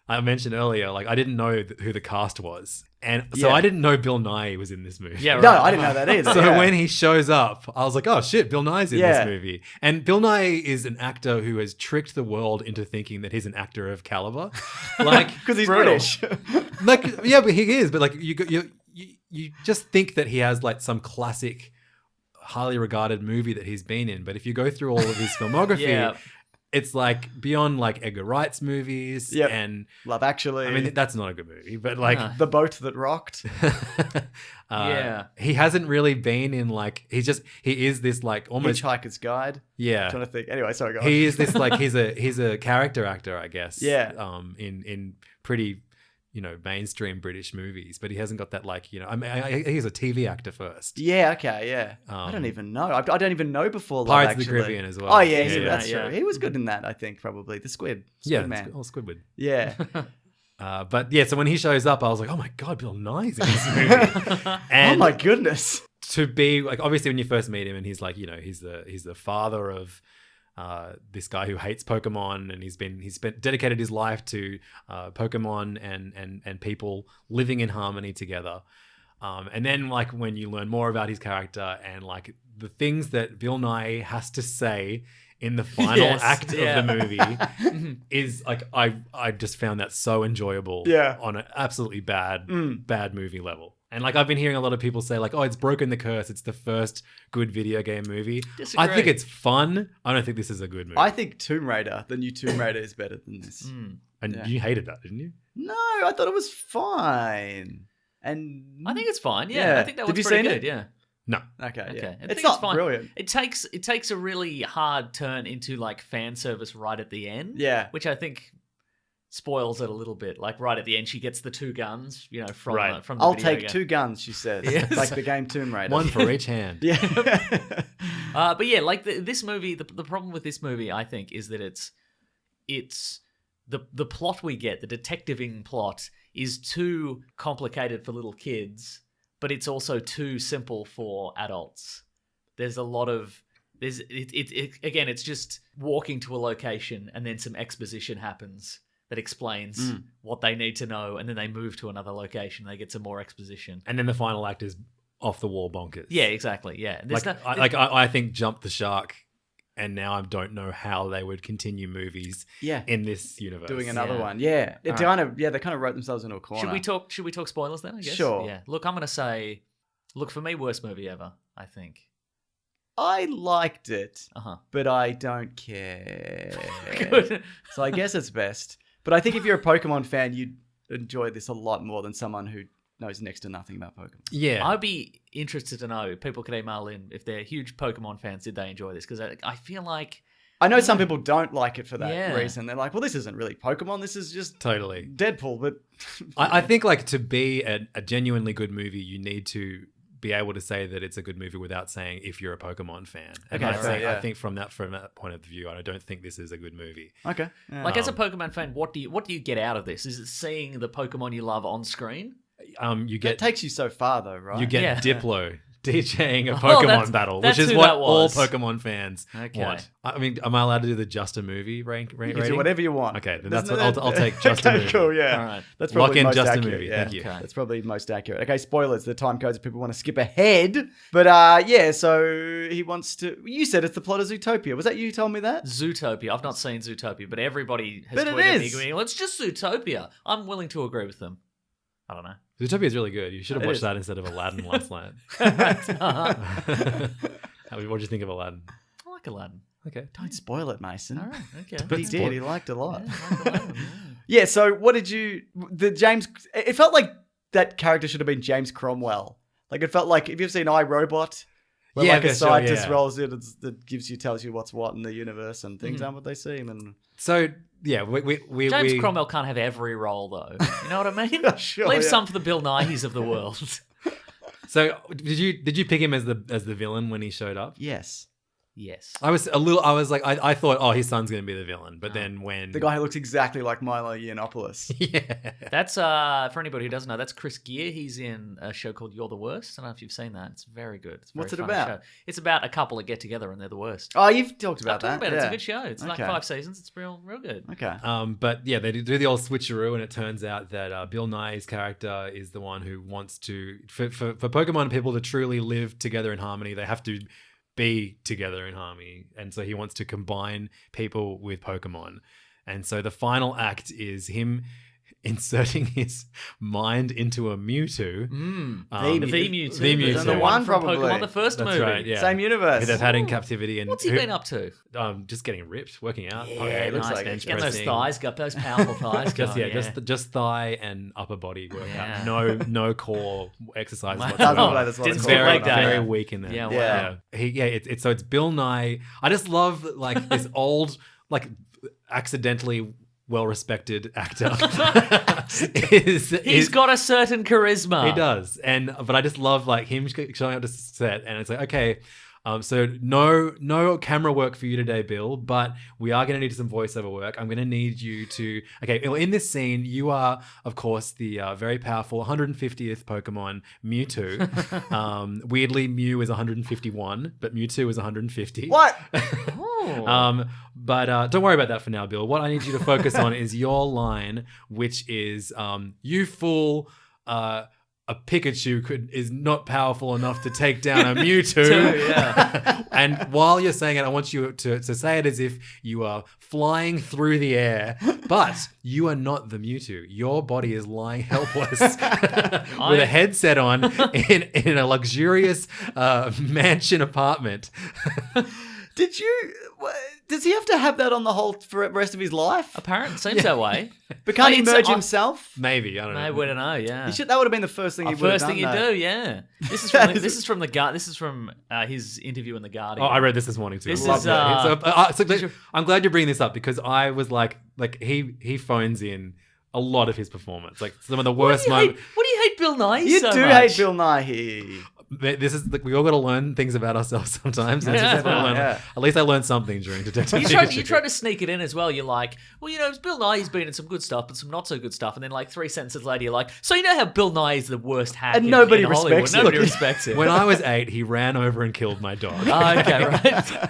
I mentioned earlier, like I didn't know who the cast was, and so Yeah. I didn't know Bill Nye was in this movie. Yeah, No, right. I didn't know that either. So Yeah. when he shows up, I was like, "Oh shit, Bill Nye's in Yeah. this movie." And Bill Nye is an actor who has tricked the world into thinking that he's an actor of caliber, like because he's Brutal. British. like yeah, but he is. But like you just think that he has like some classic, highly regarded movie that he's been in. But if you go through all of his filmography, Yeah. it's like beyond like Edgar Wright's movies, Yep. and Love Actually. I mean that's not a good movie, but like. No. The Boat That Rocked. Yeah. He hasn't really been in like he is this like almost Hitchhiker's Guide. yeah. Trying to think. Anyway, sorry, go on. He is this like he's a character actor, I guess. Yeah. In pretty mainstream British movies, but he hasn't got that like I mean he's a TV actor first. Yeah, okay, yeah. I don't even know. I don't even know before Love Pirates of the Actually. Caribbean as well. Oh, yeah, Yeah, that's yeah. true. He was good in that, I think, probably. The Squid Man. Squidward. Yeah. But yeah, so when he shows up, I was like, oh my god, Bill Nye's in this movie. Oh, And my goodness. to be like, obviously when you first meet him, and he's like, he's the father of this guy who hates Pokemon, and he's spent dedicated his life to Pokemon and people living in harmony together. And then like when you learn more about his character and like the things that Bill Nye has to say in the final Yes, act yeah. of the movie is like I just found that so enjoyable Yeah. on an absolutely bad movie level. And like I've been hearing a lot of people say like, oh, it's broken the curse. It's the first good video game movie. Disagree. I think it's fun. I don't think this is a good movie. I think Tomb Raider, the new Tomb Raider, is better than this. and yeah. you hated that, didn't you? No, I thought it was fine. And I think it's fine. Yeah, Yeah. I think that Have was you pretty seen good. it? Yeah. No. Okay, Okay. yeah. I It's think not fine. brilliant. It takes a really hard turn into like fan service right at the end. Yeah. Which I think spoils it a little bit. Like right at the end, she gets the two guns, from Right. from the I'll video take game. 2 guns, she says. Yes. Like the game Tomb Raider. One for each hand. Yeah. But yeah, like this movie, the problem with this movie, I think, is that it's the plot we get, the detectiving plot, is too complicated for little kids, but it's also too simple for adults. There's a lot of again, it's just walking to a location and then some exposition happens that explains what they need to know, and then they move to another location, they get some more exposition. And then the final act is off the wall bonkers. Yeah, exactly. Yeah, There's I think Jump the Shark, and now I don't know how they would continue movies Yeah. in this universe. Doing another Yeah. one. Yeah. It All kind of, they kind of wrote themselves into a corner. Should we talk spoilers then? I guess. Sure. Yeah. Look, I'm gonna say, for me, worst movie ever. I think. I liked it, Uh but I don't care. huh. Good. So I guess it's best. But I think if you're a Pokemon fan, you'd enjoy this a lot more than someone who knows next to nothing about Pokemon. Yeah. I'd be interested to know. People could email in if they're huge Pokemon fans. Did they enjoy this? Because I feel like I know some people don't like it for that Yeah. reason. They're like, well, this isn't really Pokemon. This is just Totally. Deadpool. But I think like to be a genuinely good movie, you need to be able to say that it's a good movie without saying if you're a Pokemon fan. And Okay, I, right, think, yeah. I think from that point of view, I don't think this is a good movie. okay. Yeah. like as a Pokemon fan, what do you get out of this? Is it seeing the Pokemon you love on screen? You It get takes you so far, though, right? you get Yeah. Diplo DJing a Oh, Pokemon that's- battle, that's which is who what that all was. Pokemon fans Okay. want. I mean, am I allowed to do the just a movie You can rating? do whatever you want. Okay, then There's that's what I'll take just a okay, movie. cool, yeah. All right. That's Lock probably in most just a accurate, movie. yeah. Thank you. Okay. That's probably most accurate. Okay, spoilers. The time codes if people want to skip ahead. But yeah, so he wants to. You said it's the plot of Zootopia. Was that you who told me that? Zootopia. I've not seen Zootopia, but everybody has But it tweeted me is. going, "Well, it's just Zootopia." I'm willing to agree with them. I don't know. Zootopia is really good. You should have It watched is. that instead of Aladdin last night. What did you think of Aladdin? I like Aladdin. Okay. Don't spoil it, Mason. All right. Okay. But he spoil- did. He liked it a lot. Yeah, I like Aladdin, yeah. Yeah, so what did you. The James. It felt like that character should have been James Cromwell. Like, it felt like. Have you ever seen iRobot? Where Yeah, like a for sure, scientist yeah. rolls in and tells you what's what in the universe and things Mm-hmm. aren't what they seem. And So yeah, we James Cromwell can't have every role, though. You know what I mean? Sure, Leave yeah. some for the Bill Nighy's of the world. So did you pick him as the villain when he showed up? yes. Yes. I I thought, oh, his son's going to be the villain. But then when. The guy who looks exactly like Milo Yiannopoulos. Yeah. That's for anybody who doesn't know, that's Chris Gere. He's in a show called You're the Worst. I don't know if you've seen that. It's very good. It's a very What's it funny about? show. It's about a couple that get together and they're the worst. Oh, you've talked I've about talked that. about it. It's a Yeah. good show. It's like Okay. 5 seasons. It's real good. Okay. But yeah, they do the old switcheroo, and it turns out that Bill Nye's character is the one who wants to, for Pokemon people to truly live together in harmony, they have to be together in harmony. And so he wants to combine people with Pokemon. And so the final act is him inserting his mind into a Mewtwo. The Mewtwo. The Mewtwo. The The one one from probably. Pokemon, the first That's movie. right, yeah. Same universe. Who they've had in captivity. And What's he been up to? Just getting ripped, working out. Yeah, it looks nice, like man. it's Getting those pressing. thighs, got those powerful thighs. Just going, just thigh and upper body workout. Yeah. No core exercise Wow. Doesn't whatsoever. look like there's a lot of Didn't core skip leg going on. day. Very weak in there. Yeah, wow. It's so it's Bill Nye. I just love like this old, like accidentally well-respected actor. He's got a certain charisma. He does, but I just love like him showing up to set, and it's like, okay, so no camera work for you today, Bill, but we are going to need some voiceover work. I'm going to need you to, okay, well, in this scene, you are, of course, the very powerful 150th Pokemon, Mewtwo. Weirdly, Mew is 151, but Mewtwo is 150. What? But don't worry about that for now, Bill. What I need you to focus on is your line, which is, you fool, a Pikachu is not powerful enough to take down a Mewtwo. Yeah. And while you're saying it, I want you to say it as if you are flying through the air, but you are not the Mewtwo. Your body is lying helpless with a headset on in a luxurious mansion apartment. Does he have to have that on the whole for the rest of his life? Apparently, seems that way. But can't he It's- merge himself? Maybe, I don't know. I don't know. Yeah. That would have been the first thing he would have First done. thing you though. do, yeah. This is from his interview in the Guardian. Oh, I read this morning too. This Love is, that. So I'm glad you're bringing this up because I was like he phones in a lot of his performance, like some of the worst moments. What do you hate Bill Nye You so do much? hate Bill Nye here. This is like we all got to learn things about ourselves sometimes. And it's just fun. Yeah. At least I learned something during Detective You Pikachu. try to sneak it in as well. You're like, well, it's Bill Nye. He's been in some good stuff, but some not so good stuff. And then like 3 sentences later, you're like, so you know how Bill Nye is the worst hack And in nobody Hollywood. respects it. Nobody respects it. When I was 8, he ran over and killed my dog. Oh, okay, right.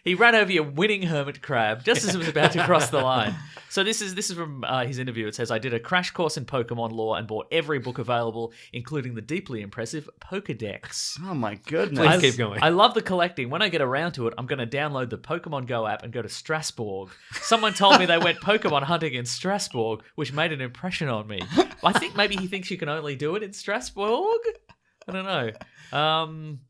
He ran over your winning hermit crab just as it was about to cross the line. So this is from his interview. It says, I did a crash course in Pokemon lore and bought every book available, including the deeply impressive Pokedex. Oh my goodness. Please keep going. I love the collecting. When I get around to it, I'm going to download the Pokemon Go app and go to Strasbourg. Someone told me they went Pokemon hunting in Strasbourg, which made an impression on me. I think maybe he thinks you can only do it in Strasbourg. I don't know.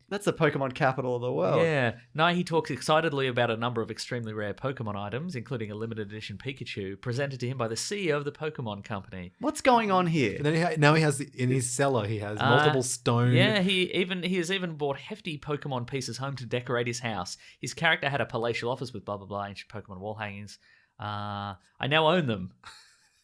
That's the Pokemon capital of the world. Yeah. Now he talks excitedly about a number of extremely rare Pokemon items, including a limited edition Pikachu, presented to him by the CEO of the Pokemon Company. What's going on here? And then now he has in his cellar he has multiple stone. Yeah, he has even bought hefty Pokemon pieces home to decorate his house. His character had a palatial office with blah blah blah ancient Pokemon wall hangings. I now own them.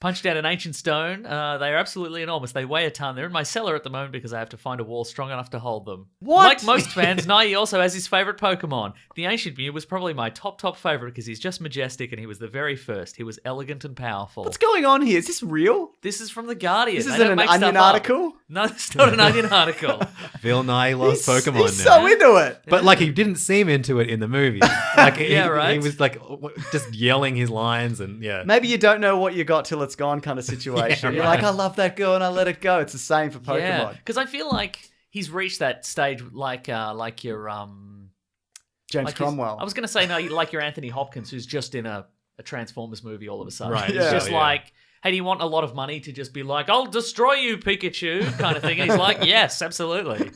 Punched out an ancient stone. They are absolutely enormous. They weigh a ton. They're in my cellar at the moment because I have to find a wall strong enough to hold them. What? Like most fans, Nye also has his favorite Pokemon. The ancient Mew was probably my top favorite because he's just majestic and he was the very first. He was elegant and powerful. What's going on here? Is this real? This is from The Guardian. This They isn't don't an make stuff Onion up. article? No, it's not an Onion article. Bill Nye loves Pokemon He's now. so into it. But like he didn't seem into it in the movie. Like Yeah, right. He was like just yelling his lines and yeah. Maybe you don't know what you got till it's gone kind of situation. Yeah, You're right. like, I love that girl and I let it go. It's the same for Pokemon. Yeah, because I feel like he's reached that stage like your James like Cromwell. I was going to say, no, like your Anthony Hopkins, who's just in a Transformers movie all of a sudden. Right, He's yeah. just Yeah. like, hey, do you want a lot of money to just be like, I'll destroy you, Pikachu, kind of thing? And he's like, yes, absolutely.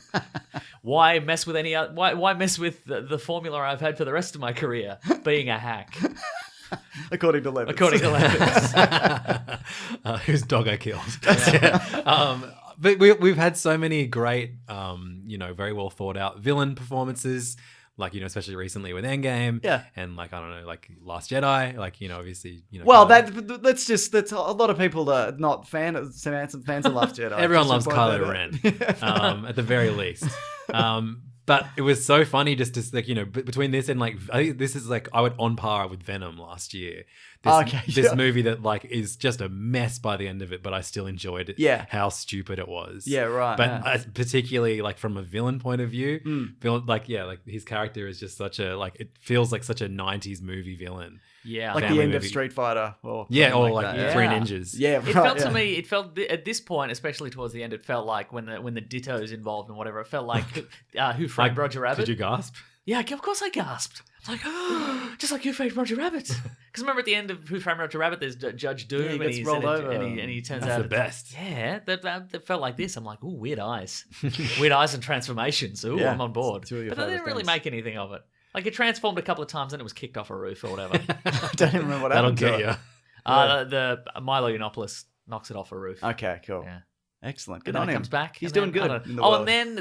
Why mess with why mess with the formula I've had for the rest of my career, being a hack, According to Levins. according to Levins. Whose dog I killed. But we've had so many great, very well thought out villain performances, like, especially recently with Endgame. Yeah. And like, I don't know, like Last Jedi, like, obviously, Well, Kylo- that's a lot of people are not fans of Last Jedi. everyone Just loves to point Kylo that Ren, out. at the very least. But it was so funny just to like, between this and like, I think this is like, I would on par with Venom last year. This movie that like is just a mess by the end of it, but I still enjoyed it. Yeah. How stupid it was. Yeah, right. But particularly like from a villain point of view, villain, like his character is just such a like, it feels like such a 90s movie villain. Yeah. Like family the end of movie. Street Fighter. Or like that. Three Yeah. Ninjas. Yeah, It right, felt to yeah. me, at this point, especially towards the end, it felt like when the Ditto's involved and whatever, it felt like Who Framed Roger Rabbit. Did you gasp? Yeah, of course I gasped. I was like, just like Who Framed Roger Rabbit. Because remember at the end of Who Framed Roger Rabbit, there's Judge Doom he and gets he's rolled over. and he turns That's out the best. Yeah, that felt like this. I'm like, ooh, weird eyes, weird eyes and transformations. Ooh, Yeah, I'm on board. it's two of your But they didn't favourite really things. make anything of it. Like it transformed a couple of times and it was kicked off a roof or whatever. I don't even remember what That'll happened to get it. you. The Milo Yiannopoulos knocks it off a roof. Okay, cool. Yeah. Excellent. And Good then on it him. comes back. He's and doing then, I good don't know. in the Oh, world. and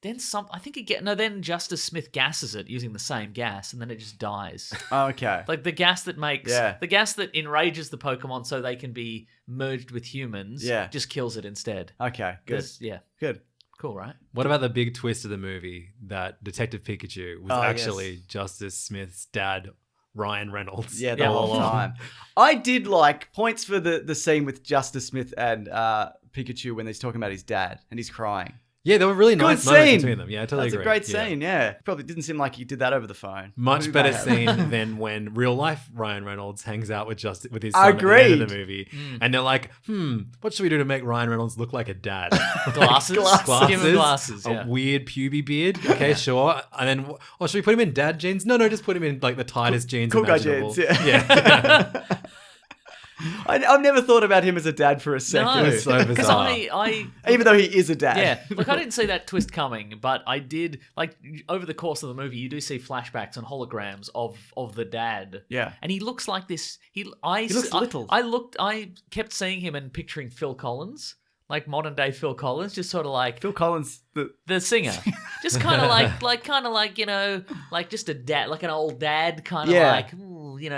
then some. I think then Justice Smith gasses it using the same gas, and then it just dies. Okay. Like the gas that makes Yeah. the gas that enrages the Pokemon so they can be merged with humans. Yeah. just kills it instead. Okay, good. Yeah, Good. cool, right? What about the big twist of the movie that Detective Pikachu was Oh, actually Justice Smith's dad, Ryan Reynolds? Yeah, the Yeah. whole time. I did like points for the scene with Justice Smith and Pikachu when he's talking about his dad and he's crying. Yeah, they were really Good nice moments scene. between them. Yeah, I totally That's agree. a great Yeah. scene, yeah. Probably didn't seem like he did that over the phone. Much Maybe better they have. scene than when real life Ryan Reynolds hangs out with his son at the end Agreed. of the movie, and they're like, what should we do to make Ryan Reynolds look like a dad? Glasses, give him glasses. a Yeah. weird puby beard. Okay, sure. And then, should we put him in dad jeans? No, just put him in like the tightest jeans cool guy imaginable. jeans, yeah. I've never thought about him as a dad for a second. No, It's so because bizarre. I Even though he is a dad. yeah, look, I didn't see that twist coming, but I did. Like over the course of the movie, you do see flashbacks and holograms of the dad. Yeah. and he looks like this. He looks little. I kept seeing him and picturing Phil Collins, like modern day Phil Collins, just sort of like Phil Collins, the singer, just kind of like like just a dad, like an old dad, kind of Yeah. like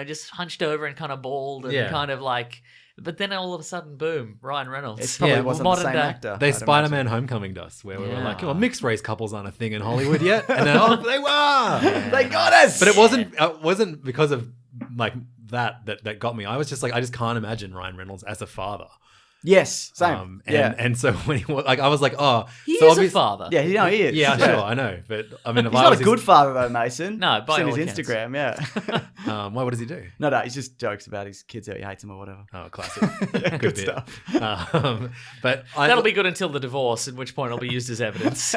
just hunched over and kind of bald and Yeah. kind of like. But then all of a sudden, boom, Ryan Reynolds. it probably Yeah, wasn't modern the same day. actor. They I'd Spider-Man imagine. Homecoming us, where we were Yeah. like, mixed race couples aren't a thing in Hollywood yet, and then they were. They got us! But it wasn't because of like that got me. I was just like, I just can't imagine Ryan Reynolds as a father. Yes, same. And so when he was like, I was like, oh, He so is a obvious- father. Yeah, he is. Yeah, sure, I know, but I mean, if He's I not was a good father though, Mason. No, by Seen all his accounts. Instagram, yeah. why? What does he do? No, he's just jokes about his kids how he hates them or whatever. Oh, classic. Yeah, good bit. stuff. But That'll be good until the divorce, at which point it'll be used as evidence.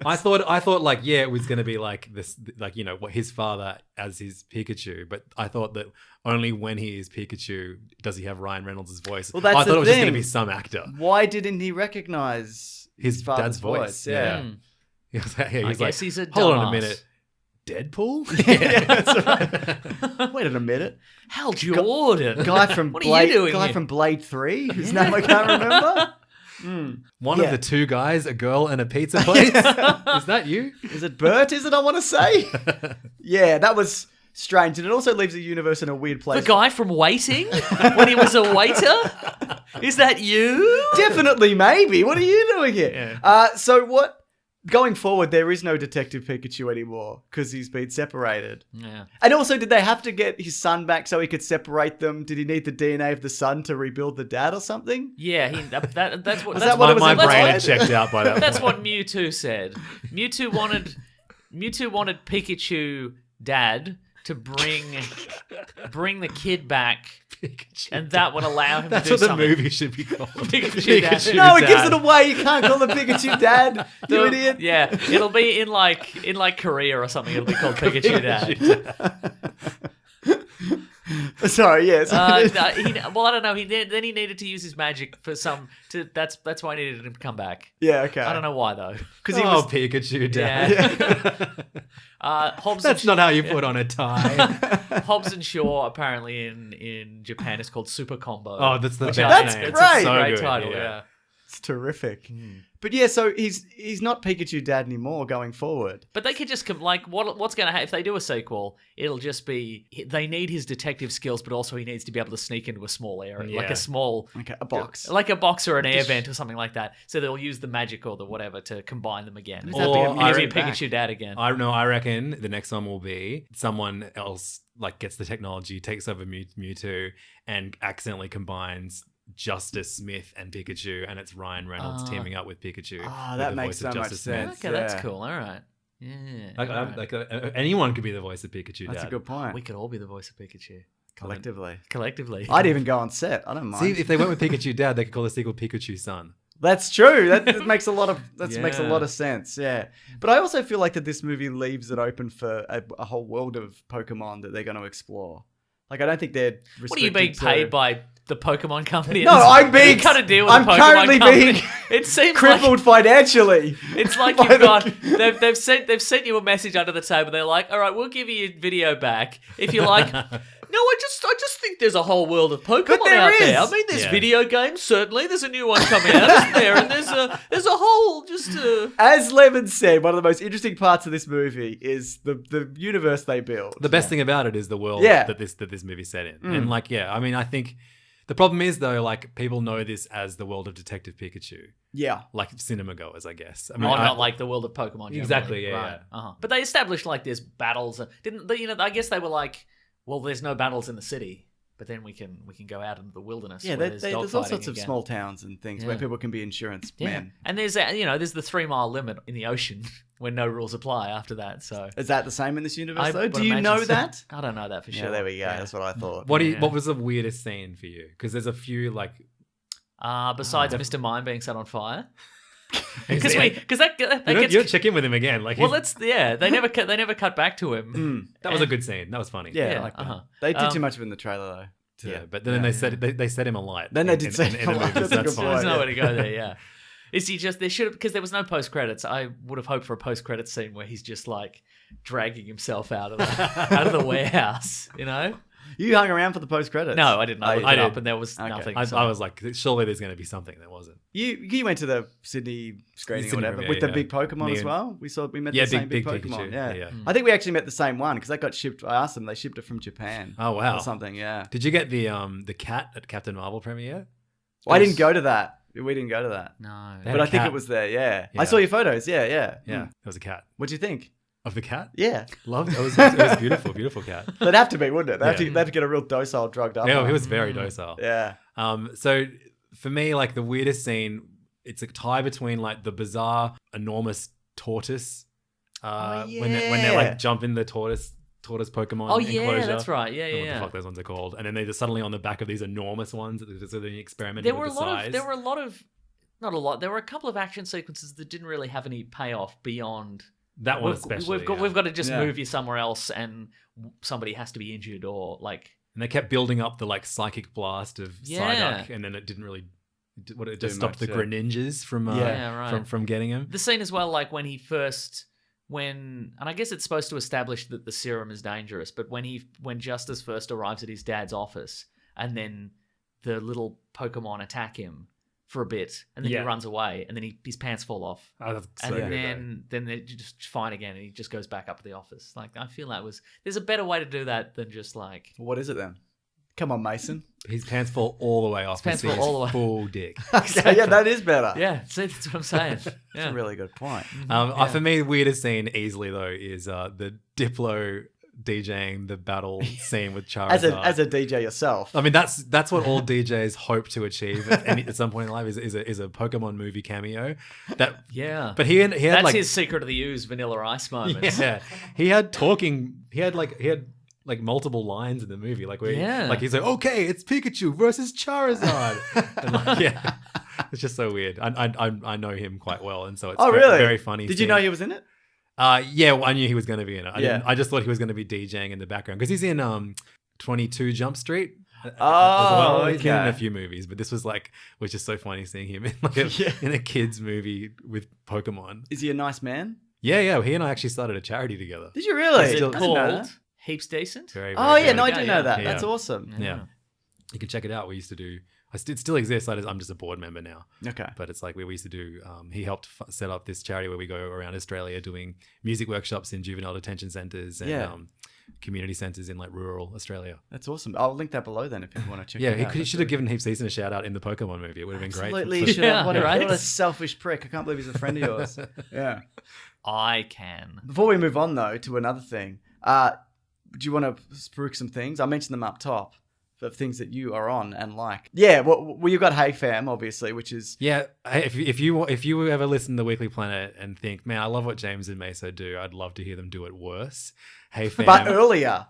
I thought like, yeah, it was going to be like this, like, what his father as his Pikachu, but I thought that only when he is Pikachu does he have Ryan Reynolds' voice. Well, that's I thought the it was just going to thing. be some actor. Why didn't he recognize His father's dad's voice. Yeah. Mm. He was like, I guess he's a hold on a dumbass. minute. Deadpool? Yeah, that's right. Wait a minute. Hal Jordan. Guy from What Blade, are you doing guy here? from Blade 3, whose name I can't remember. One Yeah. of the two guys, a girl and a pizza place. Is that you? Is it Bert? Is it? I want to say. Yeah, that was strange, and it also leaves the universe in a weird The place. guy from Waiting when he was a waiter. Is that you? Definitely, maybe. What are you doing here? So what? Going forward, there is no Detective Pikachu anymore because he's been separated. Yeah. And also, did they have to get his son back so he could separate them? Did he need the DNA of the son to rebuild the dad or something? Yeah, that's what. Was that's that what My, it was my implied? brain had checked out by that That's point. what Mewtwo said. Mewtwo wanted Pikachu dad to bring the kid back, and that would allow him That's to do what the something. movie should be called. Pikachu dad. No, it gives Dad. it away. You can't call him Pikachu Dad, you idiot. Yeah, it'll be in like Korea or something. It'll be called Pikachu dad. Sorry, yes. Well, I don't know. Then he needed to use his magic for some. That's why I needed him to come back. Yeah, okay. I don't know why though. Because he Oh, was. Pikachu dad. Yeah. Hobbs That's and not how you put on a tie. Hobbs and Shaw apparently in Japan is called Super Combo. Oh, that's the best That's name. great. It's a great good, title. Yeah. It's terrific. But yeah, so he's not Pikachu Dad anymore going forward. But they could just what's going to happen if they do a sequel? It'll just be they need his detective skills, but also he needs to be able to sneak into a small area, like Yeah. a small, Okay, a box. like a box or an air vent or something like that. So they'll use the magic or the whatever to combine them again. Does that have to Or get It'll be Mewtwo back? Pikachu Dad again. I reckon the next one will be someone else like gets the technology, takes over Mewtwo, and accidentally combines Justice Smith and Pikachu, and it's Ryan Reynolds teaming up with Pikachu. Ah, with that the makes voice of so much Justice Smith. sense. Okay, that's Yeah. cool. All right. Yeah. all right. Anyone could be the voice of Pikachu. That's Dad. a good point. We could all be the voice of Pikachu Collectively. collectively. I'd even go on set. I don't mind. See, if they went with Pikachu Dad, they could call the sequel Pikachu Son. That's true. That makes a lot of makes a Yeah. lot of sense. Yeah, but I also feel like that this movie leaves it open for a whole world of Pokemon that they're going to explore. Like I don't think they're. What are you being paid by the Pokemon company? No, I'm being. You cut a deal with I'm the Pokemon currently company. being It seems crippled financially. It's like by you've the- got they've sent you a message under the table. They're like, all right, we'll give you your video back if you like. No, I just think there's a whole world of Pokemon there out is. there. I mean, there's Yeah. video games certainly. There's a new one coming out, isn't there? And there's a whole just. As Lemon said, one of the most interesting parts of this movie is the universe they build. The best thing about it is the world Yeah. that this movie's set in. And like, yeah, I mean, I think the problem is though, like people know this as the world of Detective Pikachu, Yeah. like cinema goers, I guess. I Oh, not like the world of Pokemon. generally. Exactly, yeah, Right. Uh-huh. But they established like there's battles. Didn't they? I guess they were like, well, there's no battles in the city, but then we can go out into the wilderness. Yeah, where there's dogfighting all sorts of again. small towns and things where Yeah. people can be insurance Yeah. men. And there's there's the 3 mile limit in the ocean where no rules apply after that. So Is that the same in this universe, I though? would Do you imagine know so. that? I don't know that for sure. Yeah, there we go. That's what I thought. What was the weirdest scene for you? Because there's a few like Besides Mr. Mime being set on fire, Because because that gets. you check in with him again. Like, Well, they never cut back to him. that was a good scene. That was funny. Yeah, Yeah, I like that. uh-huh. They did too much of it in the trailer, though. Yeah, but then they set him alight. Then they did set him the alight. movies, That's a that's good fine. point. There's nowhere to go there. Yeah. Is he just? There should have because there was no post credits. I would have hoped for a post credits scene where he's just like dragging himself out of the warehouse. You know? You hung around for the post credits. No, I didn't. I Oh, looked you it did. up and there was Okay. nothing. I, so- I was like, surely there's going to be something. There wasn't. You went to the Sydney screening or Sydney whatever premiere, with the yeah. big Pokemon Me as and- well. We met Yeah, the same big big Pikachu. Pokemon. Yeah. Yeah. I think we actually met the same one because that got shipped. I asked them. They shipped it from Japan. Oh, wow. Or something. Yeah. Did you get the cat at Captain Marvel premiere? I didn't go to that. We didn't go to that. no. They had But a I think cat. it was there. Yeah. Yeah. I saw your photos. Yeah. Yeah. Yeah, Mm. there was a cat. What'd you think? Of the cat? Yeah. Loved it. It was beautiful, beautiful cat. They'd have to be, wouldn't it? They have Yeah. to get a real docile, drugged up. Yeah, one. he was very docile. Yeah. So for me, like the weirdest scene, it's a tie between like the bizarre, enormous tortoise. When they like jump in the tortoise Pokemon Oh yeah, enclosure. that's right. Yeah, I don't know yeah, what the yeah. fuck those ones are called, and then they're just suddenly on the back of these enormous ones. So they're experimenting There were with a the lot size. of. There were a lot of. Not a lot. There were a couple of action sequences that didn't really have any payoff beyond. that one We've especially. we've got to just Yeah. move you somewhere else, and somebody has to be injured or like. And they kept building up the like psychic blast of Yeah. Psyduck, and then it didn't really. It Do just stopped much, the yeah. Greninjas from Yeah, right. from getting him. The scene as well, like and I guess it's supposed to establish that the serum is dangerous, but when Justice first arrives at his dad's office, and then the little Pokemon attack him for a bit, and then Yeah. he runs away, and then his pants fall off. Oh, that's And so good, then they're just fine again, and he just goes back up to the office. Like I feel there's a better way to do that than just like What is it then? Come on, Mason. though. His pants fall all the way off. pants and see fall all the his way. full dick. Yeah, that is better. yeah. See, that's what I'm saying. That's Yeah. a really good point. For me, the weirdest scene easily though is the Diplo DJing the battle scene with Charizard. As a DJ yourself. I mean, that's what all DJs hope to achieve at some point in life is a Pokemon movie cameo. That Yeah. but he had That's like his Secret of the Ooze Vanilla Ice moment. yeah, he had multiple lines in the movie, like where Yeah. like he's like, okay, it's Pikachu versus Charizard, and like, yeah, it's just so weird. I know him quite well, and so it's Oh, really? very funny. Did you know he was in it? Yeah, well, I knew he was going to be in it. Yeah. I just thought he was going to be DJing in the background because he's in 22 Jump Street. As Oh, well. He's been in okay. a few movies, but this was just so funny seeing him in Yeah. in a kids movie with Pokemon. Is he a nice man? Yeah. He and I actually started a charity together. Did you really? Is I it didn't know called that. Heaps Decent? Very, Oh, yeah, very no, I good. do Yeah, know that. yeah. That's awesome. Yeah. You can check it out. We used to do It still exists. I'm just a board member now. Okay. But it's like we used to do. He helped set up this charity where we go around Australia doing music workshops in juvenile detention centres and community centres in like rural Australia. That's awesome. I'll link that below then if people want to check Yeah, it out. he should have given Heath Season a shout out in the Pokemon movie. It would have been great. Absolutely. For- Should have. What right? a selfish prick. I can't believe he's a friend of yours. Yeah. I can. Before we move on, though, to another thing, do you want to spruik some things? I mentioned them up top of things that you are on and like. Yeah, well, you've got Hey Fam, obviously, which is... Yeah, if you ever listen to Weekly Planet and think, man, I love what James and Meso do, I'd love to hear them do it worse. Hey Fam. But earlier.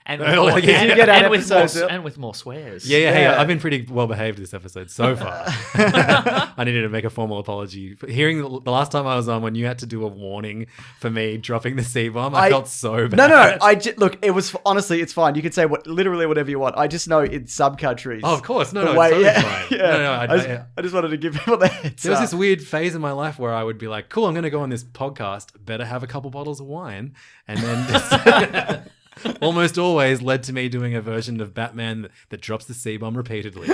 And Earlier, with, yeah. and, You get out and with more, episodes- and with more swears. Yeah, hey, Yeah. I've been pretty well behaved this episode so far. I needed to make a formal apology. Hearing the last time I was on when you had to do a warning for me dropping the C-bomb, I felt so bad. No. Look, it was... Honestly, it's fine. You can say literally whatever you want. I just know in some countries... Oh, of course. No, the it's way- totally yeah, fine. yeah. No, I just wanted to give people the heads there was up. this weird phase in my life where I would be like, cool, I'm going to go on this podcast, better have a couple bottles of wine. And then just almost always led to me doing a version of Batman that drops the C-bomb repeatedly.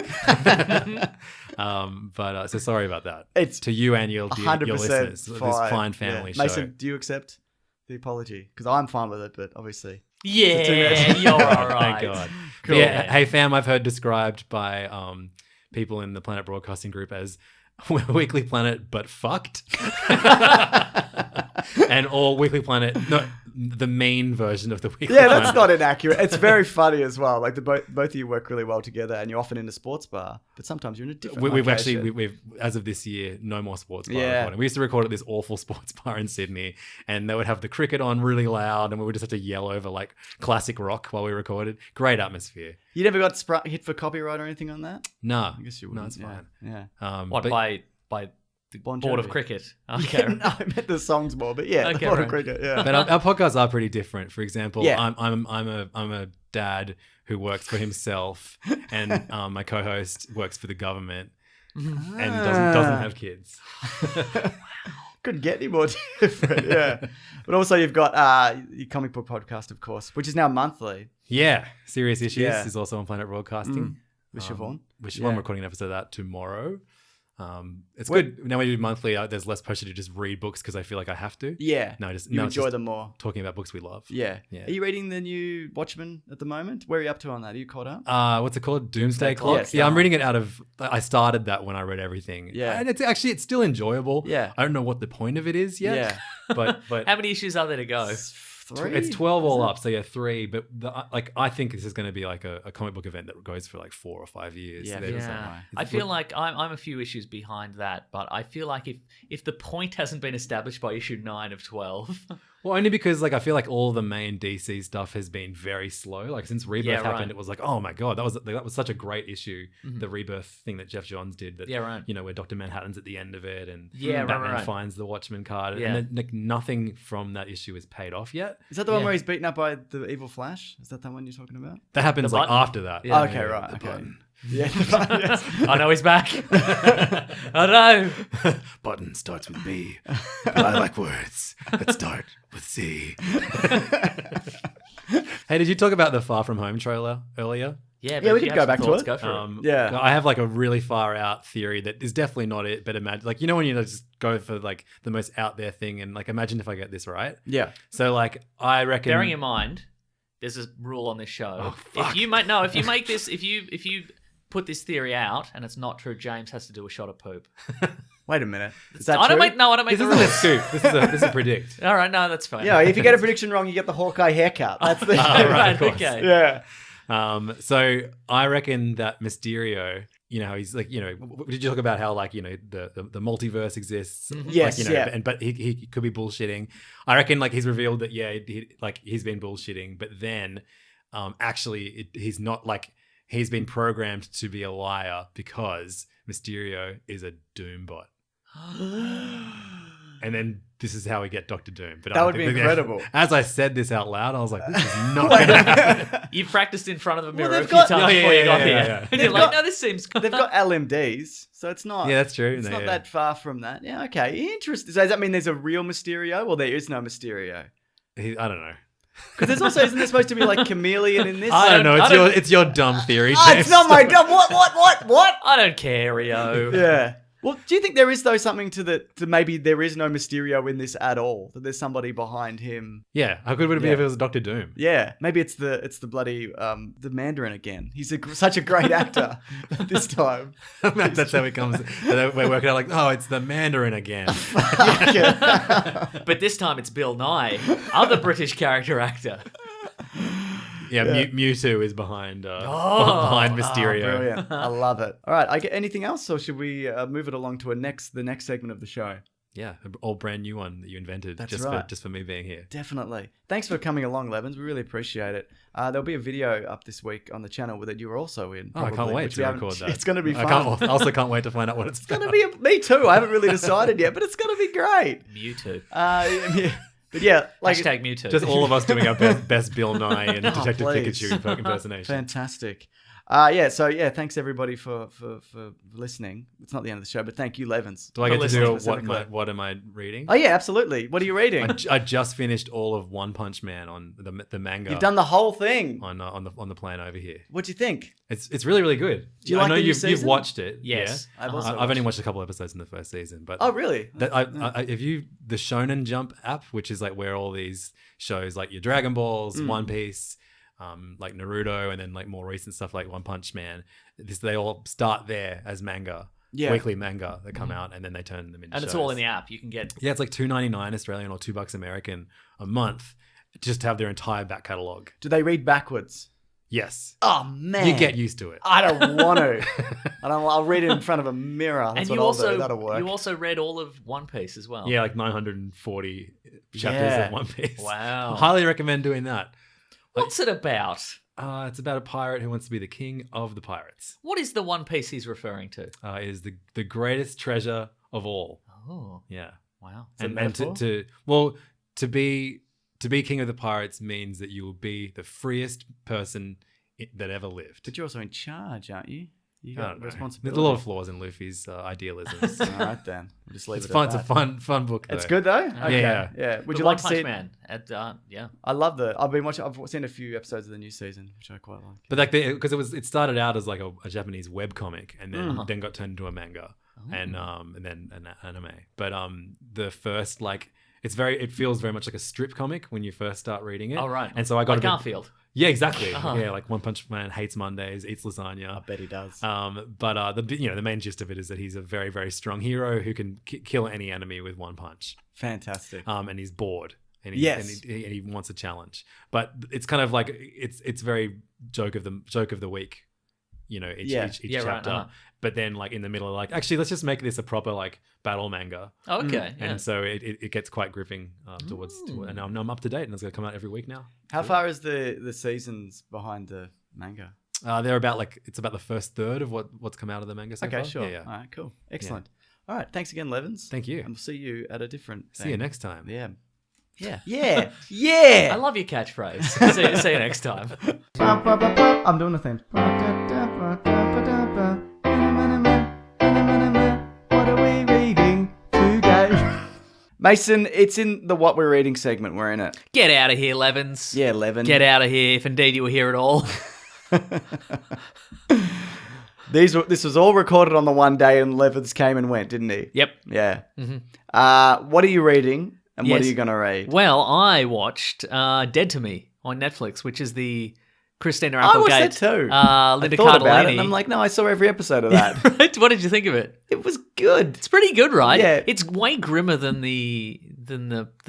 So sorry about that. It's to you and your 100% listeners. fine. This fine family show. Mason, do you accept the apology? Because I'm fine with it, but obviously... Yeah, you're all right. Thank God. Cool. Yeah, Hey Fam, I've heard described by people in the Planet Broadcasting Group as Weekly Planet, but fucked. And all Weekly Planet, no, the main version of the Weekly Yeah, Planet. that's not inaccurate. It's very funny as well. Like both of you work really well together, and you're often in a sports bar, but sometimes you're in a different. We've location. actually, we've as of this year, no more sports bar Yeah. recording. We used to record at this awful sports bar in Sydney, and they would have the cricket on really loud, and we would just have to yell over like classic rock while we recorded. Great atmosphere. You never got hit for copyright or anything on that? No, I guess you no, wouldn't. it's fine. Yeah. What, but- by the Bon board of Jovi. cricket? Okay. No, I meant the songs more, but yeah, Okay, the board of right. cricket. Yeah. But our podcasts are pretty different. For example, Yeah. I'm a dad who works for himself, and my co-host works for the government and doesn't have kids. Couldn't get any more different. Yeah. But also you've got your comic book podcast, of course, which is now monthly Yeah, Serious Issues Yeah. is also on Planet Broadcasting. with Siobhan. I'm recording an episode of that tomorrow. It's good. Now we do monthly. There's less pressure to just read books because I feel like I have to. Yeah. No, just You no, it's enjoy just them more. talking about books we love. Yeah. Yeah. Are you reading the new Watchmen at the moment? Where are you up to on that? Are you caught up? What's it called? Doomsday Clock. Clock. Yes, Yeah, that I'm one. reading it out of. I started that when I read everything. Yeah. and it's still enjoyable. Yeah. I don't know what the point of it is yet. Yeah. but How many issues are there to go? Three? it's 12 all up. So yeah, 3. But I think this is going to be like a comic book event that goes for like 4 or 5 years. Yeah, There's- feels that Yeah, way. I feel like I'm a few issues behind that, but I feel like if the point hasn't been established by issue 9 of 12, Well, only because like I feel like all the main DC stuff has been very slow. Like since Rebirth Yeah, happened, right. it was like, oh my god, that was such a great issue. The Rebirth thing that Jeff Johns did. That Yeah, right. You know, where Dr. Manhattan's at the end of it, and Yeah, right, Batman right. finds the Watchmen card, Yeah. and then, like nothing from that issue is paid off yet. Is that the one Yeah. where he's beaten up by the evil Flash? Is that the one you're talking about? That happens The like button. after that. Yeah. Okay, right. The Okay. button. Yeah. Yes. I know he's back. I know. Button starts with B. But I like words that start with C. Hey, did you talk about the Far From Home trailer earlier? Yeah, Yeah, we could go back to it. Go for it. Yeah. I have like a really far out theory that is definitely not it, but imagine, like, you know, when you just go for like the most out there thing and like, imagine if I get this right. Yeah. So like, I reckon. Bearing in mind, there's a rule on this show. Oh, fuck. If you make this, if you put this theory out and it's not true, James has to do a shot of poop. Wait a minute. Is that I don't true? make no, I don't make This the isn't a rules. scoop. This is a predict. All right, no, that's fine. Yeah, if you get a prediction wrong, you get the Hawkeye haircut. That's the right, of course. okay. Yeah. So I reckon that Mysterio, you know, how he's like, you know, did you talk about how like, you know, the multiverse exists? Yes, like, you know, yeah. but he could be bullshitting. I reckon like he's revealed that he's been bullshitting, but then actually he's not, like he's been programmed to be a liar because Mysterio is a Doom bot. And then this is how we get Doctor Doom. But That would be incredible. As I said this out loud, I was like, this is not going to happen. You've practiced in front of a mirror they've a few got- times Yeah, before yeah, you got yeah, here. yeah. And you're like, no, this seems They've got LMDs, so it's not. Yeah, that's true. It's No, not yeah. that far from that. Yeah, okay. Interesting. So does that mean there's a real Mysterio? Well, there is no Mysterio. I don't know. Because there's also, isn't there supposed to be like chameleon in this? I don't know. It's your dumb theory. James. It's not my dumb. What? I don't care, Rio. Yeah. Well, do you think there is though something to maybe there is no Mysterio in this at all? That there's somebody behind him. Yeah, how good would it be if it was Doctor Doom? Yeah, maybe it's the bloody the Mandarin again. He's such a great actor this time. That's how it comes. We're working out like, oh, it's the Mandarin again. But this time it's Bill Nye, other British character actor. Yeah, Mewtwo is behind Mysterio. Brilliant. I love it. All right, I get anything else, or should we move it along to the next segment of the show? Yeah, an all brand new one that you invented. That's right. Just for me being here. Definitely. Thanks for coming along, Levins. We really appreciate it. There'll be a video up this week on the channel that you were also in. I can't wait to record that. It's going to be fun. I also can't wait to find out what it's going to be. Me too. I haven't really decided yet, but it's going to be great. Mewtwo. But yeah, like Hashtag Mewtwo. Just all of us doing our best Bill Nye and Detective Pikachu impersonation. Fantastic. So thanks everybody for listening. It's not the end of the show, but thank you, Levins. Do I get to do specifically. what am I reading? Oh yeah, absolutely. What are you reading? I just finished all of One Punch Man on the manga. You've done the whole thing. on the plane over here. What'd you think? It's really, really good. Do you like I know the new you've season? watched it. Yes. Yeah. I've only watched a couple episodes in the first season, but Oh really? the Shonen Jump app, which is like where all these shows like your Dragon Balls, One Piece, like Naruto, and then like more recent stuff like One Punch Man, they all start there as manga. Yeah. Weekly manga that come out, and then they turn them into And shows. it's all in the app. You can get... Yeah, it's like $2.99 Australian or $2 American a month just to have their entire back catalogue. Do they read backwards? Yes. Oh man, You get used to it. I don't want to. I'll read it in front of a mirror. That's And what you I'll also do. That'll work. you also read all of One Piece as well. Yeah, like 940 chapters Yeah. of One Piece. Wow. Highly recommend doing that. What's it about? It's about a pirate who wants to be the king of the pirates. What is the One Piece he's referring to? Is the greatest treasure of all. Oh, Yeah. wow. a And metaphor? to be king of the pirates means that you will be the freest person that ever lived. But you're also in charge, aren't you? You I got don't know. responsibility. There's a lot of flaws in Luffy's idealisms. All right then. We'll just leave It's it fun. at It's that. a fun book. Though. It's good though. Okay. Yeah. Would The you One like to Punch see it? Man? Yeah. I love the. I've seen a few episodes of the new season, which I quite like. But like because it started out as like a Japanese web comic, and then got turned into a manga, and then an anime. But the first it feels very much like a strip comic when you first start reading it. Oh, right. And so I got like a bit, Garfield. yeah, exactly. Yeah, like One Punch Man hates Mondays, eats lasagna. I bet he does. But the main gist of it is that he's a very, very strong hero who can kill any enemy with one punch. Fantastic. And he's bored. And Yes. he wants a challenge. But it's kind of like it's very joke of the week. Each Yeah, right, chapter. But then like in the middle, like actually let's just make this a proper like battle manga. Oh, okay. Yeah. And so it gets quite gripping towards and I'm up to date, and it's going to come out every week now. How far is the seasons behind the manga? They're about it's about the first third of what's come out of the manga so far. Okay, sure. Yeah. All right, cool. Excellent. All right, thanks again, Levins. Thank you. And we'll see you at a different See you thing. next time. Yeah. Yeah. Yeah. Yeah. I love your catchphrase. See you next time. I'm doing the thing. What are we reading today? Mason, it's in the What We're Reading segment. We're in it. Get out of here, Levins. Yeah, Levin. Get out of here, if indeed you were here at all. This was all recorded on the one day, and Levins came and went, didn't he? Yep. Yeah. What are you reading, and what Yes. are you going to read? Well, I watched Dead to Me on Netflix, which is the Christina I watched Applegate, that too. Linda I thought about it, Cardellini. and I'm like, no, I saw every episode of that. Right? What did you think of it? It was good. It's pretty good, right? Yeah. It's way grimmer than the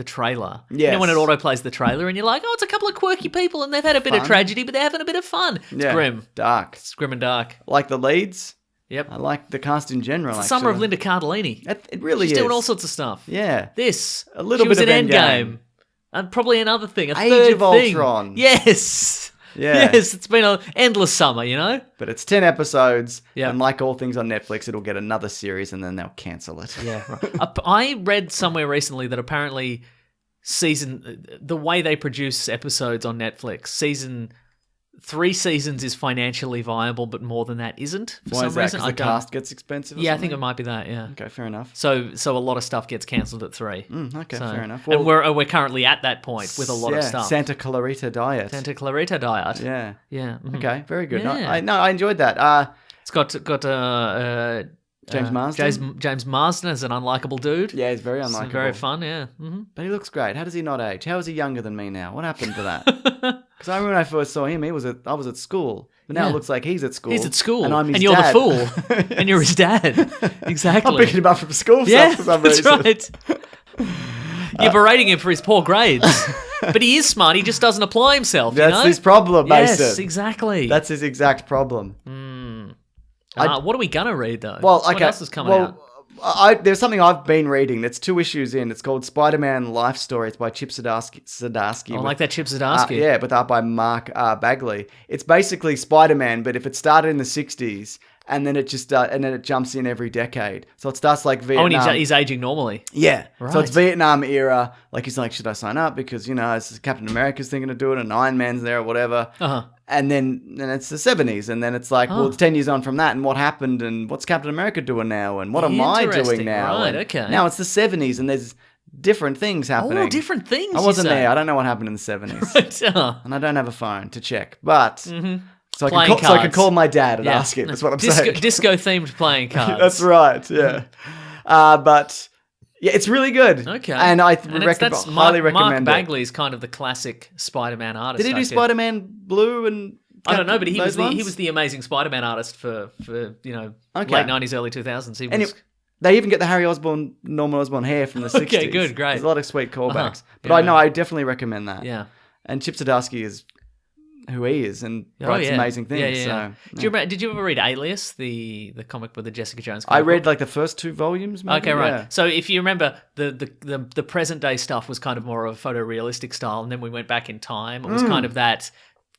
trailer. You Yes. know when it autoplays the trailer and you're like, oh, it's a couple of quirky people and they've had a bit of Fun. tragedy, but they're having a bit of fun. It's Yeah. grim. Dark. It's grim and dark. Like the leads. Yep. I like the cast in general. It's the summer of actually. Linda Cardellini. It really She's is. doing all sorts of stuff. Yeah. This. A little she was bit in of Endgame. Endgame. And probably another thing. A Age third of thing. Ultron. Yes. Yeah. Yes. It's been an endless summer, you know? But it's 10 episodes. Yeah. And like all things on Netflix, it'll get another series and then they'll cancel it. Yeah. I read somewhere recently that apparently the way they produce episodes on Netflix, season 3 seasons is financially viable, but more than that isn't for Why some is that? reason. 'Cause the cast gets expensive or Yeah, I think it something? might be that. Yeah. Okay, fair enough. So a lot of stuff gets cancelled at 3. Okay, So- fair enough. And we're currently at that point with a lot of stuff. Santa Clarita Diet. Santa Clarita Diet. Yeah. Yeah. mhm. Okay, very good. Yeah. I enjoyed that. It's got James Marsden? James Marsden as an unlikable dude. Yeah, he's very It's unlikable. very fun. Yeah. But he looks great. How does he not age? How is he younger than me now? What happened to that? Because I remember when I first saw him, I was at school. But now Yeah. it looks like he's at school. He's at school, and I'm his and you're dad. the fool, and you're his dad. Exactly. I'm picking him up from school Yeah, for some that's reason. right. You're berating him for his poor grades, but he is smart. He just doesn't apply himself. That's you know? his problem, Mason. Yes, exactly. That's his exact problem. What are we gonna read though? Well, okay. What else is coming out? There's something I've been reading that's 2 issues in. It's called Spider-Man Life Story. It's by Chip Zdarsky. I like that Chip Zdarsky. Yeah, with art by Mark Bagley. It's basically Spider-Man, but if it started in the 60s and then it jumps in every decade. So it starts like Vietnam. Oh, and he's aging normally. Yeah. So it's Right. Vietnam era. Like he's like, should I sign up? Because, Captain America's thinking of doing it and Iron Man's there or whatever. Uh-huh. And then it's the 70s. And then it's like, well, it's 10 years on from that. And what happened? And what's Captain America doing now? And what am I doing Interesting. now? Right, And okay. Now it's the 70s and there's different things happening. Oh, different things. I wasn't there. I don't know what happened in the 70s. Uh-huh. And I don't have a phone to check. But so I Playing can cards. call my dad and ask him. That's what I'm saying. Disco themed playing cards. That's right. Yeah. But yeah, it's really good. Okay. And I And highly recommend Mark it. Bagley's kind of the classic Spider-Man artist. Did he do I guess. Spider-Man Blue and? I don't know, but he those was ones? the amazing Spider-Man artist for Okay. late 90s, early 2000s. He was And they even get the Harry Osborn, Norman Osborn hair from the 60s. Okay, good, great. There's a lot of sweet callbacks. Uh-huh. But Yeah. I know, I definitely recommend that. yeah. And Chip Zdarsky is who he is and Oh, writes yeah. amazing things. Yeah, yeah, yeah. So, Did you ever read Alias, the comic with the Jessica Jones? I comic read book? like the first 2 volumes. Maybe? Okay, right. Yeah. So if you remember, the present day stuff was kind of more of a photorealistic style, and then we went back in time. It was kind of that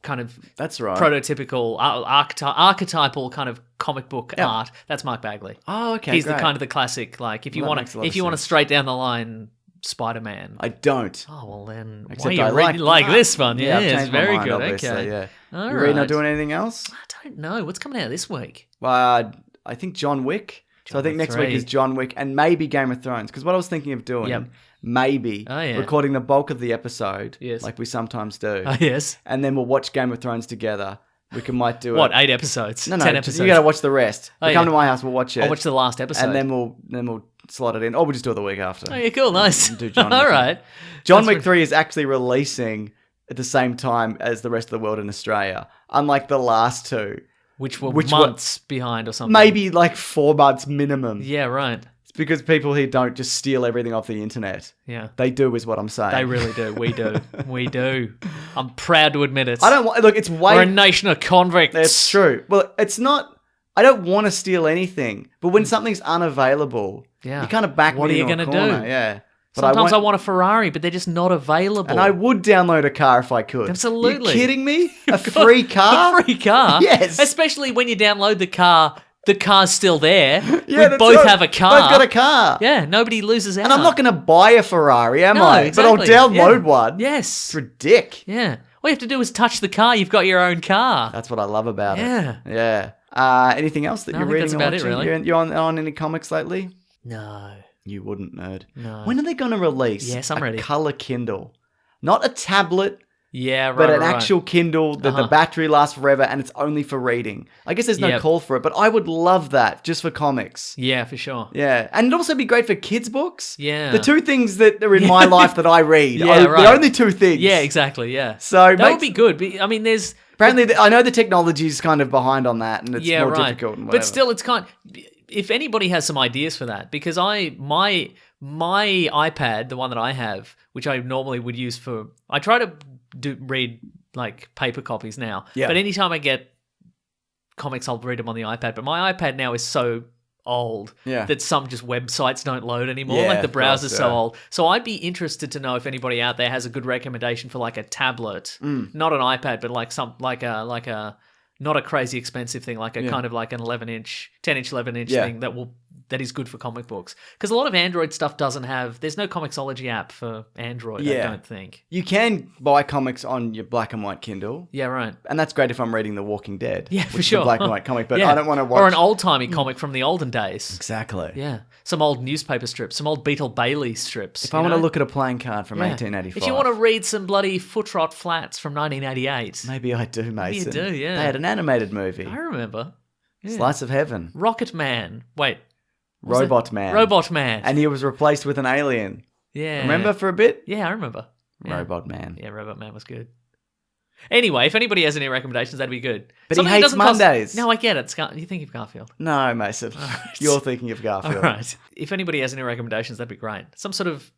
kind of That's right. prototypical archetypal kind of comic book Yeah. art. That's Mark Bagley. Oh, okay. He's great. the kind of the classic. Like if you That want makes a to lot of sense. straight down the line Spider-Man. I don't. Oh well, then why Except are you I reading like this one? Yeah, Yeah, I've it's changed my very mind, good. obviously, Okay, yeah. all You really not right. doing anything else? I don't know what's coming out this week. I think John Wick. So I think Wick next week 3. is John Wick and maybe Game of Thrones. Because what I was thinking of doing, Yep. maybe Oh, yeah. recording the bulk of the episode, Yes. like we sometimes do, Oh yes. and then we'll watch Game of Thrones together. Might do What? it. 8 episodes? No, 10 just, episodes. you got to watch the rest. Oh, Come yeah. to my house, we'll watch it. I'll watch the last episode. and then we'll slot it in. Or we'll just do it the week after. Oh, yeah, cool, nice. Do John All Wick. right. John That's Wick 3 is actually releasing at the same time as the rest of the world in Australia, unlike the last 2. Which were Which were- months behind or something. Maybe like 4 months minimum. Yeah, right. It's because people here don't just steal everything off the internet. Yeah. They do, is what I'm saying. They really do. We do. We do. I'm proud to admit it. I don't want. Look, it's way. We're a nation of convicts. That's true. Well, it's not. I don't want to steal anything, but when something's unavailable, Yeah. you kind of back What me are you into a gonna corner. do? Yeah. But Sometimes I won't- want a Ferrari, but they're just not available. And I would download a car if I could. Absolutely. You kidding me? A free car? A free car? Yes. Especially when you download the car's still there. Yeah, we that's both right. have a car. Both got a car. Yeah, nobody loses out. And I'm not going to buy a Ferrari, am No, I? exactly. But I'll download Yeah. one. Yes. It's ridiculous. Yeah. All you have to do is touch the car. You've got your own car. That's what I love about Yeah. it. Yeah. Anything else that No, I you're think reading that's or about it, watching? really. You're on any comics lately? No. You wouldn't, nerd. No. When are they going to release Yes, I'm a ready. color Kindle? Not a tablet, Yeah, right. but an right. actual Kindle that the Uh-huh. battery lasts forever and it's only for reading. I guess there's no Yep. call for it, but I would love that just for comics. Yeah, for sure. Yeah, and it'd also be great for kids' books. Yeah. The 2 things that are in my life that I read Yeah, are right. the only 2 things. Yeah, exactly. Yeah. So that makes- would be good. I mean, there's Apparently, I know the technology's kind of behind on that and it's yeah, more right. difficult and whatever. But still, it's kind. If anybody has some ideas for that, because my iPad, the one that I have, which I normally would use for, I try to read like paper copies now. Yeah. But anytime I get comics, I'll read them on the iPad. But my iPad now is so old Yeah. that some just websites don't load anymore. Yeah, like the of course, browser's so yeah. old. So I'd be interested to know if anybody out there has a good recommendation for like a tablet, Mm. not an iPad, but like a not a crazy expensive thing, like a kind of like an 10-inch, 11-inch Yeah. thing that will good for comic books. Because a lot of Android stuff doesn't have. There's no Comixology app for Android. I don't think. You can buy comics on your black and white Kindle. Yeah, right. And that's great if I'm reading The Walking Dead. Yeah, which for is sure. a black and white comic, but Yeah. I don't want to watch... Or an old-timey comic from the olden days. Exactly. Yeah. Some old newspaper strips, some old Beetle Bailey strips. If I want to look at a playing card from 1885... If you want to read some bloody Foot Rot Flats from 1988. Maybe I do, Mason. you do, yeah. They had an animated movie. I remember. Yeah. Slice of Heaven. Rocket Man. Wait. was Robot it? Man. Robot Man. And he was replaced with an alien. yeah. Remember for a bit? Yeah, I remember. Yeah. Robot Man. Yeah, Robot Man was good. Anyway, if anybody has any recommendations, that'd be good. But Something he that hates doesn't cost- Mondays. No, I get it. You think of Garfield. No, Mason. You're thinking of Garfield. All right. If anybody has any recommendations, that'd be great. Some sort of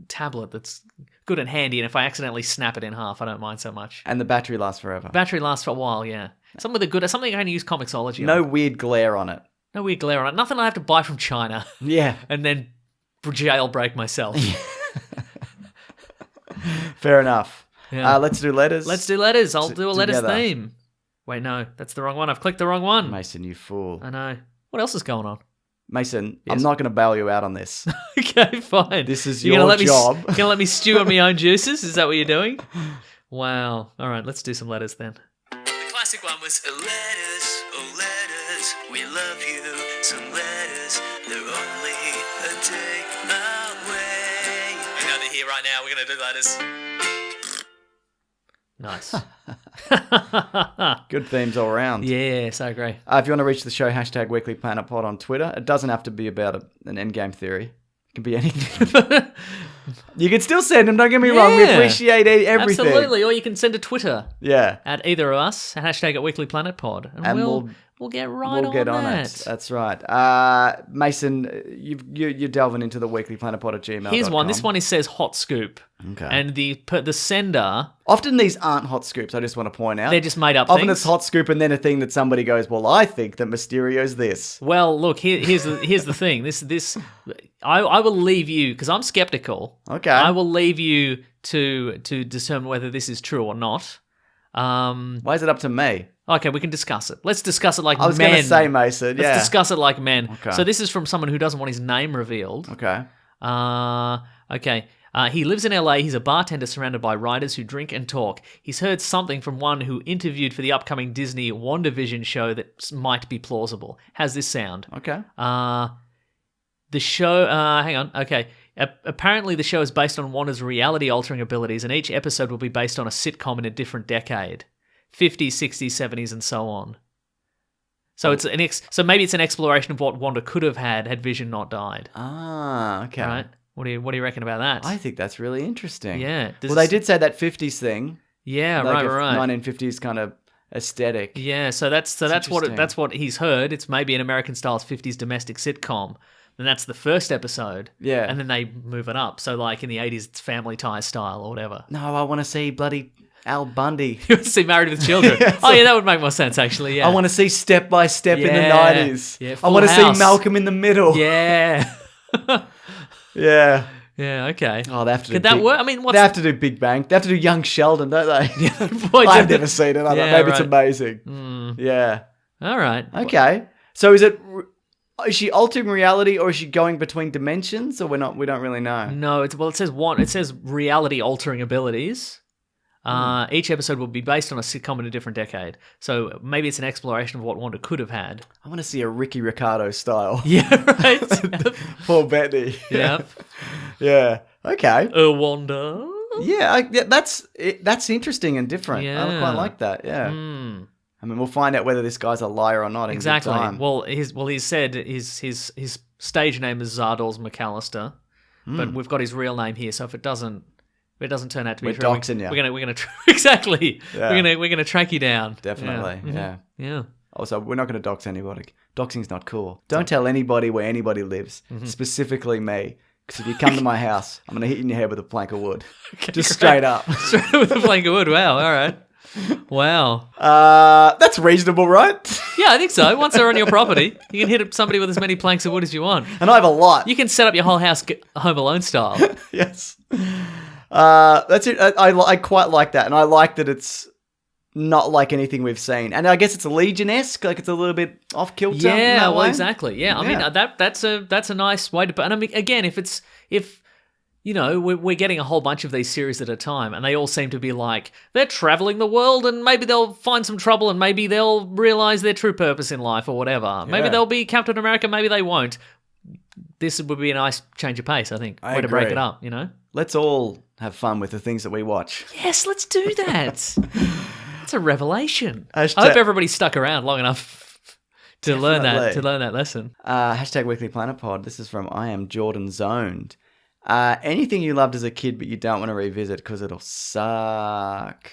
tablet that's good and handy, and if I accidentally snap it in half, I don't mind so much. And the battery lasts forever. Battery lasts for a while, yeah. Something I can use Comixology on. No weird glare on it. No weird glare on it. Nothing I have to buy from China Yeah. and then jailbreak myself. Fair enough. Yeah. Let's do letters. Let's do letters. I'll do a letters together. theme. Wait, no, that's the wrong one. I've clicked the wrong one. Mason, you fool. I know. What else is going on? Mason, Yes. I'm not going to bail you out on this. Okay, fine. This is You're your gonna let job. You're gonna let me stew on my own juices? Is that what you're doing? Wow. All right, let's do some letters then. The classic one was letters, oh letters, we love you. Some letters, they're only a day away. I know they're here right now. We're gonna do letters. Nice. Good themes all around. Yeah, so agree. If you want to reach the show, #WeeklyPlanetPod on Twitter. It doesn't have to be about an endgame theory. It can be anything. You can still send them, don't get me wrong. We Yeah. appreciate everything. Absolutely. Or you can send a Twitter Yeah. at either of us, #@WeeklyPlanetPod, and we'll get right We'll get on that. it. That's right. Mason, you're delving into the weeklyplanetpod@gmail.com. Here's one. This one says hot scoop. Okay. And the sender, Often these aren't hot scoops, I just want to point out. they're just made up Often things. it's hot scoop and then a thing that somebody goes, well, I think that Mysterio's this. Well, look, here's the thing. This I will leave you, because I'm skeptical. Okay. I will leave you to determine whether this is true or not. Why is it up to me? Okay, we can discuss it. Let's discuss it like men. I was going to say, Mason, yeah. Let's discuss it like men. Okay. So this is from someone who doesn't want his name revealed. Okay. Okay. He lives in LA. He's a bartender surrounded by writers who drink and talk. He's heard something from one who interviewed for the upcoming Disney WandaVision show that might be plausible. How's this sound? Okay. The show, hang on, okay. Apparently the show is based on Wanda's reality-altering abilities, and each episode will be based on a sitcom in a different decade. 50s, 60s, 70s, and so on. So it's so maybe it's an exploration of what Wanda could have had Vision not died. Okay. Right? What do you reckon about that? I think that's really interesting. Yeah. Well, they did say that 50s thing. Yeah, like right. 1950s kind of aesthetic. Yeah, so that's interesting. what he's heard. It's maybe an American style 50s domestic sitcom. Then that's the first episode. Yeah. And then they move it up. So like in the 80s it's Family Ties style or whatever. No, I want to see bloody Al Bundy. You want to see Married with Children? Oh yeah, that would make more sense actually. Yeah. I want to see Step by Step in the Yeah. 90s. Yeah, I Full want to House. see Malcolm in the Middle. Yeah. Yeah. Yeah. Okay. Oh, they have to do Could that Big- work? I mean, They have to do Big Bang. They have to do Young Sheldon, don't they? Boy, I've did never seen it. I don't Yeah, know. Maybe it's right. amazing. Yeah. All right. Okay. So is is she altering reality or is she going between dimensions or we don't really know? No, it says reality altering abilities. Each episode will be based on a sitcom in a different decade. So maybe it's an exploration of what Wanda could have had. I want to see a Ricky Ricardo style. Yeah, right. Poor Betty. Yeah. Yeah. Okay. Wanda. Yeah, that's interesting and different. I Yeah. quite like that. Yeah. I mean, we'll find out whether this guy's a liar or not. In Exactly. Good time. Well, he's said his stage name is Zardoz McAllister, but we've got his real name here. So if it doesn't turn out to be We're true, doxing you. we're gonna exactly. Yeah. We're gonna track you down. Definitely. Yeah. Yeah. Also, we're not going to dox anybody. Doxing's not cool. Don't tell anybody where anybody lives, specifically me. Because if you come to my house, I'm going to hit you in your head with a plank of wood. Just straight up. Straight with a plank of wood. Wow. All right. Wow. That's reasonable, right? Yeah, I think so. Once they're on your property, you can hit somebody with as many planks of wood as you want. And I have a lot. You can set up your whole house Home Alone style. Yes. That's it. I quite like that. And I like that it's not like anything we've seen. And I guess it's Legion-esque, like it's a little bit off kilter. in Yeah, that well, way. exactly. Yeah, I mean that's a nice way to. And I mean, again, if you know we're getting a whole bunch of these series at a time, and they all seem to be like they're traveling the world, and maybe they'll find some trouble, and maybe they'll realize their true purpose in life or whatever. Maybe they'll be Captain America, maybe they won't. This would be a nice change of pace, I think. I Way to break agree. it up, you know. Let's all have fun with the things that we watch. Yes, let's do that. It's a revelation. Hashtag- I hope everybody stuck around long enough to learn Definitely. that lesson. Hashtag Weekly Planet Pod. This is from I Am Jordan Zoned. Anything you loved as a kid but you don't want to revisit because it'll suck.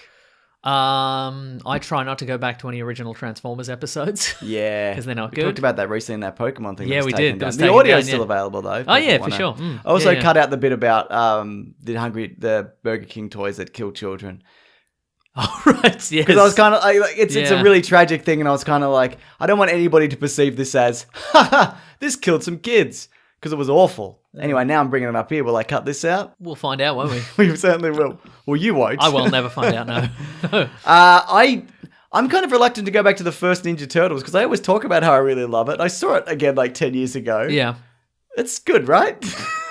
I try not to go back to any original Transformers episodes. Yeah. 'Cause they're not We good. talked about that recently in that Pokemon thing. Yeah, that was we taken did. That down. was The taken audio's down, still yeah. available though. Oh yeah, for sure. I also Yeah. cut out the bit about the Burger King toys that kill children. Oh right, yes. Because I was kind of like, it's a Yeah. really tragic thing, and I was kind of like, I don't want anybody to perceive this as, haha, this killed some kids, because it was awful. Anyway, now I'm bringing it up here. Will I cut this out? We'll find out, won't we? We certainly will. Well, you won't. I will never find out. No. No. I'm kind of reluctant to go back to the first Ninja Turtles because I always talk about how I really love it. I saw it again like 10 years ago. Yeah. It's good, right?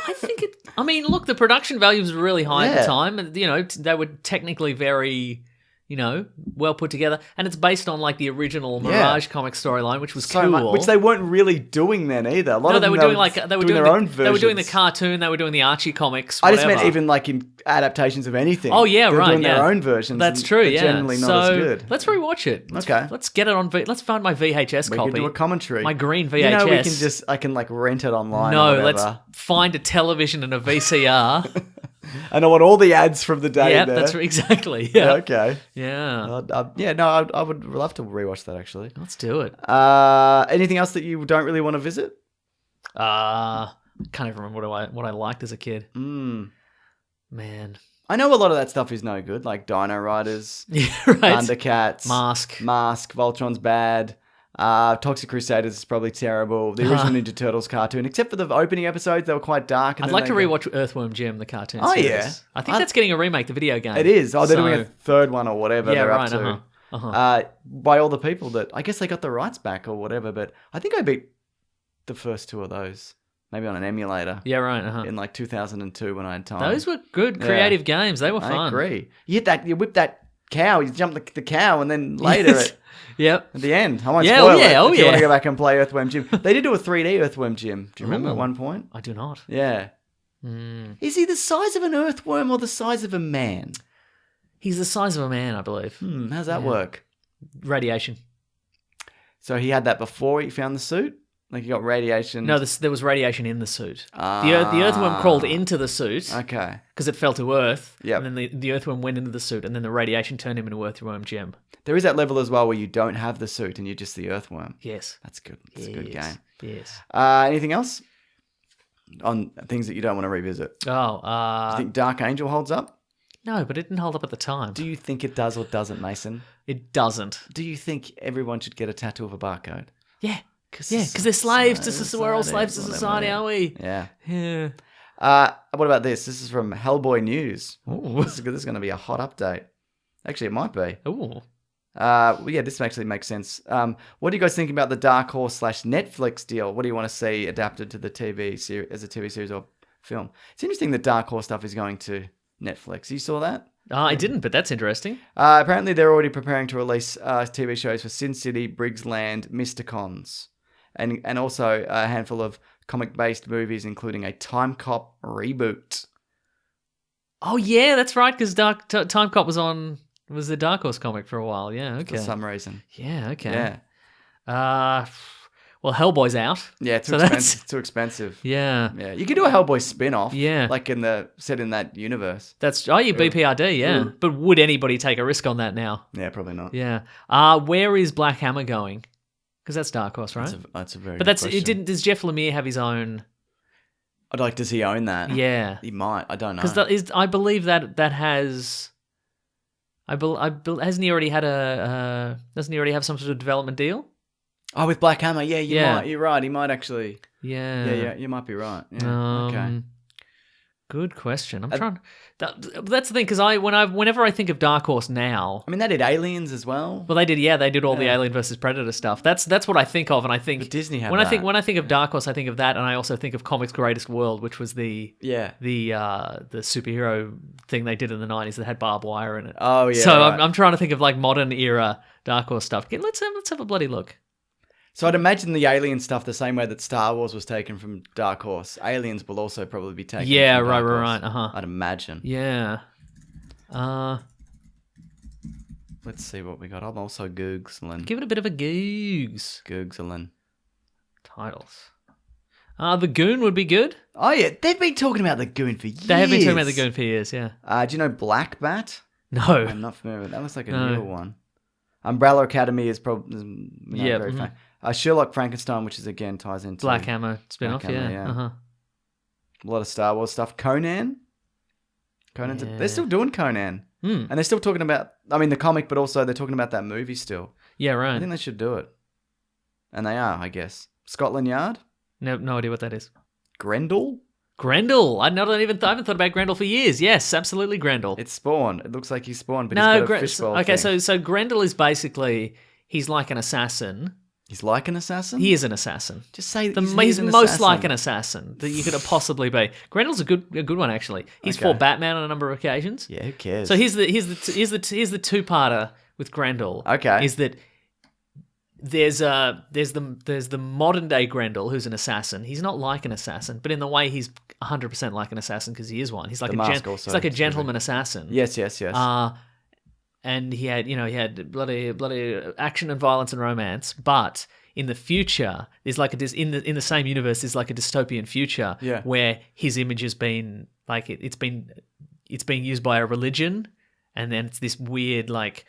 I think it. I mean, look, the production value was really high at Yeah. the time, and you know they were technically very, you know, well put together, and it's based on like the original Mirage comic storyline, which was So cool. much, which they weren't really doing then either. A lot no, of they them were doing like they were doing their own versions. They were doing the cartoon. They were doing the Archie comics. I just whatever. meant even like in adaptations of anything. Oh yeah, they were right. doing yeah. their own versions. That's and true. they're Yeah. generally not so as good. let's rewatch it. Okay. Let's get it on. Let's find my VHS We copy. can do a commentary. My green VHS. You know, we can I can like rent it online. No, or let's whatever. find a television and a VCR. And I want all the ads from the day yeah, there. that's exactly. Yeah, Yeah. okay. Yeah. I would love to rewatch that actually. Let's do it. Anything else that you don't really want to visit? Can't even remember what I liked as a kid. Mm. Man. I know a lot of that stuff is no good, like Dino Riders, Yeah, right. Thundercats, Mask. Voltron's bad. Toxic Crusaders is probably terrible. The original Ninja Turtles cartoon, except for the opening episodes, they were quite dark. And I'd then like to they rewatch Earthworm Jim, the cartoon Oh, series. yeah. I think that's getting a remake, the video game. It is. Oh, they're doing So- a third one or whatever Yeah, they're right. up to. Uh-huh. By all the people that I guess they got the rights back or whatever, but I think I beat the first two of those, maybe on an emulator Yeah, right. Uh-huh. in like 2002 when I had time. Those were good creative games. They were fun. I agree. You whip that cow, you jump the cow, and then later Yep. at the end, I won't Yeah, spoil oh yeah, it. oh if you want yeah. to go back and play Earthworm Jim, they did do a 3D Earthworm Jim. Do you remember Ooh. at one point? I do not. Yeah. Is he the size of an earthworm or the size of a man? He's the size of a man, I believe. How's that work? Radiation. So he had that before he found the suit? Like he got radiation? No, there was radiation in the suit. The earthworm crawled into the suit Okay. because it fell to Earth. Yep. And then the earthworm went into the suit, and then the radiation turned him into Earthworm Jim. There is that level as well where you don't have the suit and you're just the earthworm. Yes. That's good. That's a good game. Yes. Anything else on things that you don't want to revisit? Oh, Do you think Dark Angel holds up? no, but it didn't hold up at the time. Do you think it does or doesn't, Mason? It doesn't. Do you think everyone should get a tattoo of a barcode? Yeah. Yeah, because they're slaves to society. We're all slaves to whatever. society, aren't we? Yeah. Yeah. What about this? This is from Hellboy News. Ooh. This is going to be a hot update. Actually, it might be. Ooh. Yeah, this actually makes sense. What do you guys think about the Dark Horse / Netflix deal? What do you want to see adapted to the TV series as a TV series or film? It's interesting that Dark Horse stuff is going to Netflix. You saw that? I didn't, but that's interesting. Apparently, they're already preparing to release TV shows for Sin City, Briggs Land, Mysticons, and also a handful of comic-based movies, including a Time Cop reboot. Oh, yeah, that's right, because Time Cop was the Dark Horse comic for a while. Yeah, okay. For some reason. Yeah, okay. Yeah. Well, Hellboy's out. Yeah, too So that's- expensive. Too expensive. Yeah. Yeah, you could do a Hellboy spin-off. Yeah. Like set in that universe. That's BPRD, yeah. But would anybody take a risk on that now? Yeah, probably not. Yeah. Where is Black Hammer going? Because that's Dark Horse, right? That's a very But good question. does Jeff Lemire have his own? I'd like, does he own that? Yeah. He might. I don't know. Because I believe that has. Hasn't he already had doesn't he already have some sort of development deal? Oh, with Black Hammer. Yeah, Yeah. might. You're right. He might actually. Yeah. Yeah, you might be right. Yeah. Okay. Good question. I'm trying. That's the thing, because whenever I think of Dark Horse now, I mean, they did Aliens as well. well, they did all the Alien versus Predator stuff. That's what I think of, and I think But Disney had when that. I think of Dark Horse, I think of that, and I also think of Comics Greatest World, which was the superhero thing they did in the 90s that had barbed wire in it. Oh, yeah, So right. I'm trying to think of like modern era Dark Horse stuff. Let's have a bloody look. So I'd imagine the Alien stuff the same way that Star Wars was taken from Dark Horse. Aliens will also probably be taken Yeah, from Dark Horse. right. Uh-huh. I'd imagine. Yeah. Let's see what we got. I'm also Googling. Give it a bit of a googs. Googling. Titles. The Goon would be good. Oh, yeah. They've been talking about the Goon for years. They have been talking about the Goon for years, yeah. Do you know Black Bat? No. I'm not familiar with that. That looks like a No. newer one. Umbrella Academy is probably Yeah, very famous. Sherlock Frankenstein, which is again ties into Black Hammer spin-off, Black Hammer, yeah. yeah. Uh-huh. a lot of Star Wars stuff. Conan's Yeah. they're still doing Conan. Hmm. And they're still talking about, I mean, the comic, but also they're talking about that movie still. Yeah, I right. think they should do it. And they are, I guess. Scotland Yard? No idea what that is. Grendel? Grendel. I haven't thought about Grendel for years. Yes, absolutely Grendel. It's Spawn. It looks like he's Spawn, but No, he's got a fishbowl okay, thing. so Grendel is basically, he's like an assassin. He's like an assassin? He is an assassin. Just say He's he's an most assassin. like an assassin that you could possibly be. Grendel's a good one actually. He's Okay. fought Batman on a number of occasions. Yeah, who cares? So here's the two-parter with Grendel. Okay. Is that there's the modern day Grendel who's an assassin. He's not like an assassin, but in the way he's 100% like an assassin because he is one. He's like The mask also he's like a is gentleman assassin. Yes. And he had bloody action and violence and romance, but in the future, there's like in the same universe, there's like a dystopian future Yeah. where his image has been like it's being used by a religion, and then it's this weird like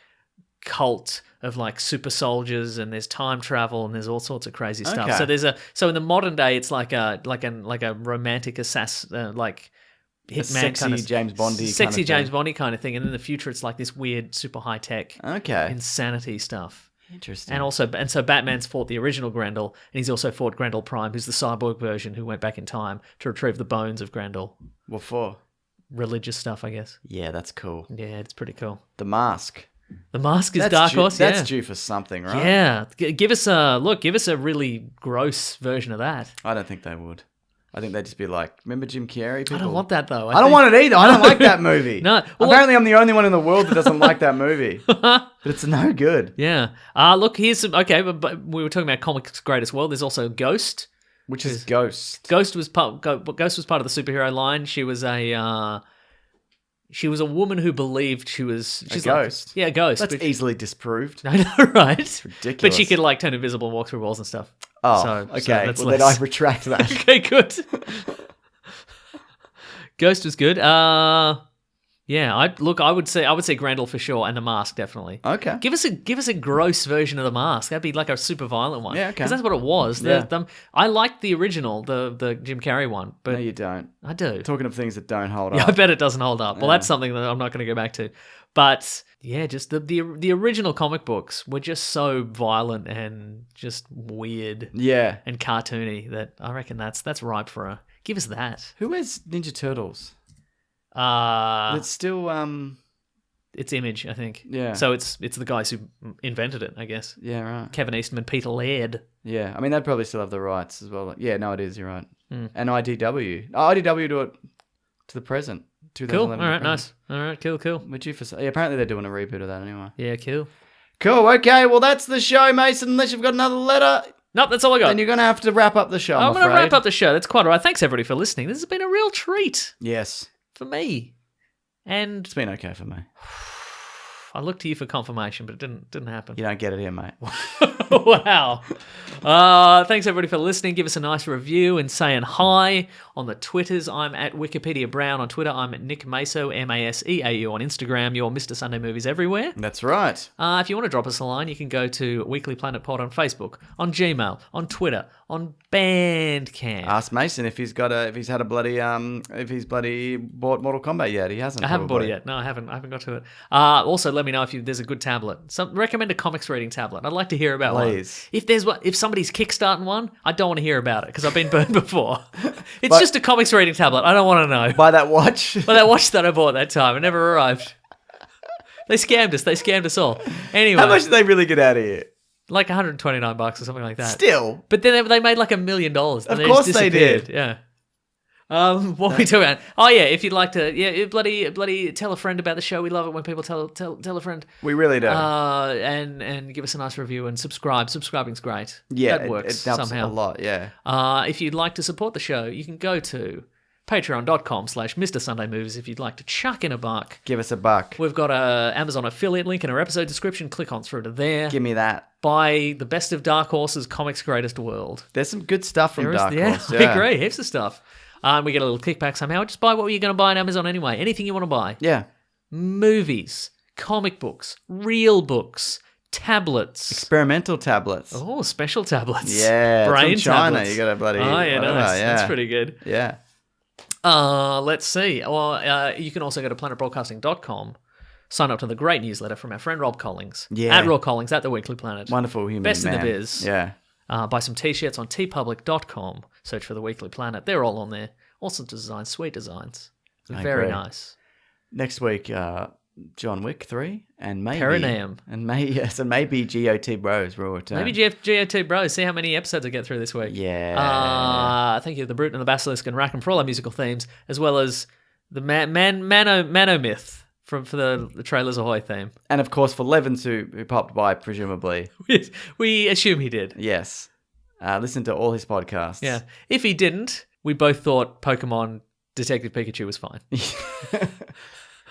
cult of like super soldiers, and there's time travel, and there's all sorts of crazy stuff. Okay. So in the modern day, it's like a romantic assassin like hitman sexy kind of James Bondy sexy kind of James thing. Bondy kind of thing, and in the future, it's like this weird super high tech Okay. insanity stuff. Interesting. And so Batman's fought the original Grendel, and he's also fought Grendel Prime, who's the cyborg version who went back in time to retrieve the bones of Grendel. What for? Religious stuff, I guess. Yeah, that's cool. Yeah, it's pretty cool. The Mask. The Mask is Dark Horse. That's due for something, right? Yeah, give us a really gross version of that. I don't think they would. I think they'd just be like, remember Jim Carrey? People? I don't want that though. I don't want it either. I don't like that movie. No. Well, Apparently, I'm the only one in the world that doesn't like that movie. But it's no good. Yeah. Look, here's some. Okay, but we were talking about Comics Greatest World. There's also Ghost. Which is Ghost. Ghost was part of the superhero line. She was a woman who believed she's ghost? Yeah, a ghost. That's but, easily disproved. I know, right? It's ridiculous. But she could like turn invisible and walk through walls and stuff. Oh, So okay. that's Well, then less. I retract that. Okay, good. Ghost was good. Yeah, I would say Grendel for sure, and the Mask definitely. Okay. Give us a gross version of the Mask. That'd be like a super violent one. Yeah, okay. Because that's what it was. Yeah. I liked the original, the Jim Carrey one, but No, you don't. I do. Talking of things that don't hold Yeah, up. I bet it doesn't hold up. Well, that's something that I'm not going to go back to. But yeah, just the original comic books were just so violent and just weird Yeah. and cartoony that I reckon that's ripe for a. Give us that. Who has Ninja Turtles? It's still It's Image, I think. Yeah. So it's the guys who invented it, I guess. Yeah, right. Kevin Eastman, Peter Laird. Yeah, I mean they'd probably still have the rights as well. Yeah, no, it is. You're right. Hmm. And IDW. Oh, IDW do it to the present. Cool. 2011 All right, present. nice. All right, cool. We're due for. Yeah, apparently they're doing a reboot of that anyway. Yeah, cool. Cool. Okay. Well, that's the show, Mason. Unless you've got another letter, Nope, that's all I got. then you're gonna have to wrap up the show. I'm going to wrap up the show. That's quite all right. Thanks, everybody, for listening. This has been a real treat Yes, for me. And it's been okay for me. I looked to you for confirmation, but it didn't happen. You don't get it here, mate. Wow. Thanks everybody for listening. Give us a nice review and saying hi on the Twitters. I'm at Wikipedia Brown on Twitter. I'm at Nick Maso, Maseau on Instagram. You're Mr. Sunday Movies everywhere. That's right. If you want to drop us a line, you can go to Weekly Planet Pod on Facebook, on Gmail, on Twitter, on Bandcamp. Ask Mason if he's bought Mortal Kombat yet. He hasn't. I haven't bought it probably. yet. No, I haven't got to it. Also, let me know if there's a good tablet. Recommend a comics reading tablet. I'd like to hear about Please. one. If somebody's kickstarting one, I don't want to hear about it because I've been burned before. It's just a comics reading tablet. I don't want to know. Buy that watch. Well, that watch that I bought that time, it never arrived. They scammed us. They scammed us all. Anyway, How much did they really get out of here? like $129 or something like that. Still. But then they made like $1 million. Of course they did. Yeah. What we talking about? Oh yeah, if you'd like to, bloody tell a friend about the show. We love it when people tell a friend. We really do. And give us a nice review and subscribe. Subscribing's great. Yeah, that works it helps somehow a lot. Yeah. If you'd like to support the show, you can go to patreon.com/Mr. Sunday Movies if you'd like to chuck in a buck. Give us a buck. We've got a Amazon affiliate link in our episode description. Click on through to there. Give me that. Buy the best of Dark Horse's Comics Greatest World. There's some good stuff from Dark Horse. I agree. Heaps of stuff. We get a little kickback somehow. Just buy what you're going to buy on Amazon anyway. Anything you want to buy. Yeah. Movies, comic books, real books, tablets. Experimental tablets. Oh, special tablets. Yeah. Brain it's from China. tablets. You got a bloody. Oh, yeah, whatever, nice. Yeah. That's pretty good. Yeah. Let's see. Well, you can also go to planetbroadcasting.com, sign up to the great newsletter from our friend Rob Collings. Yeah. At Rob Collings, at The Weekly Planet. Wonderful human Best in man. the biz. Yeah. Buy some t-shirts on tpublic.com. Search for The Weekly Planet. They're all on there. Awesome designs, sweet designs. Very agree. nice. Next week, John Wick 3 and maybe Perineum. and maybe GOT Bros will return. Maybe GOT Bros. See how many episodes I get through this week. Yeah. Thank you to the Brute and the Basilisk and Rackham for all our musical themes, as well as the Mano Myth for the Trailers Ahoy theme. And of course for Levins who popped by presumably. We assume he did. Yes. Listen to all his podcasts. Yeah. If he didn't, we both thought Pokemon Detective Pikachu was fine.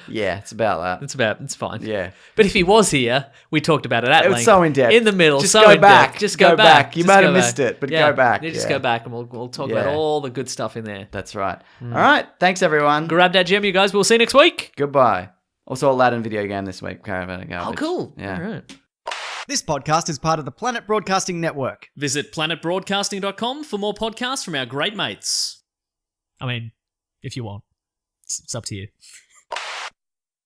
Yeah, it's about that. It's fine. Yeah. But if he was here, we talked about it at It was length. so in depth. In the middle. Just so go in back. Depth. Just Go go back. back. You Just might go have missed back. it, but go back. Yeah, just Yeah. go back and we'll talk about Yeah. all the good stuff in there. That's right. All right. Thanks everyone. Grab that gem, you guys. We'll see you next week. Goodbye. Also Aladdin video game this week. Caravan of Garbage. Oh, cool. Yeah. All right. This podcast is part of the Planet Broadcasting Network. Visit planetbroadcasting.com for more podcasts from our great mates. I mean, if you want. It's up to you.